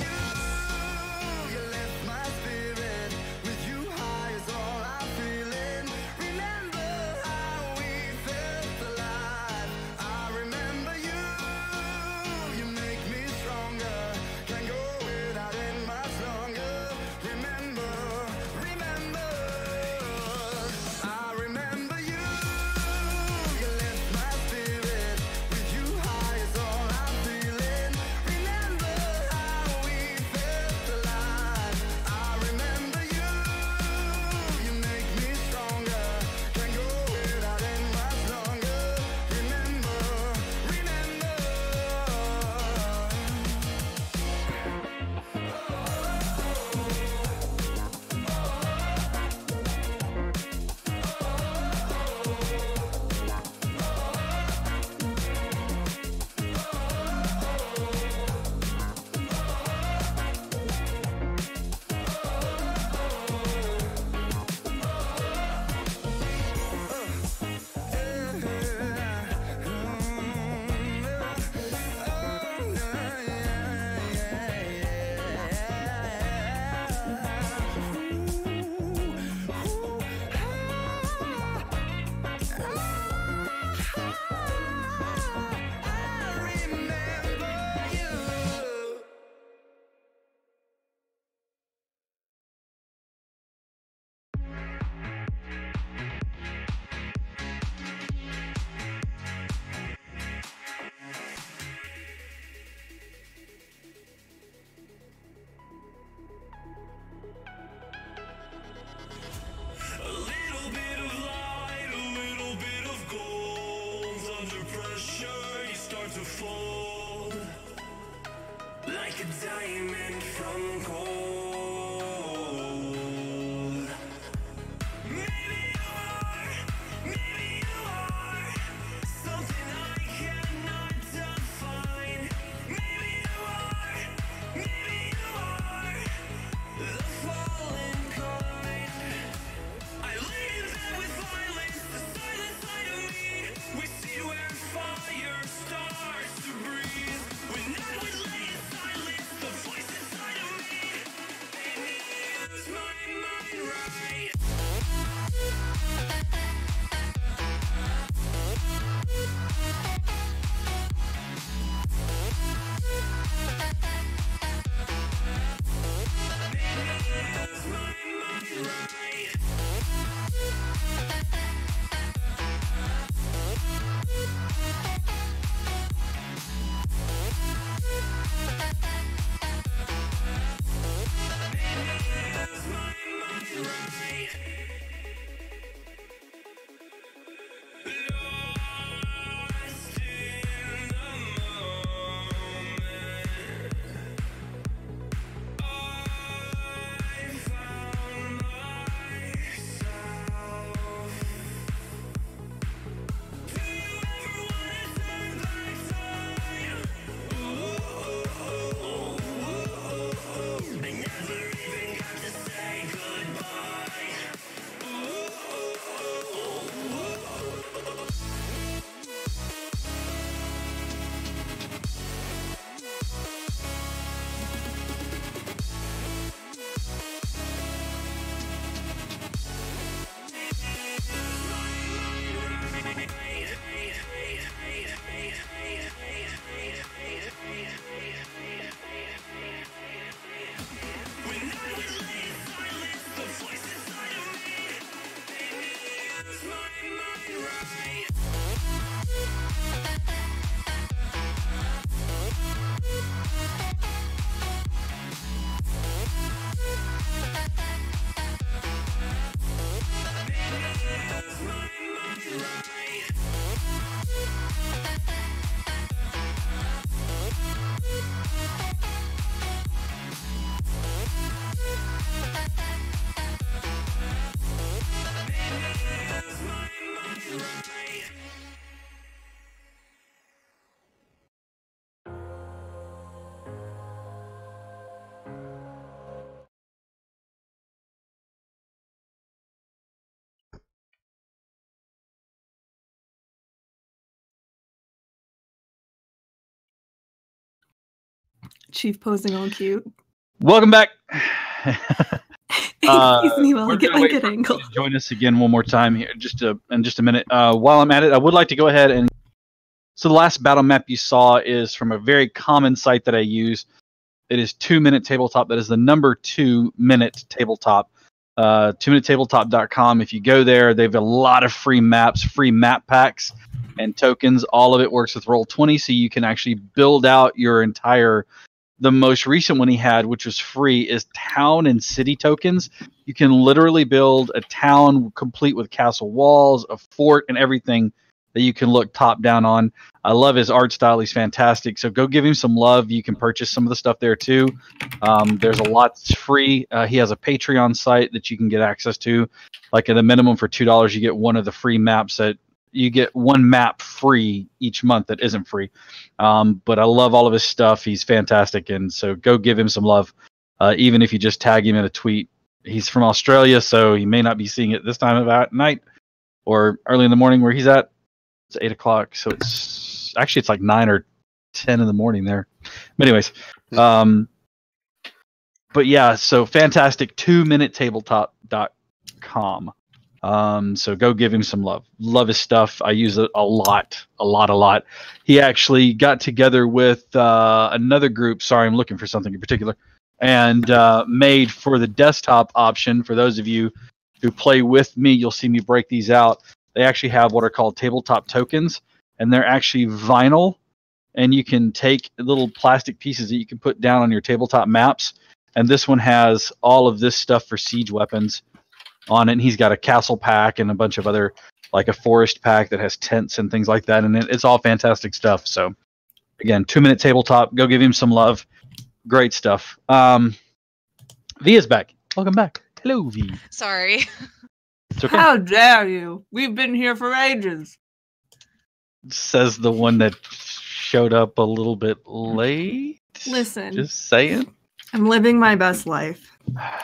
to fold like a diamond from gold. Maybe you are something I cannot define. Maybe you are the fallen kind. I lay in bed with violence, the silent side of me. We see where fire starts to breathe. When I would lay in silence, the voice inside of me made me use my mind right. Lost in the moment, I found myself. Do you ever wanna turn back time? I never even got to say goodbye. When I was lay in silence, the voice inside of me made me use my mind right. Chief posing all cute. Welcome back. Excuse me while I we're get gonna my wait good for angle. you to join us again one more time here, in just a minute. While I'm at it, I would like to go ahead and. So the last battle map you saw is from a very common site that I use. It is 2 Minute Tabletop. That is the number 2 Minute Tabletop. 2minutetabletop.com. If you go there, they have a lot of free maps, free map packs, and tokens. All of it works with Roll20, so you can actually build out your entire. The most recent one he had, which was free, is town and city tokens. You can literally build a town complete with castle walls, a fort, and everything that you can look top down on. I love his art style. He's fantastic. So go give him some love. You can purchase some of the stuff there too. There's a lot that's free. He has a Patreon site that you can get access to. Like at a minimum for $2, you get one of the free maps that you get one map free each month that isn't free. But I love all of his stuff. He's fantastic. And so go give him some love. Even if you just tag him in a tweet. He's from Australia, so he may not be seeing it this time of night or early in the morning where he's at. It's 8 o'clock, so it's like 9 or 10 in the morning there. But anyways, but yeah, so fantastic. 2minutetabletop.com. So go give him some love. Love his stuff. I use it a lot. He actually got together with another group. Sorry, I'm looking for something in particular, and made for the desktop option. For those of you who play with me, you'll see me break these out. They actually have what are called tabletop tokens, and they're actually vinyl, and you can take little plastic pieces that you can put down on your tabletop maps. And this one has all of this stuff for siege weapons on it. And he's got a castle pack and a bunch of other, like a forest pack that has tents and things like that. And it's all fantastic stuff. So Again, 2-minute tabletop. Go give him some love. Great stuff. V is back. Welcome back. Hello, V. Sorry. It's okay. How dare you? We've been here for ages. Says the one that showed up a little bit late. Listen, Just saying. I'm living my best life.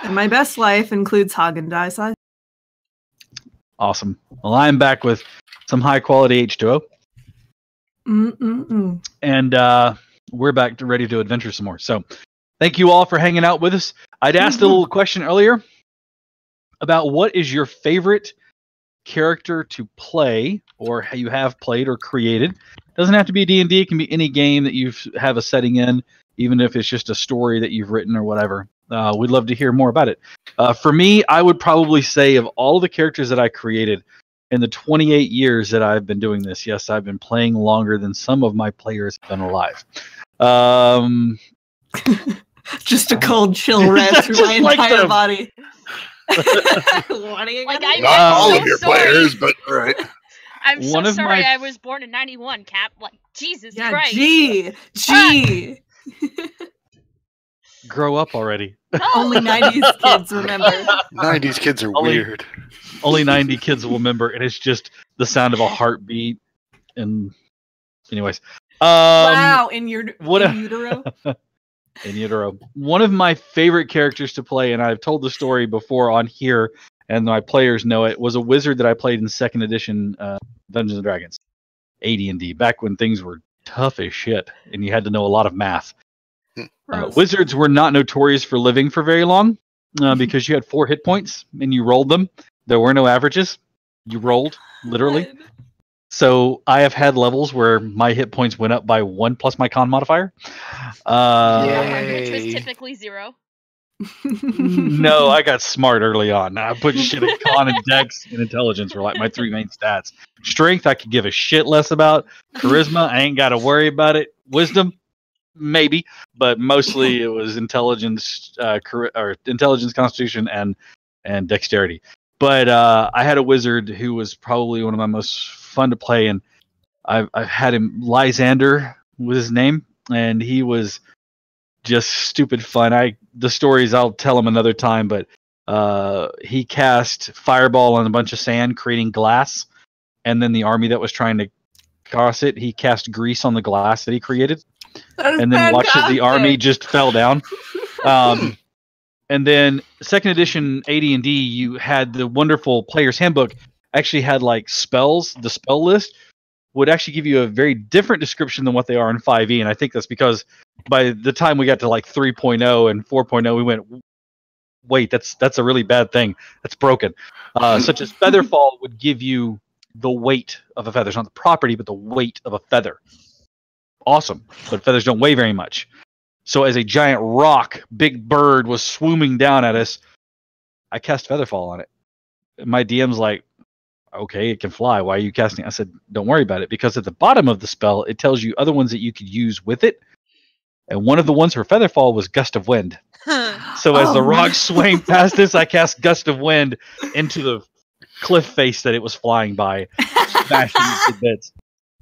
And my best life includes Haagen-Dazs. Awesome. Well, I'm back with some high quality H2O. And we're back ready to adventure some more. So thank you all for hanging out with us. I'd asked a little question earlier about what is your favorite character to play, or you have played or created. Doesn't have to be D&D. It can be any game that you have a setting in, even if it's just a story that you've written or whatever. We'd love to hear more about it. For me, I would probably say of all the characters that I created in the 28 years that I've been doing this, yes, I've been playing longer than some of my players have been alive. Just a cold chill ran through my Just like entire them. body. Like, Not all of your players, but all right. I'm so One of sorry my- I was born in 91, Cap. Like, Jesus Yeah, Christ. G. Grow up already. Only 90s kids remember. 90s kids are Only- weird. Only 90 kids will remember, and it's just the sound of a heartbeat. And anyways. Wow, in your what in a- utero? In utero. One of my favorite characters to play, and I've told the story before on here, and my players know it, was a wizard that I played in 2nd edition Dungeons and Dragons, AD&D, back when things were tough as shit, and you had to know a lot of math. Gross. Wizards were not notorious for living for very long because you had 4 hit points, and you rolled them. There were no averages. You rolled, literally. So I have had levels where my hit points went up by 1 plus my con modifier. Which was Yay. typically 0. No, I got smart early on. I put shit in con and dex and intelligence were like my 3 main stats. Strength, I could give a shit less about. Charisma, I ain't got to worry about it. Wisdom, maybe, but mostly it was intelligence, intelligence, constitution, and dexterity. But I had a wizard who was probably one of my most fun to play, and I've had him. Lysander was his name, and he was just stupid fun. The stories I'll tell him another time, but he cast fireball on a bunch of sand, creating glass, and then the army that was trying to cross it, he cast grease on the glass that he created, and then watched as the army just fell down. And then 2nd edition AD&D, you had the wonderful player's handbook. Actually had like spells. The spell list would actually give you a very different description than what they are in 5e, and I think that's because by the time we got to like 3.0 and 4.0, we went, wait, that's a really bad thing. That's broken. Such as Featherfall would give you the weight of a feather. It's not the property, but the weight of a feather. Awesome, but feathers don't weigh very much. So as a giant rock, big bird was swooming down at us, I cast Featherfall on it. My DM's like, okay, it can fly. Why are you casting it? I said, don't worry about it, because at the bottom of the spell, it tells you other ones that you could use with it. And one of the ones for Featherfall was Gust of Wind. So as the rock swaying past us, I cast Gust of Wind into the cliff face that it was flying by, smashing it to bits.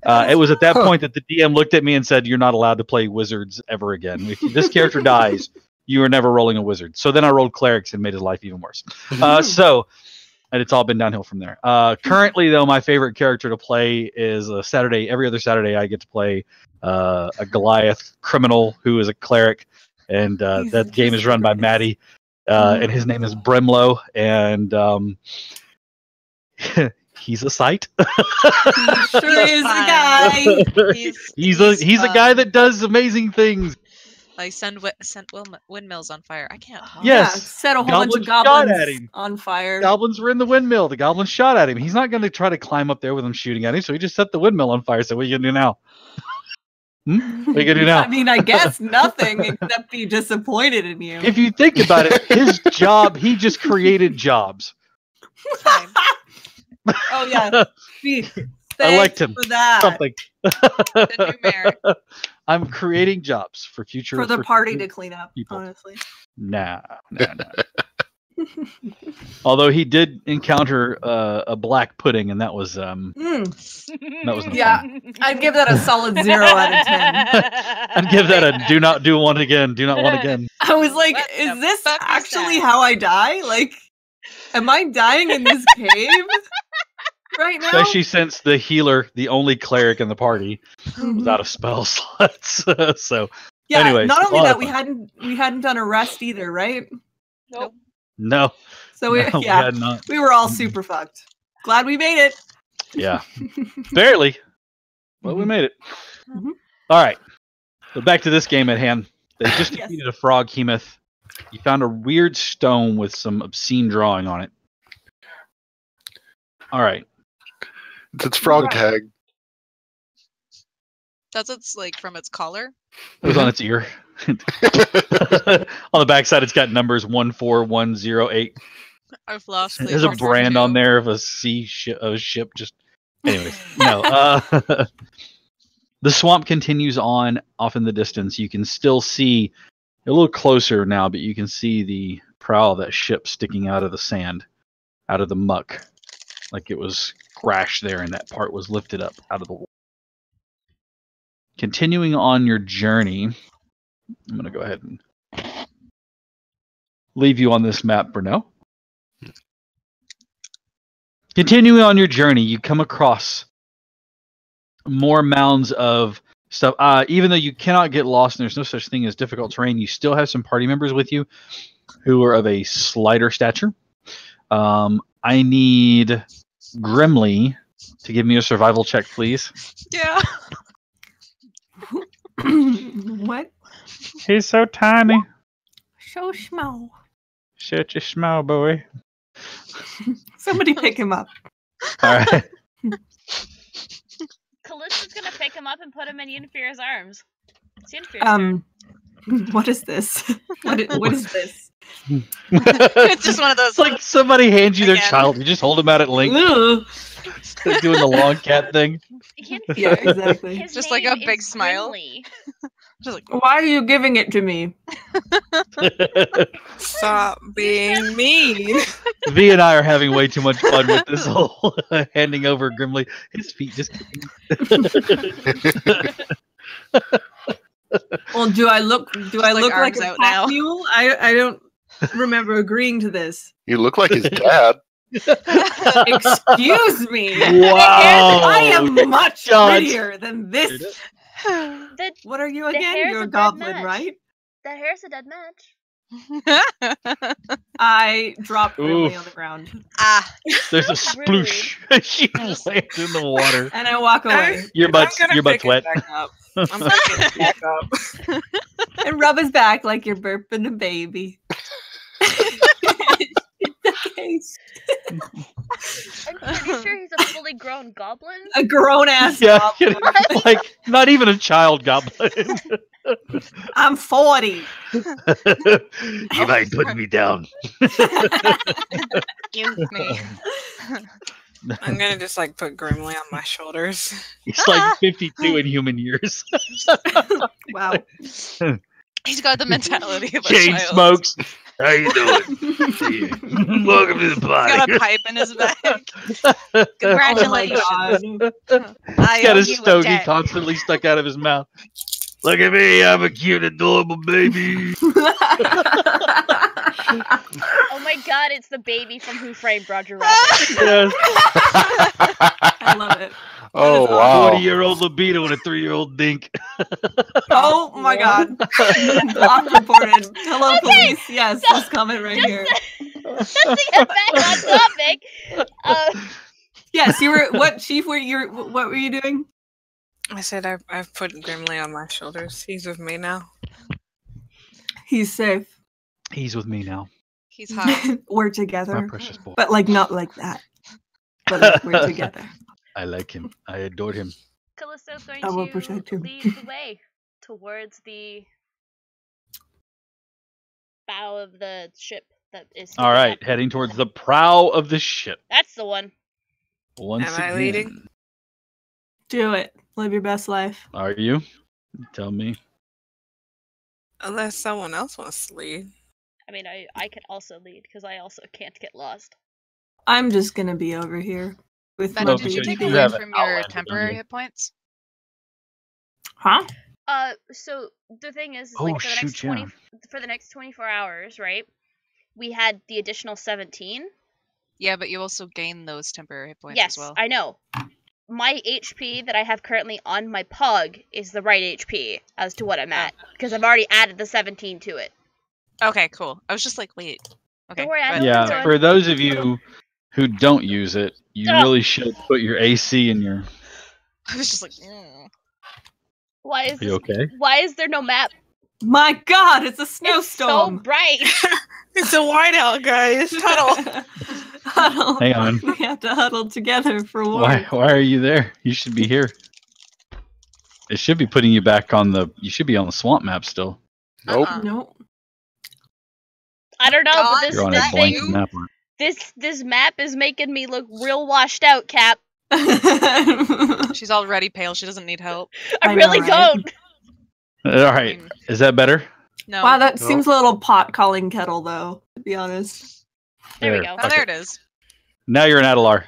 It was at that point that the DM looked at me and said, you're not allowed to play wizards ever again. If this character dies, you are never rolling a wizard. So then I rolled clerics and made his life even worse. And it's all been downhill from there. Currently, though, my favorite character to play is a Saturday. Every other Saturday, I get to play a Goliath criminal who is a cleric. And that game is run by Maddie. And his name is Brimlow. And he's a sight. He sure is a guy. He's a guy that does amazing things. Like send windmills on fire. I can't talk. Yes. Yeah, set a whole bunch of Goblins shot goblins at him. on fire. Goblins were in the windmill. The goblins shot at him. He's not going to try to climb up there with them shooting at him, so he just set the windmill on fire. So what are you going to do now? What are you going to do now? I mean, I guess nothing except be disappointed in you. If you think about it, his job, he just created jobs. Fine. Oh yeah, I liked him. for that. Something. The new mayor. I'm creating jobs for future. For the party to clean up. people. Honestly, Nah. Although he did encounter a black pudding, and that was Mm. that was Yeah. I'd give that a solid 0 out of 10. I'd give that a do not do one again. Do not one again. I was like, What is the this fuck is actually that? how I die? Like, am I dying in this cave right now? Especially since the healer, the only cleric in the party, Mhm. was out of spell slots. So Yeah, anyways, not a only lot that, of we fun. hadn't done a rest either, right? Nope. No, So we no, we yeah, had not. we were all super fucked. Glad we made it. Yeah, barely. Well, we made it. Mhm. All right. So back to this game at hand. They just Yes. defeated a Froghemoth. You found a weird stone with some obscene drawing on it. All right. It's its frog Right. tag. That's it's like from its collar. It was on its ear. On the backside, it's got numbers 14108. I've lost. There's a brand on there of a ship. Just, anyways, no. The swamp continues on off in the distance. You can still see a little closer now, but you can see the prow of that ship sticking out of the sand, out of the muck, like it was crashed there, and that part was lifted up out of the water. Continuing on your journey, I'm going to go ahead and leave you on this map for now. Continuing on your journey, you come across more mounds of stuff. Even though you cannot get lost and there's no such thing as difficult terrain, you still have some party members with you who are of a slighter stature. I need Grimly to give me a survival check, please. Yeah. What? He's so tiny. So small. Such a small boy. Somebody pick him up. All right. Callista's gonna pick him up and put him in Yennefer's arms. It's Yennefer's turn. What is this? What is this? It's just one of those. It's like somebody hands you their Again. child. You just hold them out at link, Ugh. doing the long cat thing. Yennefer, Yeah, exactly. his Just like a name big is smile. Grimly. Just like, Why are you giving it to me? Stop being mean. V and I are having way too much fun with this whole handing over Grimly. His feet just. Well, do I look like arms a out pack now. mule? I don't remember agreeing to this. You look like his dad. Excuse me. Wow. I am much Judge. prettier than this. The, What are you The again? hair's You're a a dead goblin, match. right? the hair's a dead match. I drop Grimly Oof. on the ground ah. There's a sploosh. She lands in the water. and I walk away Your butt's I'm gonna your butt's pick wet. it back up. I'm picking it back up. and rub his back like you're burping a baby. I'm pretty sure he's a fully grown goblin. A grown ass Yeah, goblin. like not even a child goblin. I'm 40. You might put me down. Excuse me. I'm gonna just like put Grimly on my shoulders. He's like 52 in human years. Wow. He's got the mentality of a Chain child. smokes. How you doing? Welcome to the He's got a party. pipe in his back. Oh Congratulations. my god. I He's got owe a you stogie debt. constantly stuck out of his mouth. Look at me, I'm a cute, adorable baby. Oh my god, it's the baby from Who Framed Roger Rabbit. Yes. I love it. Oh is wow! 40-year-old libido and a 3-year-old dink. Oh my god. Block reported. Hello, police. Yes, so- this comment right here. Just to get back on topic, Yes, you were. What, Chief? What were you doing? I said I've put Grimly on my shoulders. He's with me now. He's safe. He's with me now, He's hot. We're my together, precious boy. but like not like that. But like we're together. I like him. I adore him. Callisto's going I will to protect him. lead the way towards the bow of the ship that is. All right, heading towards the prow of the ship. That's the one. Once Am I again. leading? Do it. Live your best life. Are you? Tell me. Unless someone else wants to lead. I mean, I could also lead because I also can't get lost. I'm just gonna be over here with Ben, my No, did you because take you away have an from your outlander, don't temporary you? hit points? Huh? So the thing is Oh, like for the next shoot, yeah. for the next 24 hours, right? We had the additional 17. Yeah, but you also gain those temporary hit points Yes, as well. I know. My HP that I have currently on my pug is the right HP as to what I'm at because I've already added the 17 to it. Okay, cool. I was just like, wait. Okay. Don't worry, I go know ahead. what I'm Yeah, doing. for those of you who don't use it, you Ugh. really should put your AC in your. I was just like, mm. Why is Are you this? okay? Why is there no map? My God, it's a It's so snowstorm. bright. It's a whiteout, guys. Huddle. Huddle. Hang on. We have to huddle together for Why? warmth. Why are you there? You should be here. It should be putting you back on the. You should be on the swamp map still. Nope. Uh-uh. Nope. I don't know, God, but You're on this a blank thing, map. this map is making me look real washed out, Cap. She's already pale. She doesn't need help. I I know, really right? don't. All I right. mean, Is that better? no. Wow, that No. seems a little pot calling kettle, though, to be honest. There we go. Oh, fuck there it. it is. Now you're in Adelar.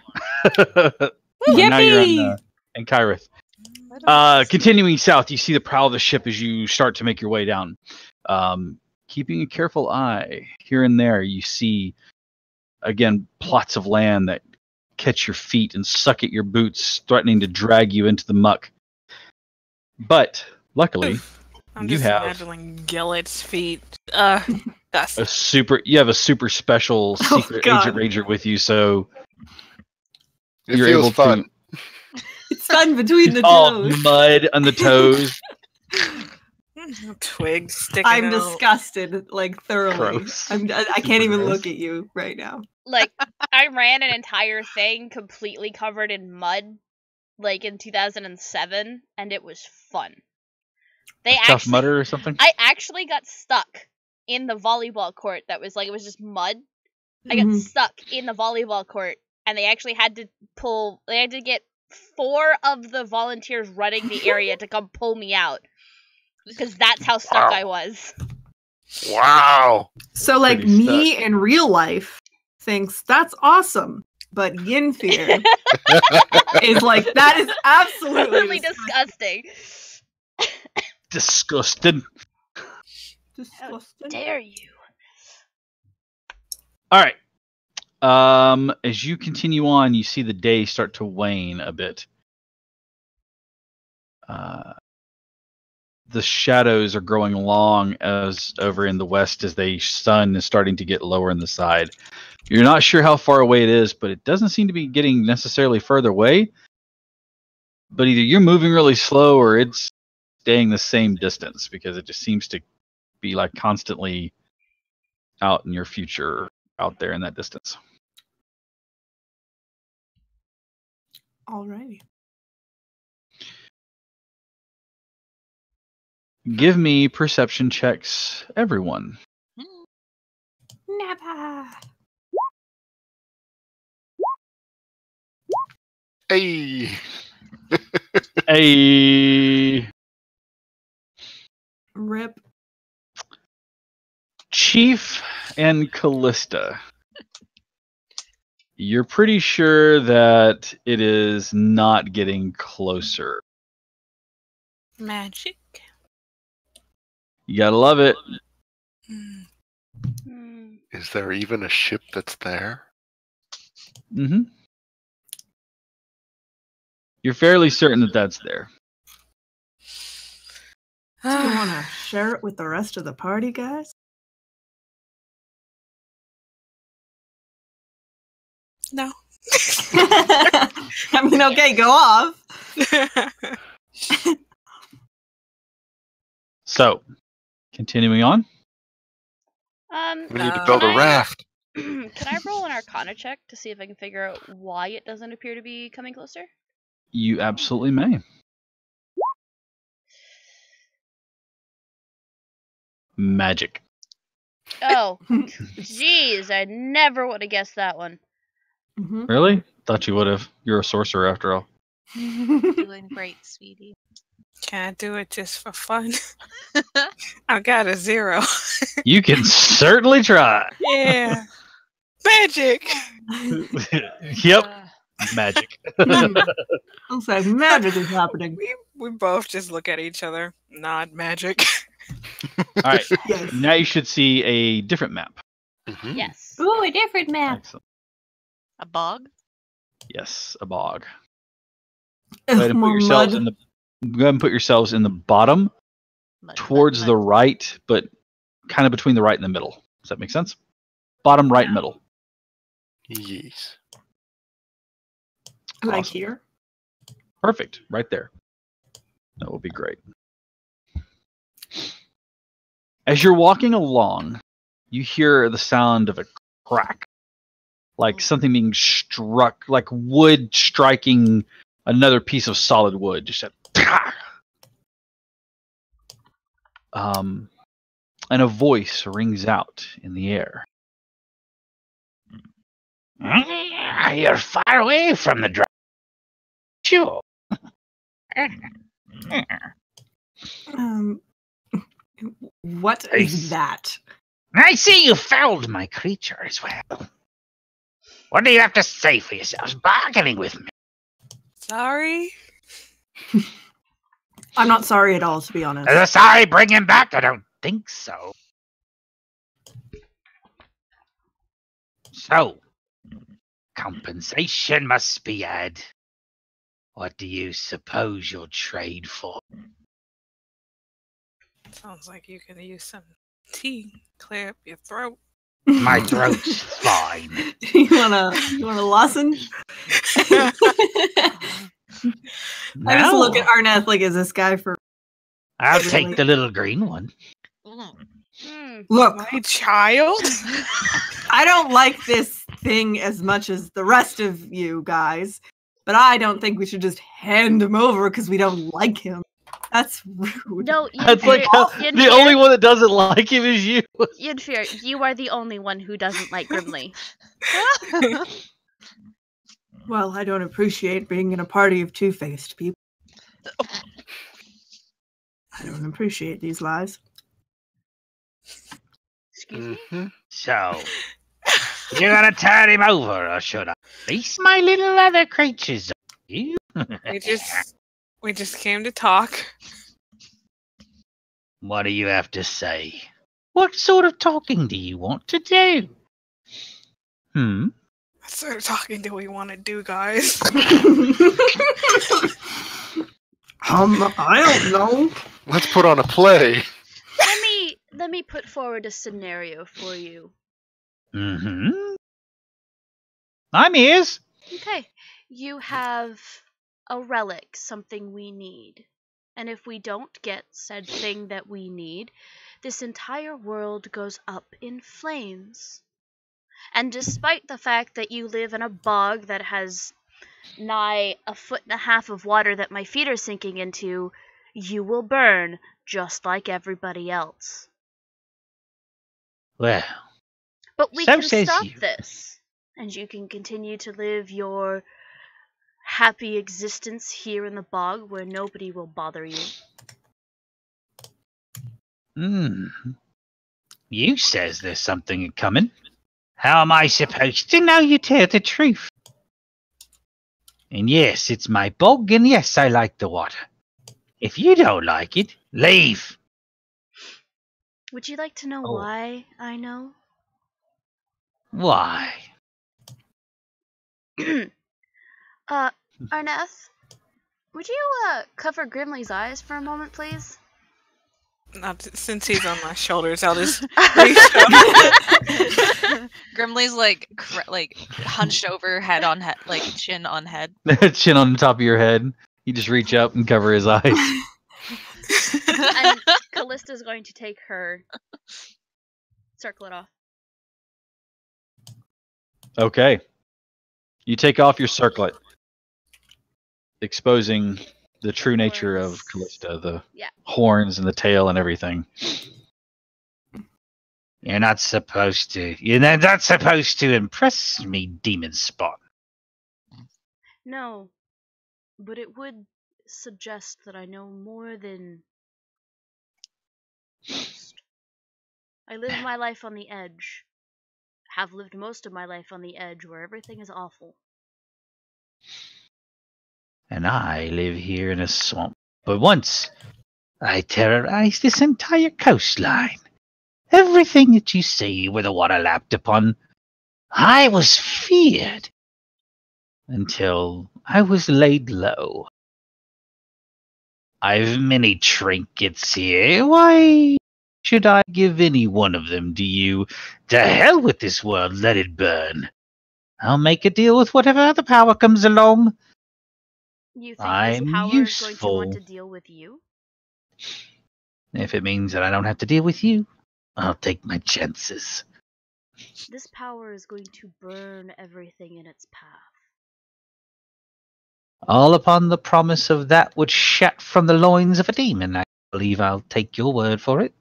Now you're Yippee! in Kyrith. Continuing south, you see the prow of the ship as you start to make your way down. Keeping a careful eye here and there, you see again plots of land that catch your feet and suck at your boots, threatening to drag you into the muck. But luckily, I'm You just have- imagining Gillet's feet. That's you have a super special Oh, secret God. agent ranger with you, so It you're feels able fun. to It's fun between the all toes. mud on the toes. twigs sticking I'm out. disgusted, like thoroughly. Gross. I Super can't even gross. look at you right now. Like, I ran an entire thing completely covered in mud, like in 2007, and it was fun. They Tough actually, Mudder or something. I actually got stuck in the volleyball court that was like, it was just mud. I got Mhm. stuck in the volleyball court, and they actually had to get 4 of the volunteers running the area to come pull me out. Because that's how stuck Wow. I was. Wow. So, like, Pretty me in real life thinks that's awesome, but Yinfir is like, that is absolutely Totally disgusting. Disgusted. disgusting. Dare you? All right. As you continue on, you see the day start to wane a bit. The shadows are growing long as over in the west as the sun is starting to get lower in the side. You're not sure how far away it is, but it doesn't seem to be getting necessarily further away. But either you're moving really slow or it's staying the same distance because it just seems to be like constantly out in your future, out there in that distance. Alrighty. Give me perception checks, everyone. Never. Hey. A Rip. Chief and Callista. You're pretty sure that it is not getting closer. Magic. You gotta love it. Hmm. Is there even a ship that's there? Mm-hmm. You're fairly certain that that's there. Do you want to share it with the rest of the party, guys? No. I mean, okay, go off. So, continuing on. We need to build a can I- raft. Can I roll an Arcana check to see if I can figure out why it doesn't appear to be coming closer? You absolutely may. Magic. Oh, jeez, I never would have guessed that one. Mhm. Really? Thought you would have. You're a sorcerer after all. Doing great, sweetie. Can I do it just for fun? I got a 0. You can certainly try. Yeah. Magic. Yep, Uh, magic. Looks like magic is happening. We both just look at each other, nod magic. All right, Yes. now you should see a different map. Mhm. Yes. Ooh, a different map. Excellent. a bog? Yes, a bog. Ugh, Go ahead and put more yourselves mud. in the. Go ahead and put yourselves in the bottom, Mud, towards mud, the mud. right, but kind of between the right and the middle. Does that make sense? Bottom, right, middle. Yes. Like Awesome. here. Perfect, right there. That will be great. As you're walking along, you hear the sound of a crack, like something being struck, like wood striking another piece of solid wood. Just a and a voice rings out in the air. You're far away from the drum. Sure. What is that? I see you fouled my creature as well. What do you have to say for yourselves, bargaining with me? Sorry. I'm not sorry at all, to be honest. Sorry, bring him back? I don't think so. So, compensation must be had. What do you suppose you'll trade for? Sounds like you can use some tea, clear up your throat. My throat's fine. you wanna lozenge? I just look at Arneth like, is this guy for I'll Really? take the little green one. Hmm. look? My child? I don't like this thing as much as the rest of you guys, but I don't think we should just hand him over because we don't like him. That's rude. No, That's like Yinfir, the only one that doesn't like him is you. Yinfir, you are the only one who doesn't like Grimly. Well, I don't appreciate being in a party of two-faced people. I don't appreciate these lies. Excuse me? Mhm. So, you're gonna turn him over, or should I release my little other creatures on you? We just came to talk. What do you have to say? What sort of talking do you want to do? What sort of talking do we want to do, guys? I don't know. Let's put on a play. Let me put forward a scenario for you. Mm-hmm. I'm ears. Okay. You have a relic, something we need. And if we don't get said thing that we need, this entire world goes up in flames. And despite the fact that you live in a bog that has nigh 1.5 feet of water that my feet are sinking into, you will burn just like everybody else. Well, But we So can says stop you. this, and you can continue to live your happy existence here in the bog where nobody will bother you. You says there's something coming. How am I supposed to know you tell the truth? And yes, it's my bog, and yes, I like the water. If you don't like it, leave. Would you like to know Oh. why I know? Why? Arneth, would you cover Grimly's eyes for a moment, please? Not since he's on my shoulders, I'll just reach up. Grimly's like hunched over, head on head, like chin on head. Chin on the top of your head. You just reach up and cover his eyes. And Callista's going to take her circlet off. Okay. You take off your circlet, exposing the true nature of Horns. Callista, the Yeah. horns and the tail and everything. You're not supposed to. You're not supposed to impress me, demon spawn. No, but it would suggest that I know more than most. I live my life on the edge. Have lived most of my life on the edge where everything is awful. And I live here in a swamp. But once I terrorized this entire coastline. Everything that you see where the water lapped upon, I was feared until I was laid low. I've many trinkets here. Why should I give any one of them to you? To hell with this world, let it burn. I'll make a deal with whatever other power comes along. You think I'm this power is going to want useful. to deal with you? If it means that I don't have to deal with you, I'll take my chances. This power is going to burn everything in its path. All upon the promise of that which shat from the loins of a demon. I believe I'll take your word for it.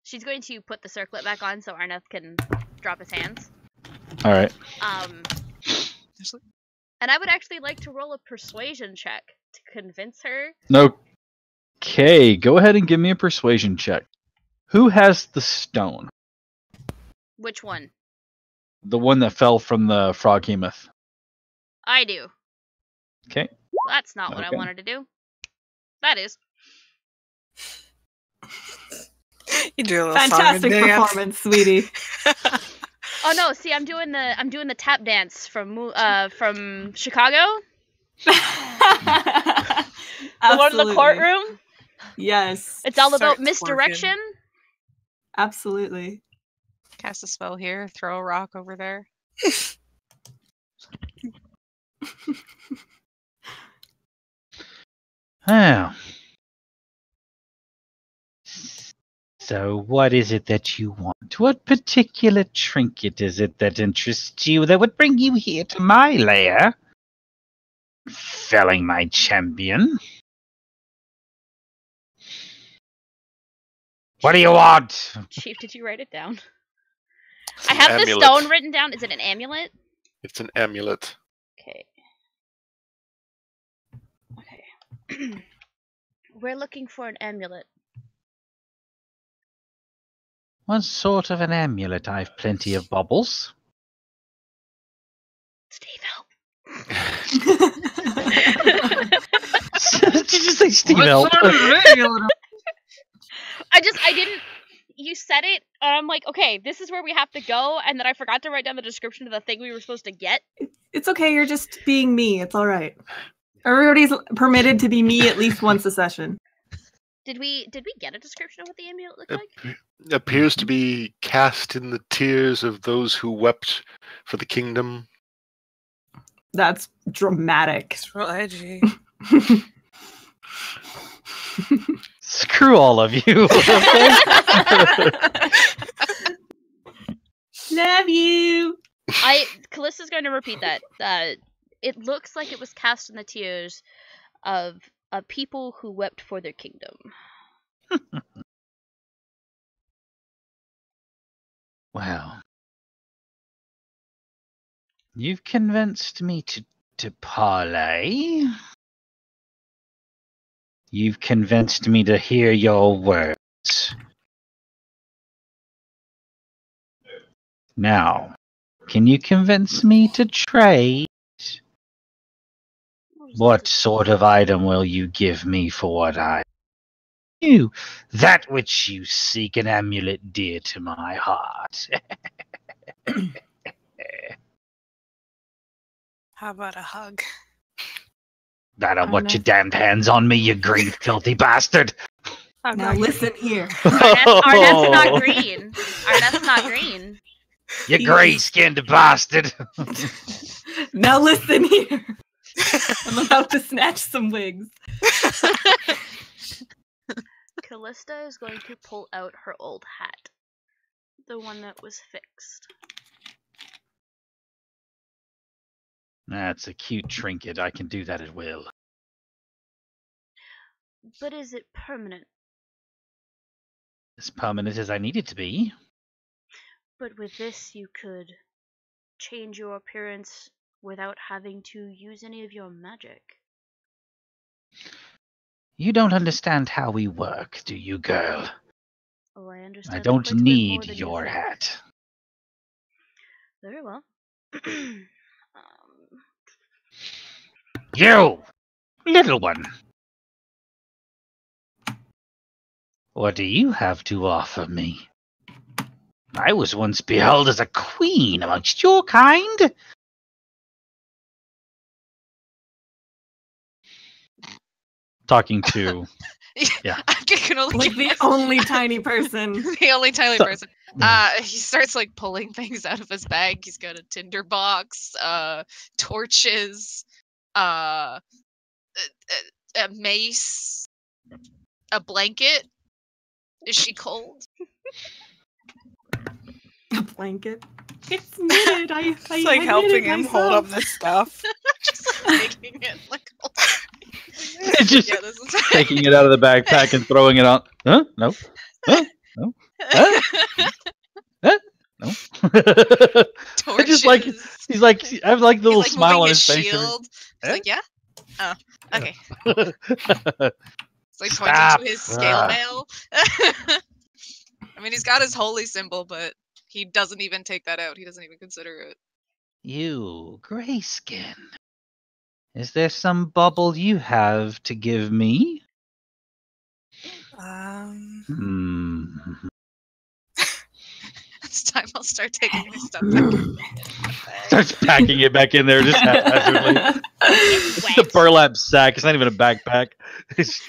She's going to put the circlet back on so Arneth can drop his hands. All right. And I would actually like to roll a persuasion check to convince her. Okay, go ahead and give me a persuasion check. Who has the stone? Which one? The one that fell from the froghemoth. I do. Okay. That's not what I Okay. wanted to do. That is. You do a little Fantastic song and dance. performance, sweetie. Oh no! See, I'm doing the tap dance from Chicago. The one in the courtroom. Yes. It's all about Start misdirection. Absolutely. Cast a spell here. Throw a rock over there. Oh. So what is it that you want? What particular trinket is it that interests you that would bring you here to my lair? Felling my champion? What do you want? Chief, did you write it down? I have the Amulet. stone written down. Is it an amulet? It's an amulet. Okay. Okay. We're looking for an amulet. What sort of an amulet? I've plenty of baubles. Steve, help. Did you just say Steve What Elf? sort of amulet? I didn't. You said it, and I'm like, okay, this is where we have to go, and then I forgot to write down the description of the thing we were supposed to get. It's okay, you're just being me. It's all right. Everybody's permitted to be me at least once a session. Did we get a description of what the amulet looked like? Appears to be cast in the tears of those who wept for the kingdom. That's dramatic. It's real edgy. Screw all of you. Love you. Callista's going to repeat that. It looks like it was cast in the tears of people who wept for their kingdom. Well, you've convinced me to parley. You've convinced me to hear your words. Now, can you convince me to trade? What sort of item will you give me for what I you? That which you seek, an amulet dear to my heart. How about a hug? I don't want your damned hands on me, you green, filthy bastard. Now listen here. Arneth's not green. Arneth's not green. You gray-skinned bastard. Now listen here. I'm about to snatch some wigs. Callista is going to pull out her old hat. The one that was fixed. That's a cute trinket. I can do that at will. But is it permanent? As permanent as I need it to be. But with this, you could change your appearance without having to use any of your magic. You don't understand how we work, do you, girl? Oh, I understand. I don't quite a bit more need than your think. hat. Very well. You, little one. What do you have to offer me? I was once beheld as a queen amongst your kind. Talking to Yeah. I can only Like the guess. only tiny person. The only tiny So- person. He starts like pulling things out of his bag. He's got a tinder box, torches, a mace, a blanket. Is she cold? A blanket. It's knitted. I It's like knit helping it him hold up myself. the stuff. Just like taking it like. It's just Yeah, this is taking it out of the backpack and throwing it on. Huh? No. Huh? No. Huh? Huh? No. I just like Torches. he's like I have like the little He's, like, smile on moving his face. shield. He's Eh? like, yeah. Oh, okay. every- It's like pointing Stop. to his scale Ah. mail. I mean, he's got his holy symbol, but he doesn't even take that out. He doesn't even consider it. You, Grayskin. Is there some bubble you have to give me? Hmm. It's time I'll start taking my stuff back. Starts packing it back in there just haphazardly. It's a burlap sack. It's not even a backpack. It's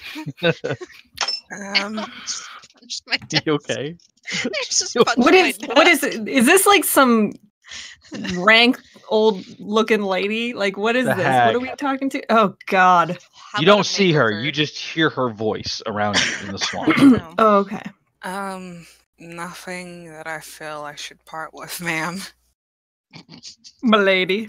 Punch my you desk. okay? Just What punch What my is desk. what is it? Is this like some rank old looking lady? Like what is The this? hag. What are we talking to? Oh God. How You about don't a see her. makeover? You just hear her voice around you in the swamp. No. Oh, okay. Nothing that I feel I should part with, ma'am. Milady.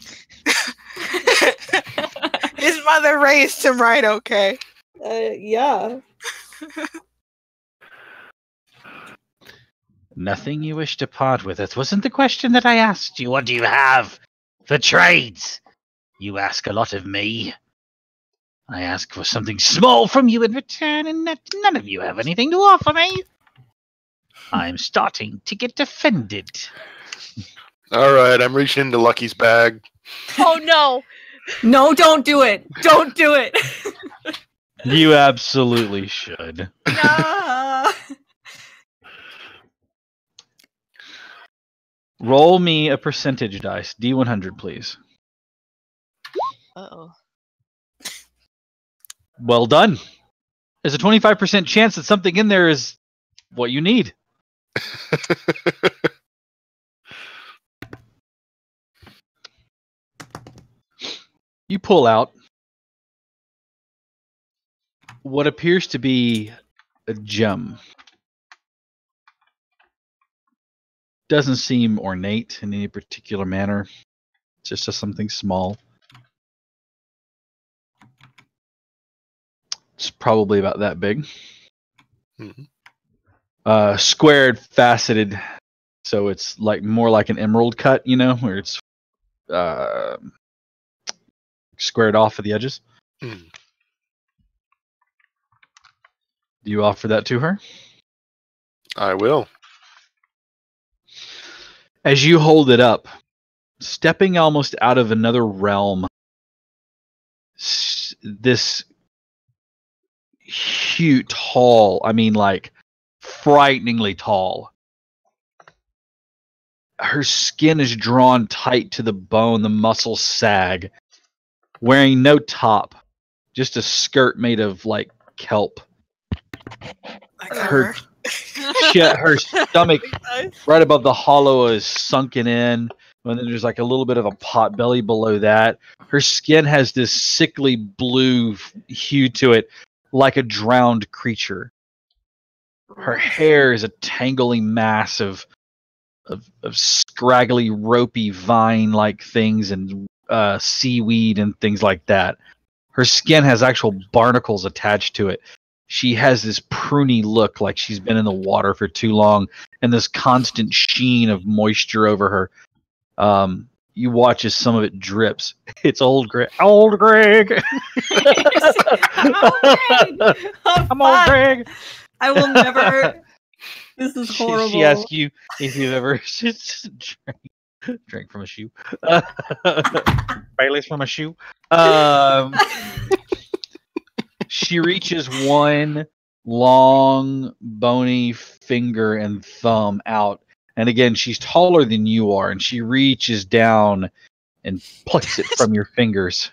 His mother raised him right, okay? Yeah. Nothing you wish to part with. It wasn't the question that I asked you. What do you have for trades? You ask a lot of me. I ask for something small from you in return, and none of you have anything to offer me. I'm starting to get offended. All right, I'm reaching into Lucky's bag. Oh no! No, don't do it. Don't do it. You absolutely should. No. Roll me a percentage dice. D100, please. Uh-oh. Well done. There's a 25% chance that something in there is what you need. You pull out what appears to be a gem. Doesn't seem ornate in any particular manner. It's just something small. It's probably about that big. Mhm. Squared, faceted, so it's like more like an emerald cut, you know, where it's squared off at the edges. Hmm. Do you offer that to her? I will. As you hold it up, stepping almost out of another realm, this huge, tall, I mean like frighteningly tall. Her skin is drawn tight to the bone, the muscles sag. Wearing no top, just a skirt made of like kelp. Like Her her stomach right above the hollow is sunken in, and then there's like a little bit of a pot belly below that. Her skin has this sickly blue hue to it, like a drowned creature. Her hair is a tangling mass of scraggly, ropey vine-like things and seaweed and things like that. Her skin has actual barnacles attached to it. She has this pruny look, like she's been in the water for too long, and this constant sheen of moisture over her. you watch as some of it drips. It's old Greg. Old Greg. I'm old Greg. I will never. This is horrible. She asks you if you've ever drank from a shoe. Bailey's from a shoe. She reaches one long, bony finger and thumb out. And again, she's taller than you are, and she reaches down and plucks it from your fingers.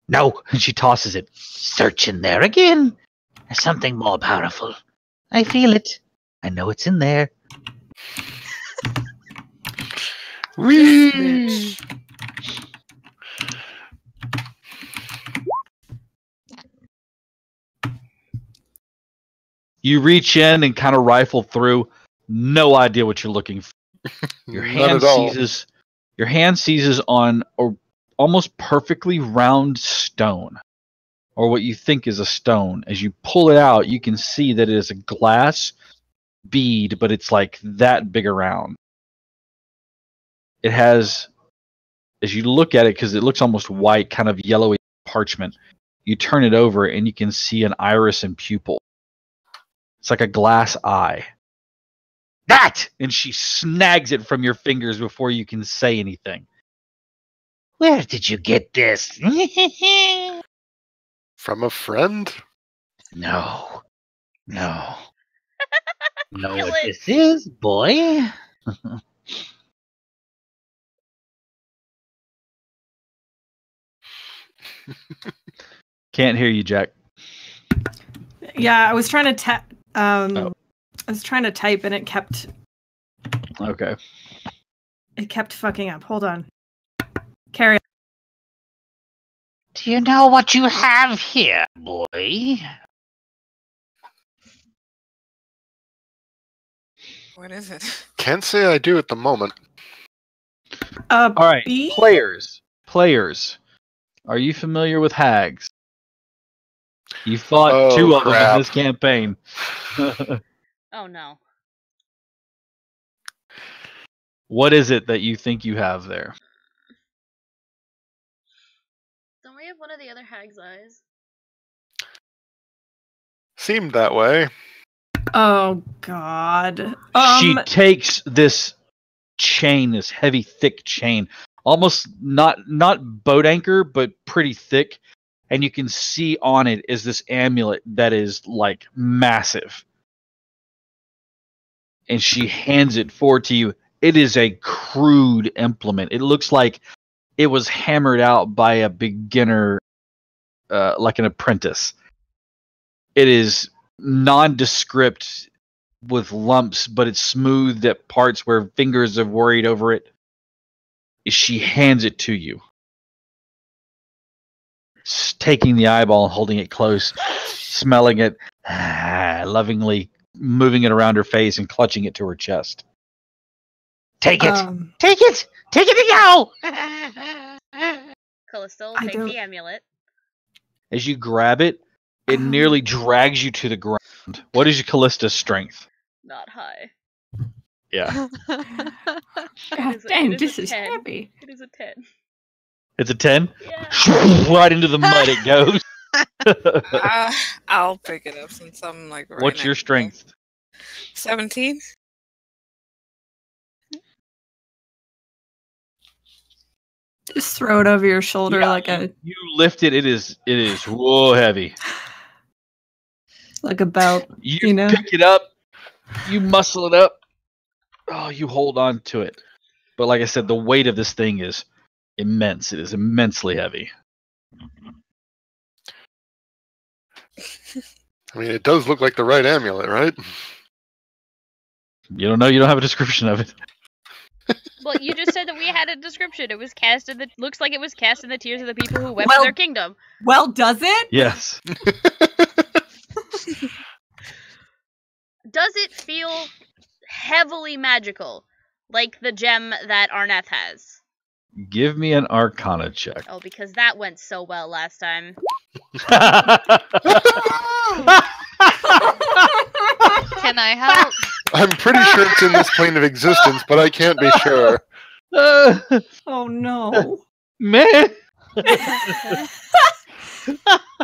No, and she tosses it. Search in there again. There's something more powerful. I feel it. I know it's in there. Whee! You reach in and kind of rifle through. No idea what you're looking for. Your hand seizes on a almost perfectly round stone, or what you think is a stone. As you pull it out, you can see that it is a glass bead, but it's like that big around. It has, as you look at it, because it looks almost white, kind of yellowy parchment, you turn it over and you can see an iris and pupil. It's like a glass eye. That! And she snags it from your fingers before you can say anything. Where did you get this? From a friend? No. Know Kill what it. this is, boy? Can't hear you, Jack. Yeah, I was trying to Oh. I was trying to type and it kept Okay. fucking up. Hold on. Carry on. Do you know what you have here, boy? What is it? Can't say I do at the moment. All right, B? players. Are you familiar with hags? You fought Oh, two of them crap. in this campaign. Oh no. What is it that you think you have there? Don't we have one of the other hag's eyes? Seemed that way. Oh God. She takes this chain, this heavy, thick chain, almost not boat anchor, but pretty thick, and you can see on it is this amulet that is like massive. And she hands it forward to you. It is a crude implement. It looks like it was hammered out by a beginner, like an apprentice. It is nondescript with lumps, but it's smoothed at parts where fingers have worried over it. She hands it to you, taking the eyeball and holding it close, smelling it, lovingly moving it around her face and clutching it to her chest. Take it! Take it! Take it now! Callisto, I take don't- the amulet. As you grab it, it nearly drags you to the ground. What is your Callista's strength? Not high. Yeah. God is a- dang, it is this a is 10. heavy. It is a 10. It's a 10? Yeah. Right into the mud it goes. I'll pick it up since I'm like right What's your next to it. strength? 17? Just throw it over your shoulder Yeah, like a You lift it. It is whoa heavy. belt. You, You know? pick it up. You muscle it up. Oh, you hold on to it. But like I said, the weight of this thing is immense. It is immensely heavy. I mean, it does look like the right amulet, right? You don't know. You don't have a description of it. Well, you just said that we had a description. It was cast in the. Looks like it was cast in the tears of the people who wept Well- for their kingdom. Well, does it? Yes. Does it feel heavily magical, like the gem that Arneth has? Give me an Arcana check. Oh, because that went so well last time. Can I help? I'm pretty sure it's in this plane of existence, but I can't be sure. Oh no. Man.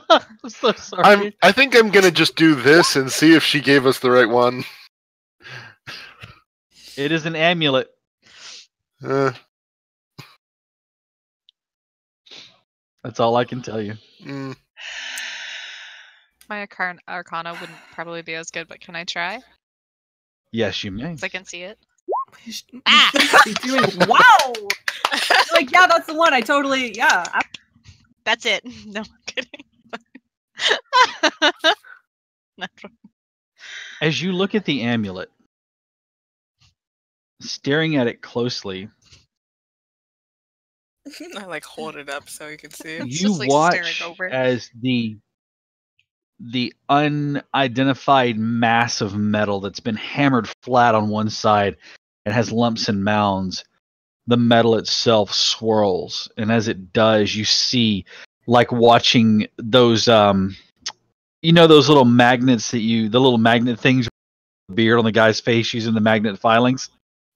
I'm so sorry. I think I'm gonna just do this and see if she gave us the right one. It is an amulet. That's all I can tell you. Mm. My Arcana wouldn't probably be as good, but can I try? Yes, you may. 'Cause I can see it. She's Ah! doing wow. Like, yeah, that's the one. I totally, yeah. That's it. No, I'm kidding. As you look at the amulet, staring at it closely, I like hold it up so you can see it. It's you just, like, watch staring over. as the unidentified mass of metal that's been hammered flat on one side and has lumps and mounds, the metal itself swirls, and as it does, you see, like watching those those little magnets the little magnet things, beard on the guy's face using the magnet filings.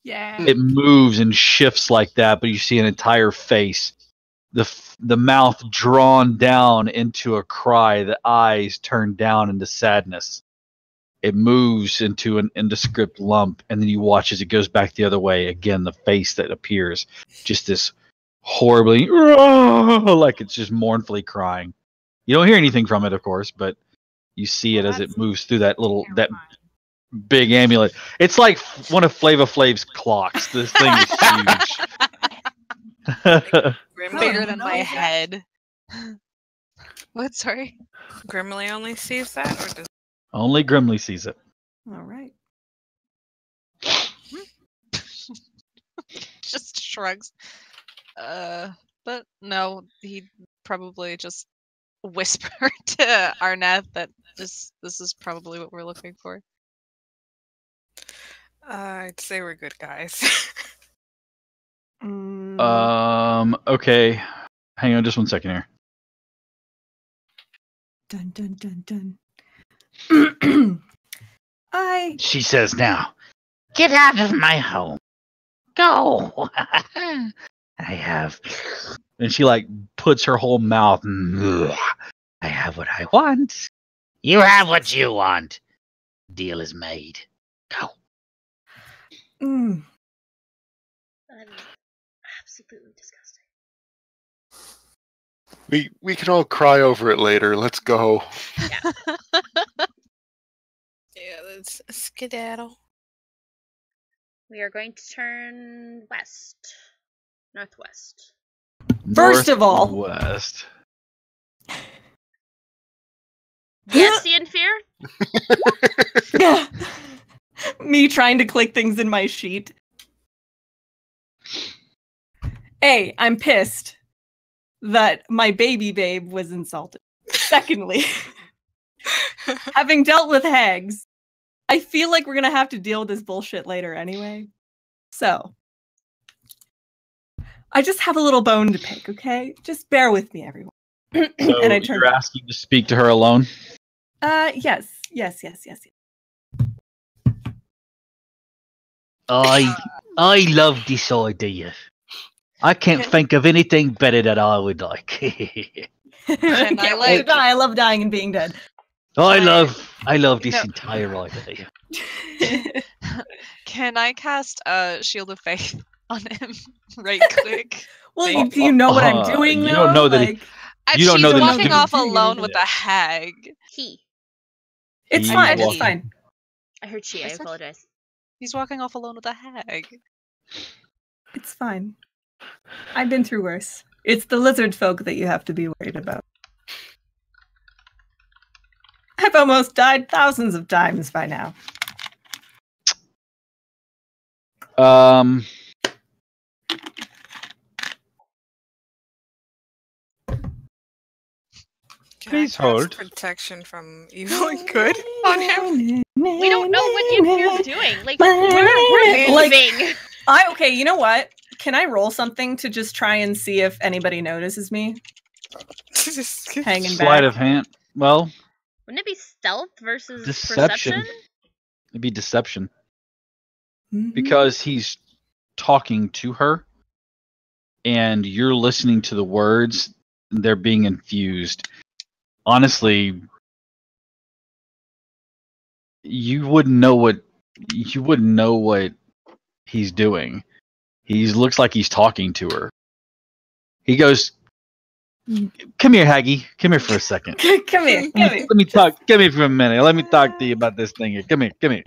Yeah. It moves and shifts like that, but you see an entire face, the mouth drawn down into a cry, the eyes turned down into sadness. It moves into an indescript lump, and then you watch as it goes back the other way. Again, the face that appears, just this horribly, like it's just mournfully crying. You don't hear anything from it, of course, but you see it as it moves through that big amulet. It's like one of Flava Flav's clocks. This thing is huge. Bigger than my head. What? Sorry. Grimly only sees that, or does Only Grimly sees it. All right. Just shrugs. But no, he probably just whispered to Arneth that this is probably what we're looking for. I'd say we're good guys. Okay. Hang on just 1 second here. Dun dun dun dun. She says now, get out of my home. Go. I have. And she like puts her whole mouth. I have what I want. You have what you want. Deal is made. Go. Mm. Absolutely disgusting. We can all cry over it later. Let's go. Yeah, let's skedaddle. We are going to turn west. Northwest. First of all- West. Yes, the fear? Yeah. Me trying to click things in my sheet. A, I'm pissed that my baby babe was insulted. Secondly, having dealt with hags, I feel like we're gonna have to deal with this bullshit later anyway. So, I just have a little bone to pick, okay? Just bear with me, everyone. So And I turned. you're asking to speak to her alone? Yes. I love this idea. I can't think of anything better that I would like. And I like- I love dying and being dead. I love this No. entire idea. Can I cast Shield of Faith on him right quick? Well, do you know what I'm doing? you though? don't know that he- Like, You don't She's know that he's walking doing- off alone with Yeah. a hag. He. it's He fine. It's walked- fine. I heard she. I What's that? apologize. He's walking off alone with a hag. It's fine. I've been through worse. It's the lizard folk that you have to be worried about. I've almost died thousands of times by now. Can Please I cast hold. protection from evil and good on him. We don't know what you're doing. Like, we're Like- moving. Okay, you know what? Can I roll something to just try and see if anybody notices me Just hanging Sleight back? of hand. Well, Wouldn't it be stealth versus Deception. perception? it'd be deception. Mhm. because he's talking to her and you're listening to the words, they're being infused. Honestly, you wouldn't know what he's doing. He looks like he's talking to her. He goes, "Come here, Haggy. Come here for a second. Come here. Come here. Let me talk. Come here for a minute. Let me talk to you about this thing here. Come here. Come here."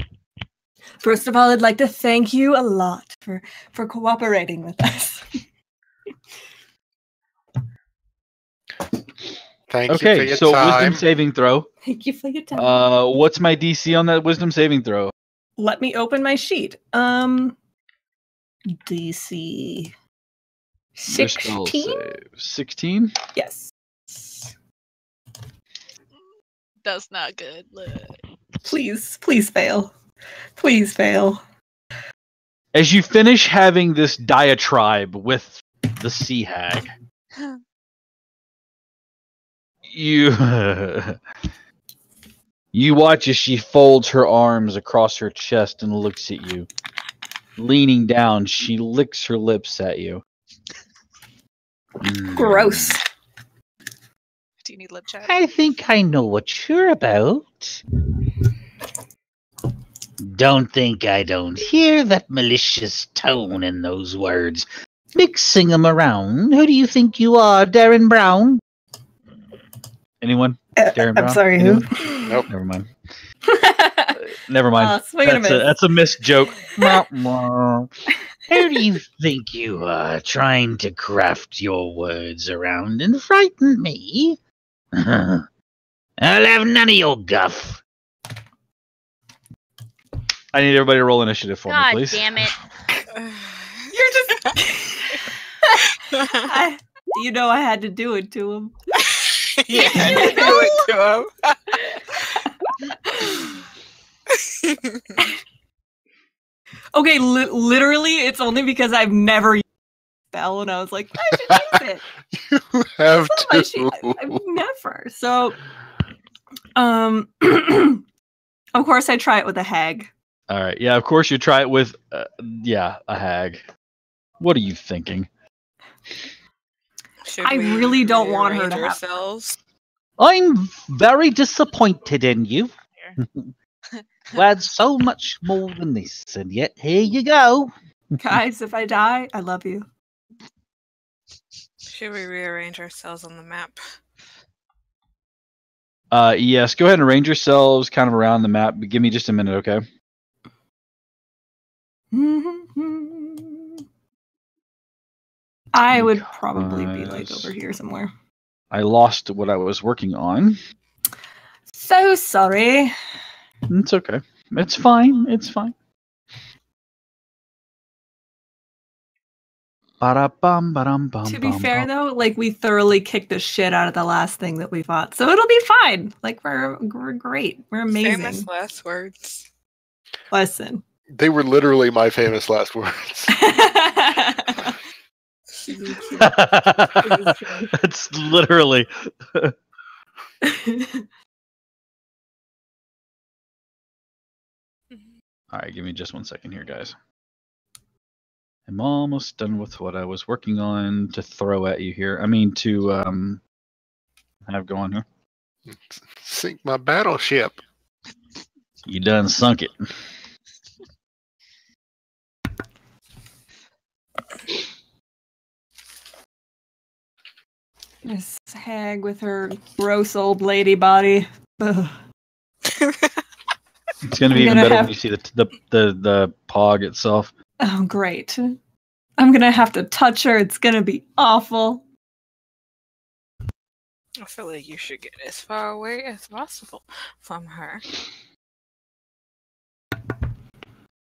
First of all, I'd like to thank you a lot for cooperating with us. Thank you for Okay, your so time. wisdom saving throw. Thank you for your time. What's my DC on that wisdom saving throw? Let me open my sheet. DC Your spell 16? save. 16? Yes. That's not good. Look. Please fail. Please fail. As you finish having this diatribe with the sea hag, you you watch as she folds her arms across her chest and looks at you. Leaning down, she licks her lips at you. Gross. Do you need lip chat? I think I know what you're about. Don't think I don't hear that malicious tone in those words. Mixing them around. Who do you think you are, Darren Brown? Anyone? Darren Brown? I'm sorry, Anyone? who? Nope. Never mind. Never mind. Swing and a miss. That's a missed joke. Who do you think you are, trying to craft your words around and frighten me? I'll have none of your guff. I need everybody to roll initiative for me, God please. damn it. You're just. You know I had to do it to him. Yeah, I do it to him. Okay, literally, it's only because I've never used spell, and I was like, I should use it. You have It's on my to. sheet. I've never. So, of course, I try it with a hag. All right. Yeah, of course you try it with, a hag. What are you thinking? Should I we really don't want her rearrange to have- ourselves? I'm very disappointed in you. You had so much more than this, and yet here you go. Guys, if I die, I love you. Should we rearrange ourselves on the map? Yes, go ahead and arrange yourselves kind of around the map, but give me just a minute, okay? I would probably be like Because- over here somewhere. I lost what I was working on. So sorry. It's okay. It's fine. It's fine. Ba-da-bum, ba-dum, bum, To be bum, fair, bum. though, like we thoroughly kicked the shit out of the last thing that we fought, so it'll be fine. Like we're great. We're amazing. Famous last words. Listen. They were literally my famous last words. That's literally. All right, give me just 1 second here, guys. I'm almost done with what I was working on to throw at you here. I mean, to have go on here. Sink my battleship. You done sunk it. This hag with her gross old lady body. Ugh. It's gonna be I'm even gonna better have- when you see the pog itself. Oh, great. I'm gonna have to touch her. It's gonna be awful. I feel like you should get as far away as possible from her.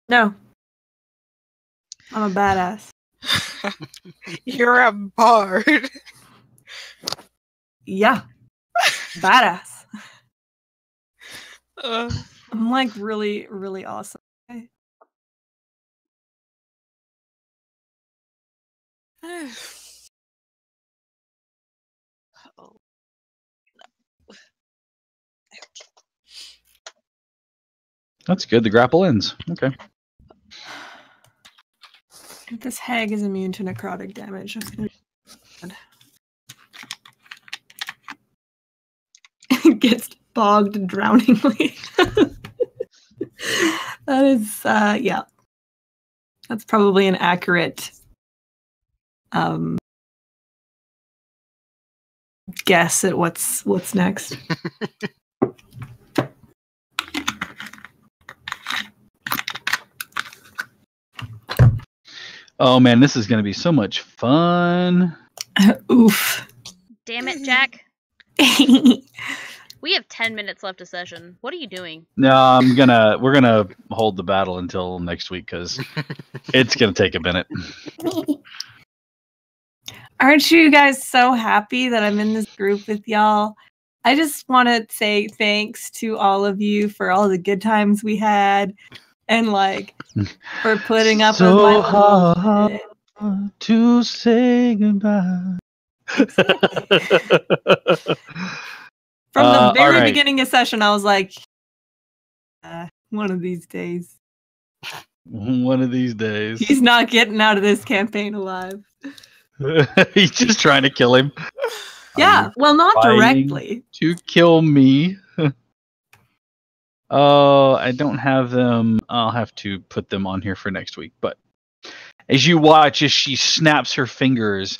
No. I'm a badass. You're a bard. Yeah. Badass. Uh, I'm like really, really awesome. Okay. Oh. That's good. The grapple ends. Okay. This hag is immune to necrotic damage. That's gonna be bad. Gets bogged drowningly. That is, yeah. That's probably an accurate guess at what's next. Oh man, this is going to be so much fun. Oof. Damn it, Jack. We have 10 minutes left of session. What are you doing? No, we're gonna hold the battle until next week because it's gonna take a minute. Aren't you guys so happy that I'm in this group with y'all? I just want to say thanks to all of you for all the good times we had and like for putting up with my hard to say goodbye. From the very all right. beginning of session, I was like, one of these days. One of these days. He's not getting out of this campaign alive. He's just trying to kill him. Yeah, well, not Fighting directly. to kill me. Oh, I don't have them. I'll have to put them on here for next week. But as you watch as she snaps her fingers,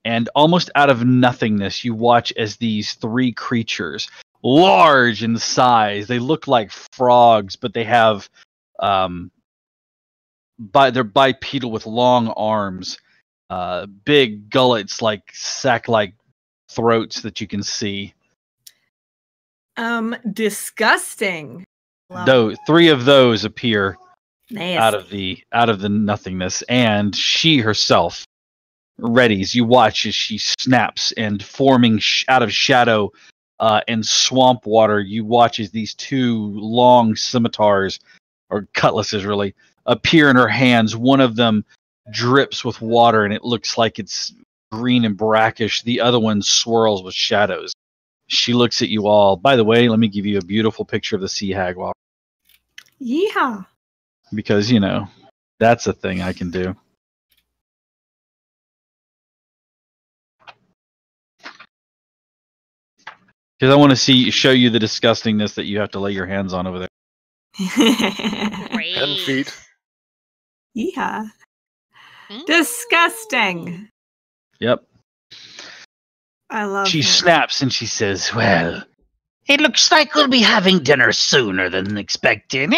and almost out of nothingness, you watch as these three creatures, large in size, they look like frogs, but they have, they're bipedal with long arms, big gullets like sack-like throats that you can see. Disgusting. Though three of those appear Nasty. out of the nothingness, and she herself readies. You watch as she snaps and forming out of shadow and swamp water. You watch as these two long scimitars or cutlasses really appear in her hands. One of them drips with water and it looks like it's green and brackish. The other one swirls with shadows. She looks at you all. By the way, let me give you a beautiful picture of the sea hag while, Yeehaw. because you know that's a thing I can do. Because I want to show you the disgustingness that you have to lay your hands on over there. Great. 10 feet. Yeehaw. Disgusting. Yep. I love She it. snaps and she says, "Well, it looks like we'll be having dinner sooner than expected."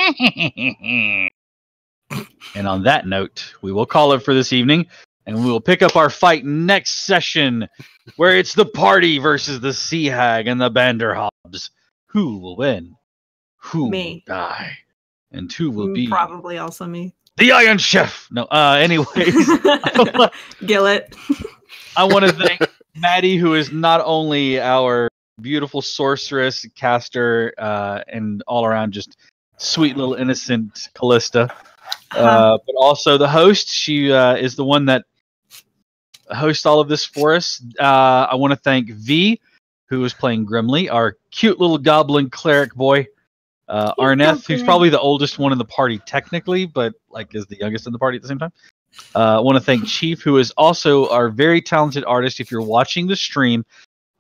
And on that note, we will call it for this evening, and we will pick up our fight next session, where it's the party versus the sea hag and the Banderhobbs. Who will win? Who Me. will die? And who will be Probably also me. the Iron Chef? No, anyways, Gillet. I want to thank Maddie, who is not only our beautiful sorceress, caster, and all around just sweet little innocent Callista, but also the host. She is the one that hosts all of this for us. I want to thank V, who is playing Grimly, our cute little goblin cleric boy. Arneth, who's probably the oldest one in the party technically, but like is the youngest in the party at the same time. I want to thank Chief, who is also our very talented artist. If you're watching the stream,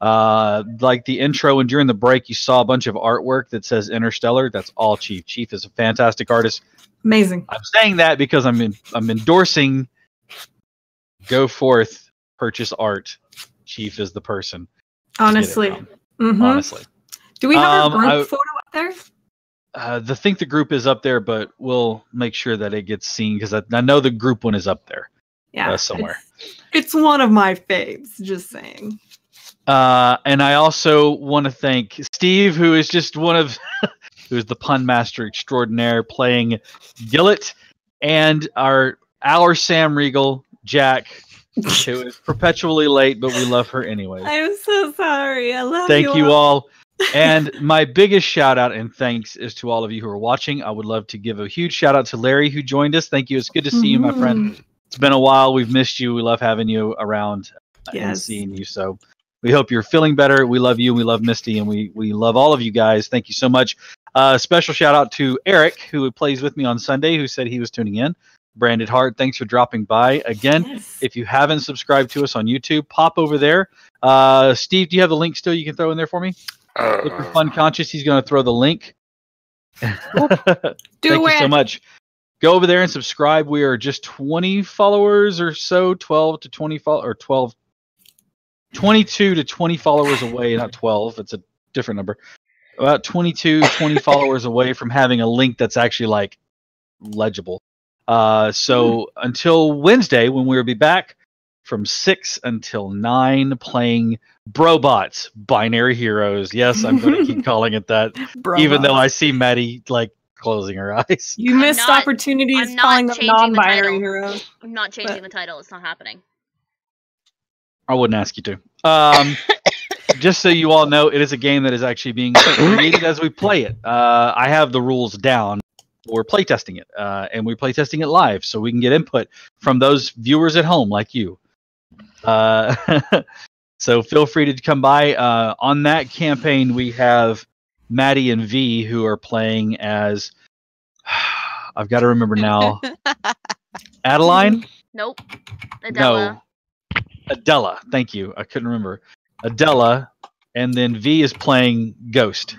like the intro and during the break, you saw a bunch of artwork that says Interstellar. That's all Chief. Chief is a fantastic artist. Amazing. I'm saying that because I'm endorsing. Go forth, purchase art. Chief is the person. Honestly. Mhm. Honestly. Do we have a group I- photo up there? The group is up there, but we'll make sure that it gets seen because I know the group one is up there Yeah. somewhere. It's one of my faves, just saying. And I also want to thank Steve, who is just one of who's the pun master extraordinaire, playing Gillet, and our Sam Regal, Jack, who is perpetually late, but we love her anyway. I'm so sorry. I love Thank you all. And my biggest shout out and thanks is to all of you who are watching. I would love to give a huge shout out to Larry, who joined us. Thank you. It's good to see you, my friend. It's been a while. We've missed you. We love having you around and Yes. seeing you. So we hope you're feeling better. We love you. We love Misty, and we love all of you guys. Thank you so much. Special shout out to Eric, who plays with me on Sunday, who said he was tuning in. Branded Heart, thanks for dropping by. Again, Yes. if you haven't subscribed to us on YouTube, pop over there. Steve, do you have the link still you can throw in there for me? Look for Fun Conscious. He's going to throw the link. Thank you so much. Go over there and subscribe. We are just 20 followers or so, 12 to 20 or 12, 22 to 20 followers away, not 12. It's a different number. About 22, 20 followers away from having a link that's actually like legible. So until Wednesday, when we'll be back from 6 until 9 playing Brobots, Binary Heroes. Yes, I'm going to keep calling it that, even though I see Maddie like closing her eyes. You missed not- opportunities I'm calling not them changing the non-binary title. heroes. I'm not changing the title. It's not happening. I wouldn't ask you to. Just so you all know, it is a game that is actually being created as we play it. I have the rules down. We're playtesting it, and we're playtesting it live, so we can get input from those viewers at home like you. So feel free to come by. On that campaign, we have Maddie and V who are playing as. I've got to remember now. Adeline? Nope. Adela. No. Adela. Thank you. I couldn't remember. Adela, and then V is playing Ghost.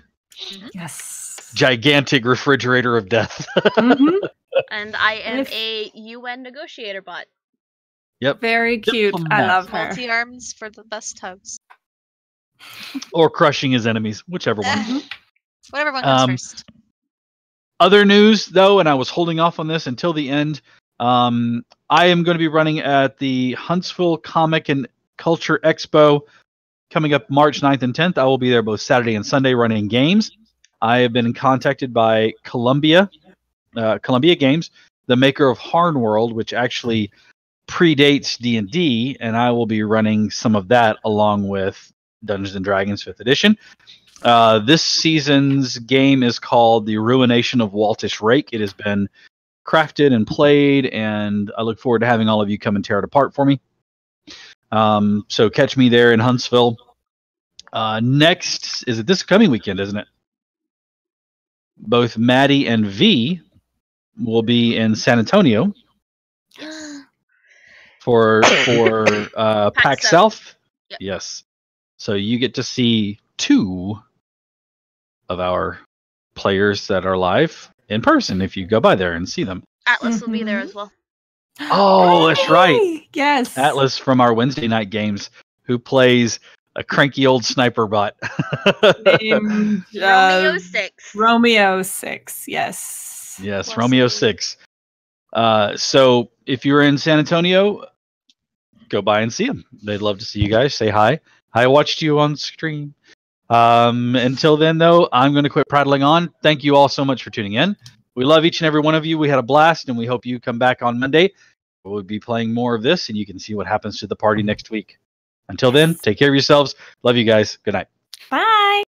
Yes. Gigantic refrigerator of death. And I am If- a UN negotiator bot. Yep. Very cute. I love her. Multi-arms for the best hugs. Or crushing his enemies, whichever one. Whatever one comes Um, first. Other news, though, and I was holding off on this until the end. I am going to be running at the Huntsville Comic and Culture Expo coming up March 9th and 10th. I will be there both Saturday and Sunday running games. I have been contacted by Columbia Games, the maker of Harn World, which actually predates D&D, and I will be running some of that along with Dungeons & Dragons 5th edition. This season's game is called The Ruination of Waltish Rake. It has been crafted and played, and I look forward to having all of you come and tear it apart for me. So catch me there in Huntsville. Next, is it this coming weekend, isn't it? Both Maddie and V will be in San Antonio for PAX South. Yep. Yes. So you get to see 2 of our players that are live in person if you go by there and see them. Atlas will be there as well. Oh, that's right. Hey, yes. Atlas from our Wednesday night games, who plays a cranky old sniper bot. Named, Romeo 6. Romeo 6. Yes. Yes, Bless Romeo you. 6. So if you're in San Antonio, go by and see them. They'd love to see you guys. Say hi. I watched you on stream. Until then, though, I'm going to quit prattling on. Thank you all so much for tuning in. We love each and every one of you. We had a blast, and we hope you come back on Monday. We'll be playing more of this, and you can see what happens to the party next week. Until then, take care of yourselves. Love you guys. Good night. Bye.